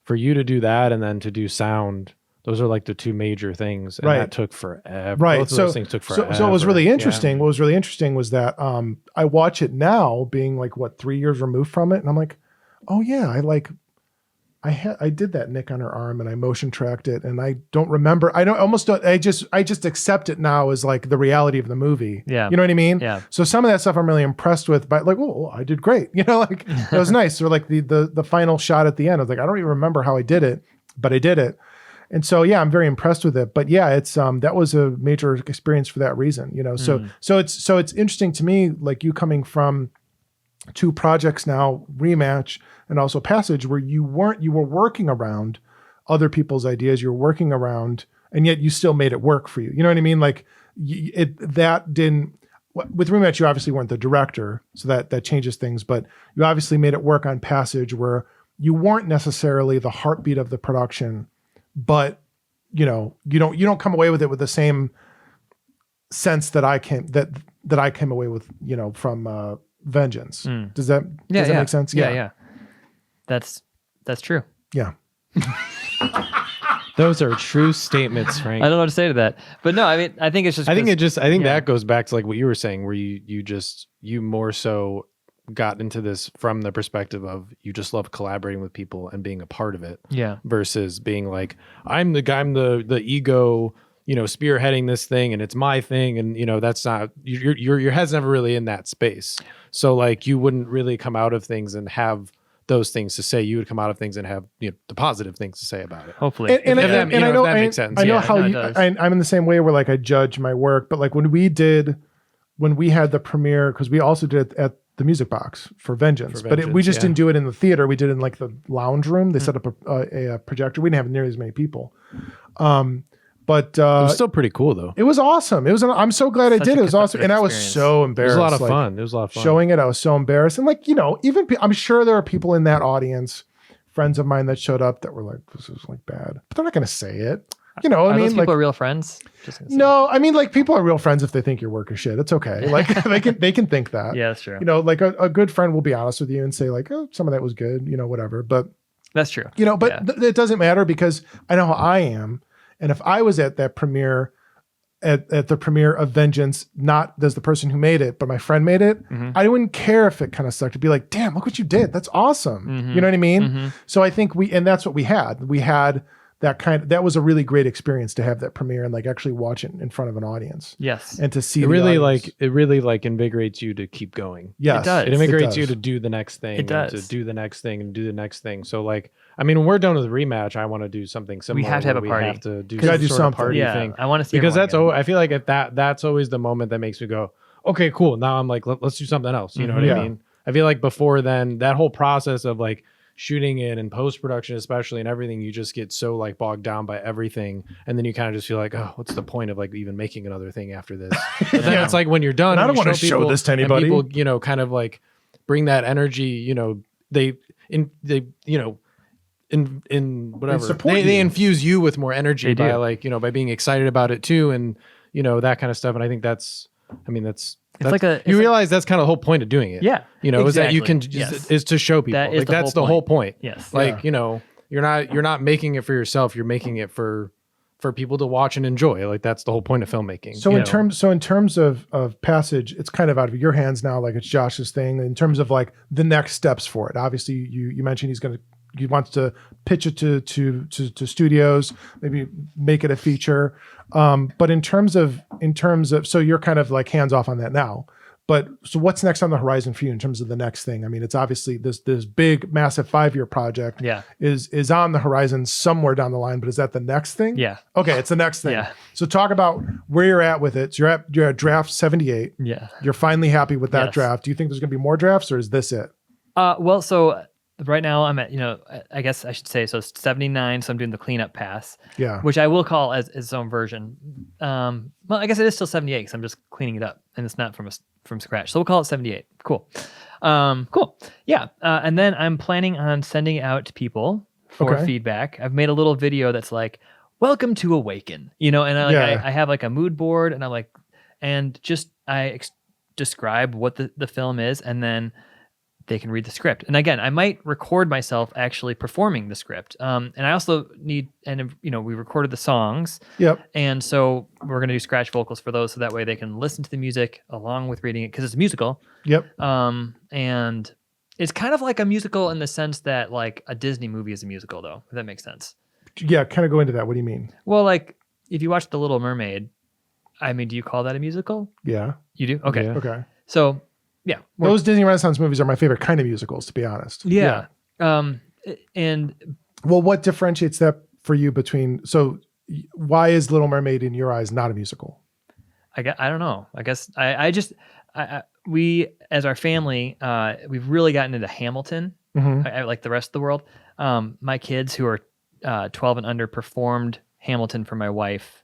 for you to do that and then to do sound, those are like the two major things. And that took forever. Right. Both of those things took forever. So it was really interesting. What was really interesting was that I watch it now being like, 3 years removed from it. And I'm like, oh yeah, I did that nick on her arm and I motion tracked it. And I don't remember. I just accept it now as like the reality of the movie. Yeah. You know what I mean? Yeah. So some of that stuff I'm really impressed with, but like, oh, I did great. You know, like it was nice. Or like the final shot at the end, I was like, I don't even remember how I did it, but I did it. And so, yeah, I'm very impressed with it, but yeah, it's, that was a major experience for that reason, you know? So it's interesting to me, like you coming from 2 projects now, REMATCH and also Passage, where you were working around other people's ideas, you were working around, and yet you still made it work for you. You know what I mean? Like with REMATCH, you obviously weren't the director, so that changes things, but you obviously made it work on Passage where you weren't necessarily the heartbeat of the production, but you know, you don't come away with it with the same sense that I came away with, you know, from Vengeance. Does that make sense? Yeah. That's true. Yeah. Those are true statements, Frank. I don't know what to say to that, but no, I mean, I think it's just. I think that goes back to like what you were saying, where you more so got into this from the perspective of you just love collaborating with people and being a part of it. Yeah. Versus being like, I'm the ego, you know, spearheading this thing and it's my thing. And, you know, that's not, your head's never really in that space. So like you wouldn't really come out of things and have those things to say. You would come out of things and have, you know, the positive things to say about it. Hopefully. And I know that makes sense. I know how I'm in the same way where like I judge my work, but like when we had the premiere, because we also did it at the Music Box for Vengeance, but we just didn't do it in the theater. We did it in like the lounge room. They set up a projector. We didn't have nearly as many people. But it was still pretty cool though. It was awesome. I'm so glad I did it. It was awesome. And I was so embarrassed. It was a lot of fun. It was a lot of fun. Showing it, I was so embarrassed. And like, you know, even I'm sure there are people in that audience, friends of mine that showed up that were like, this is like bad. But they're not going to say it. You know, I mean, those people like, are real friends. No, I mean, like people are real friends if they think your work is shit. It's okay. Like they can think that. Yeah, that's true. You know, like a good friend will be honest with you and say like, oh, some of that was good, you know, whatever. But that's true. You know, but it doesn't matter because I know how I am. And if I was at that premiere, at the premiere of Vengeance, not as the person who made it, but my friend made it, I wouldn't care if it kind of sucked. It'd be like, damn, look what you did. That's awesome. You know what I mean? So I think and that's what we had. We had that was a really great experience to have that premiere and like actually watch it in front of an audience. Yes. And to see it really invigorates you to keep going. Yes. It does. It invigorates you to do the next thing. It does. To do the next thing and do the next thing. So like, I mean, when we're done with the REMATCH, I want to do something similar. We have to have a party. We have to do some party thing. I want to see because I feel like that's always the moment that makes me go, okay, cool. Now I'm like, let's do something else. You know what I mean? I feel like before then, that whole process of like shooting it and post-production especially and everything, you just get so like bogged down by everything, and then you kind of just feel like, oh, what's the point of like even making another thing after this? And then it's like when you're done, and I don't want to show this to anybody. People, you know, kind of like bring that energy, you know, they infuse you with more energy by like, you know, by being excited about it too, and you know, that kind of stuff. And I think you realize that's kind of the whole point of doing it. Yeah. You know, exactly. is that you can is to show people. Like that's the whole point. Yes. Like, you know, you're not making it for yourself, you're making it for people to watch and enjoy. Like that's the whole point of filmmaking. So in terms of Passage, it's kind of out of your hands now, like it's Josh's thing in terms of like the next steps for it. Obviously you mentioned he wants to pitch it to studios, maybe make it a feature. But in terms of, so you're kind of like hands off on that now, but so what's next on the horizon for you in terms of the next thing? I mean, it's obviously this big, massive 5-year project is on the horizon somewhere down the line, but is that the next thing? Yeah. Okay. It's the next thing. Yeah. So talk about where you're at with it. So you're at draft 78. Yeah. You're finally happy with that draft. Do you think there's going to be more drafts or is this it? Well, so right now I'm at, you know, I guess I should say, so it's 79. So I'm doing the cleanup pass, which I will call as its own version. Well, I guess it is still 78 because I'm just cleaning it up and it's not from scratch. So we'll call it 78. Cool. Cool. Yeah. And then I'm planning on sending it out to people for feedback. I've made a little video that's like, welcome to Awaken, and I have like a mood board, and I'm like, and just describe what the film is, and then they can read the script. And again, I might record myself actually performing the script. And I also need, and we recorded the songs. Yep. And so we're going to do scratch vocals for those, so that way they can listen to the music along with reading it, because it's a musical. Yep. And it's kind of like a musical in the sense that like a Disney movie is a musical, though, if that makes sense. Yeah, kind of go into that. What do you mean? Well, like if you watch The Little Mermaid, I mean, do you call that a musical? Yeah. You do? Okay. Yeah. Okay. So yeah, those Disney Renaissance movies are my favorite kind of musicals, to be honest. Yeah. And well, what differentiates that for you between? So, why is Little Mermaid in your eyes not a musical? I don't know. I guess we as our family, we've really gotten into Hamilton, like the rest of the world. My kids who are 12 and under performed Hamilton for my wife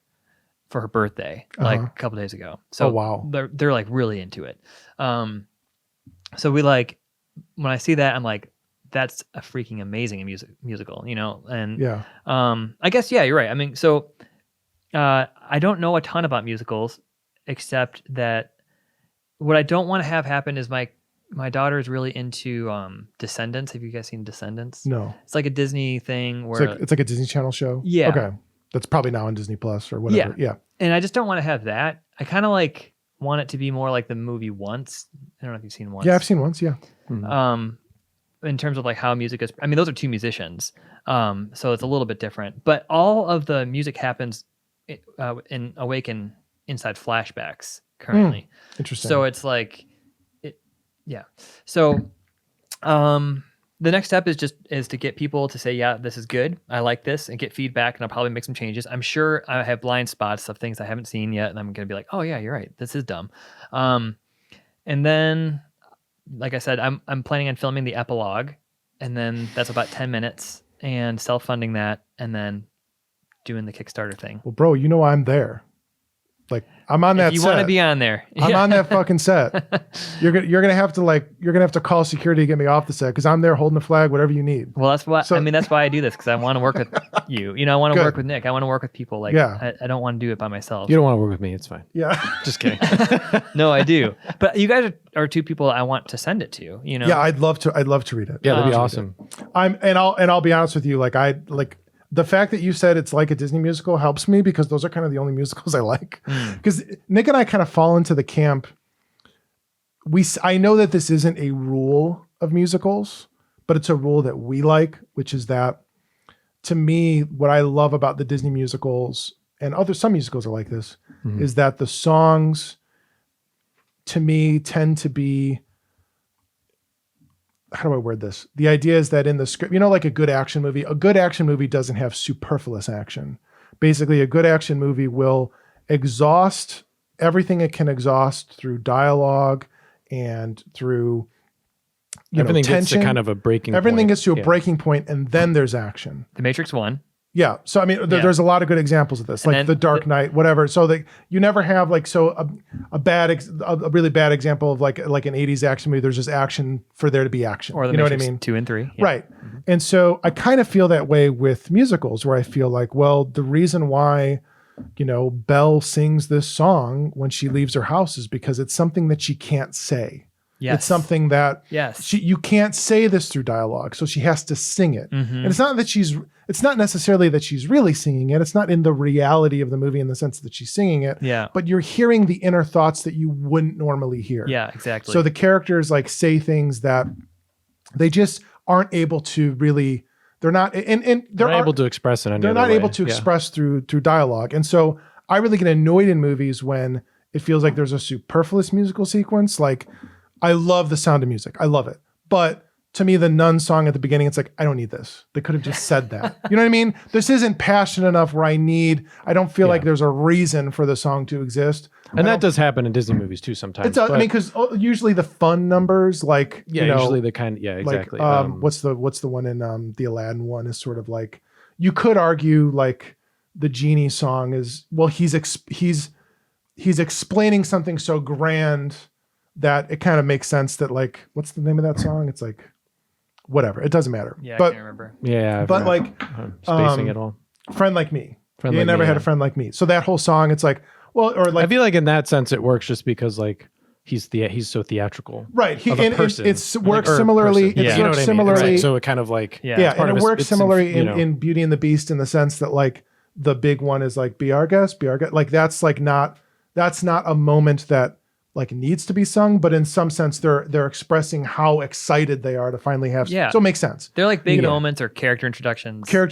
for her birthday, like a couple days ago. So wow, they're like really into it. So we like, when I see that, I'm like, that's a freaking amazing musical, and I guess, yeah, you're right. I mean, so I don't know a ton about musicals, except that what I don't want to have happen is my daughter is really into Descendants. Have you guys seen Descendants? No. It's like a Disney thing where it's like a Disney Channel show. Yeah. Okay. That's probably now on Disney Plus or whatever. Yeah. And I just don't want to have that. I kind of like want it to be more like the movie Once. I don't know if you've seen Once. Yeah, I've seen Once. Yeah. In terms of like how music is, I mean, those are two musicians. So it's a little bit different, but all of the music happens in Awaken inside flashbacks currently. Interesting. So it's like, So, the next step is to get people to say, yeah, this is good, I like this, and get feedback, and I'll probably make some changes. I'm sure I have blind spots of things I haven't seen yet, and I'm going to be like, oh yeah, you're right, this is dumb. And then, like I said, I'm planning on filming the epilogue, and then that's about 10 minutes, and self-funding that, and then doing the Kickstarter thing. Well, bro, I'm there. Like, I'm on that set. If you want to be on there. I'm on that fucking set. You're gonna have to call security to get me off the set, because I'm there holding the flag, whatever you need. Well, that's why that's why I do this, because I want to work with you. I want to work with Nick. I want to work with people. Like, I don't want to do it by myself. You don't want to work with me. It's fine. Yeah. Just kidding. No, I do. But you guys are two people I want to send it to. Yeah, I'd love to read it. Yeah, that'd be awesome. I'll be honest with you. The fact that you said it's like a Disney musical helps me, because those are kind of the only musicals I like. Because Nick and I kind of fall into the camp. I know that this isn't a rule of musicals, but it's a rule that we like, which is that, to me, what I love about the Disney musicals, and some musicals are like this, is that the songs, to me, tend to be, how do I word this? The idea is that in the script, like a good action movie doesn't have superfluous action. Basically, a good action movie will exhaust everything it can exhaust through dialogue and through everything tension. Gets to kind of a breaking point. Everything gets to a breaking point, and then there's action. The Matrix 1. Yeah. So, I mean, there's a lot of good examples of this, like The Dark Knight, whatever. So you never have a really bad example of like an 80s action movie. There's just action for there to be action. Or the Matrix what I mean? 2 and 3. Yeah. Right. And so I kind of feel that way with musicals, where I feel like, well, the reason why, Belle sings this song when she leaves her house is because it's something that she can't say. Yes. It's something that you can't say this through dialogue, so she has to sing it. And it's not necessarily that she's really singing it. It's not in the reality of the movie in the sense that she's singing it. Yeah. But you're hearing the inner thoughts that you wouldn't normally hear. Yeah, exactly. So the characters say things that they just aren't able to really. They're not, and they're not able to express it. They're not able to express through dialogue, and so I really get annoyed in movies when it feels like there's a superfluous musical sequence. Like, I love The Sound of Music. I love it. But to me, the Nun song at the beginning, it's like, I don't need this. They could have just said that. You know what I mean? This isn't passionate enough where I don't feel like there's a reason for the song to exist. And that does happen in Disney movies too sometimes. Because usually the fun numbers, usually the kind, exactly. What's the one in the Aladdin one is sort of like, you could argue like the Genie song is, well, he's he's explaining something so grand that it kind of makes sense that like, what's the name of that song? It's like, whatever. It doesn't matter. Yeah, but, I can't remember. Yeah. But like, spacing it all. Friend Like Me. Friend You Like never Me, had a friend like me. So that whole song, it's like, well, or like, I feel like in that sense it works just because like he's so theatrical. right. Of a person. It works Like, or similarly. person. It You know works what I mean? similarly. Right. So it kind of like, Yeah, part and of it works it's similarly you know. in Beauty and the Beast in the sense that like the big one is like be our guest. Like that's not a moment that like needs to be sung, but in some sense they're expressing how excited they are to finally have. Yeah. So it makes sense. They're like big moments or character introductions. Like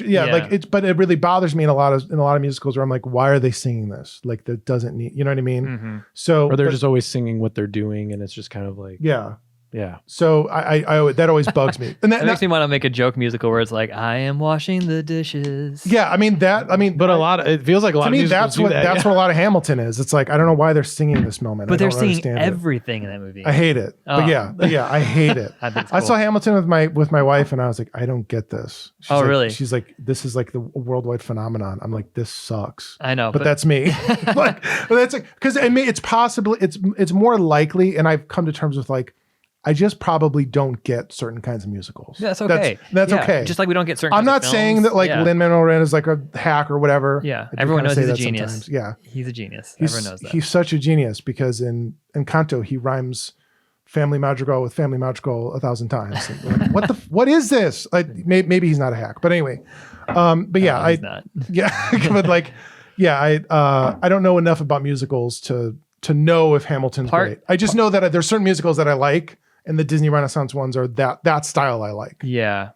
it's, but it really bothers me in a lot of musicals where I'm like, why are they singing this? Like that doesn't need, you know what I mean? Mm-hmm. So, or they're just always singing what they're doing, and it's just kind of like, yeah. yeah. So I that always bugs me. And It makes me want to make a joke musical where it's like, I am washing the dishes. yeah, But it feels like a lot to of me, musicals that's do what that, that's what a lot of Hamilton is. It's like I don't know why they're singing this moment, But I they're don't singing understand it. everything in that movie. I hate it. Oh. But yeah, I hate it. I think it's I cool. saw Hamilton with my wife, and I was like, I don't get this. She's Oh, like, really? She's like, this is like the worldwide phenomenon. I'm like, this sucks. I know, but that's me. Like, but that's like because I mean, it's more likely, and I've come to terms with like, I just probably don't get certain kinds of musicals. That's okay. That's Yeah, okay. Just like we don't get certain. I'm kinds of not saying films. that like Yeah. Lin-Manuel Miranda is like a hack or whatever. Yeah, I do everyone kinda knows say he's a that genius. sometimes. Yeah, He's a genius. Everyone knows that. He's such a genius because in Encanto he rhymes family madrigal with family madrigal 1,000 times. And like, what is this? Like maybe he's not a hack, but anyway. But yeah, He's not. yeah, but like, yeah, I don't know enough about musicals to know if Hamilton's great. I just know that there's certain musicals that I like, and the Disney Renaissance ones are that style I like. Yeah.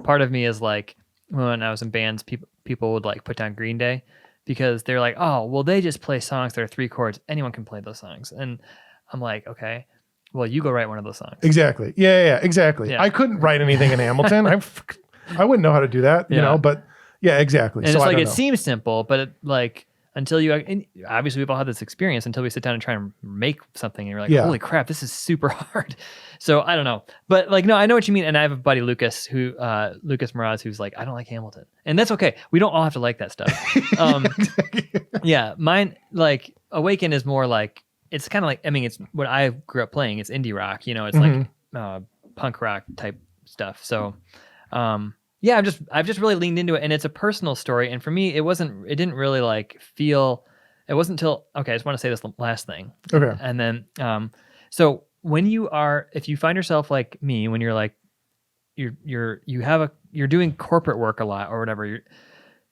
Part of me is like when I was in bands, people would like put down Green Day because they're like, oh, well, they just play songs that are 3 chords. Anyone can play those songs, and I'm like, okay, well, you go write one of those songs. Exactly. Yeah, exactly. Yeah. I couldn't write anything in Hamilton. I wouldn't know how to do that, you know. But yeah, exactly. And so it's I like don't it know. seems simple, but it, like until you and obviously we've all had this experience until we sit down and try and make something, and you're like, holy crap, this is super hard. So I don't know, but like, no, I know what you mean. And I have a buddy, Lucas Mraz, who's like, I don't like Hamilton, and that's okay. We don't all have to like that stuff. Yeah, mine, like Awaken is more like, it's kind of like, I mean, it's what I grew up playing. It's indie rock, you know, it's like punk rock type stuff. So, yeah, I've just really leaned into it, and it's a personal story. And for me, it didn't really like feel, it wasn't until, okay, I just want to say this last thing. Okay. And then, so when if you find yourself like me, when you're like, you're doing corporate work a lot or whatever, you're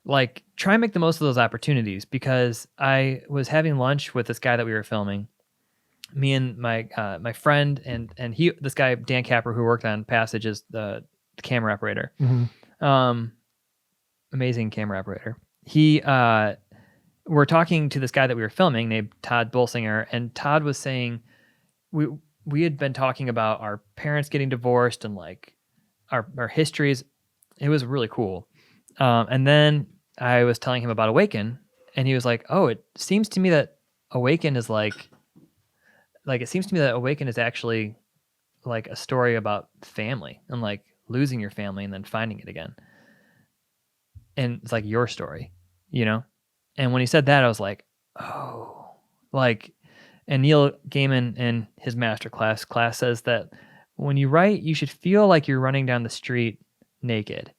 like, try and make the most of those opportunities, because I was having lunch with this guy that we were filming, me and my friend and this guy, Dan Capper, who worked on Passage, is the camera operator. Amazing camera operator. We're talking to this guy that we were filming named Todd Bolsinger, and Todd was saying we had been talking about our parents getting divorced and like our histories. It was really cool. And then I was telling him about Awaken, and he was like, oh, it seems to me that Awaken is Awaken is actually like a story about family and like losing your family and then finding it again. And it's like your story, you know? And when he said that, I was like, oh, like, and Neil Gaiman in his masterclass class says that when you write, you should feel like you're running down the street naked.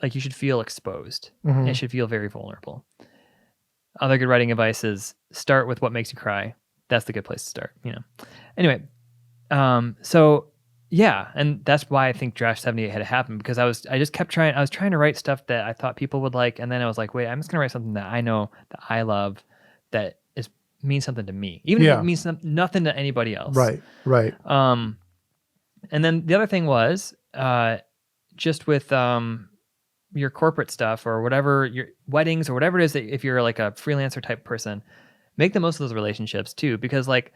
Like you should feel exposed. It should feel very vulnerable. Other good writing advice is start with what makes you cry. That's the good place to start, you know? Anyway, so yeah, and that's why I think Draft 78 had to happen, because I was trying to write stuff that I thought people would like, and then I was like, wait, I'm just gonna write something that I know, that I love, that means something to me, even if it means nothing to anybody else. Right. And then the other thing was just with your corporate stuff or whatever, your weddings or whatever it is, that if you're like a freelancer type person, make the most of those relationships too, because like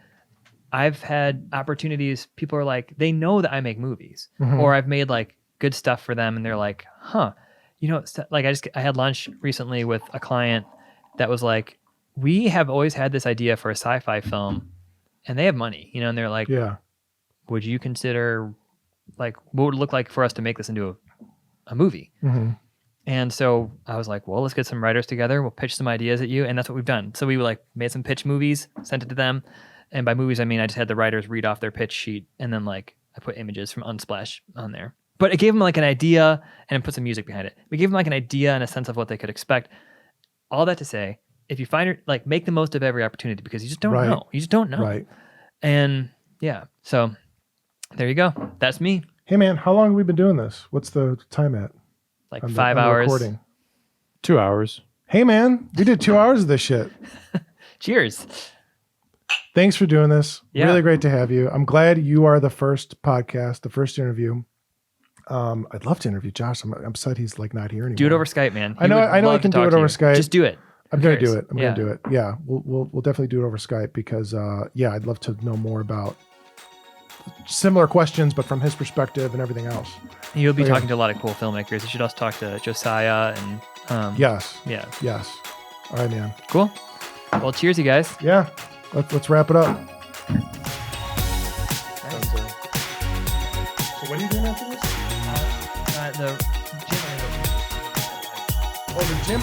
I've had opportunities, people are like, they know that I make movies or I've made like good stuff for them, and they're like, huh, you know, like I had lunch recently with a client that was like, we have always had this idea for a sci-fi film, and they have money, you know, and they're like, Yeah. would you consider, like, what would it look like for us to make this into a movie? And so I was like, well, let's get some writers together. We'll pitch some ideas at you. And that's what we've done. So we like made some pitch movies, sent it to them. And by movies, I mean, I just had the writers read off their pitch sheet. And then like I put images from Unsplash on there. But it gave them like an idea and put some music behind it. We gave them like an idea and a sense of what they could expect. All that to say, if you find it, like make the most of every opportunity because you just don't know. You just don't know. Right. And yeah, so there you go. That's me. Hey man, how long have we been doing this? What's the time at? Like 5 hours. Recording. 2 hours. Hey man, we did 2 hours of this shit. Cheers. Thanks for doing this. Yeah. Really great to have you. I'm glad you are the first podcast, the first interview. I'd love to interview Josh. I'm upset he's like not here anymore. Do it over Skype, man. I know I can do it over Skype. Just do it. I'm going to do it. I'm going to do it. Yeah. We'll definitely do it over Skype because I'd love to know more about similar questions, but from his perspective and everything else. You'll be talking to a lot of cool filmmakers. You should also talk to Josiah and yes. Yeah. Yes. All right, man. Cool. Well, cheers, you guys. Yeah. Let's wrap it up. So what are you doing after this? The gym. Oh, the gym.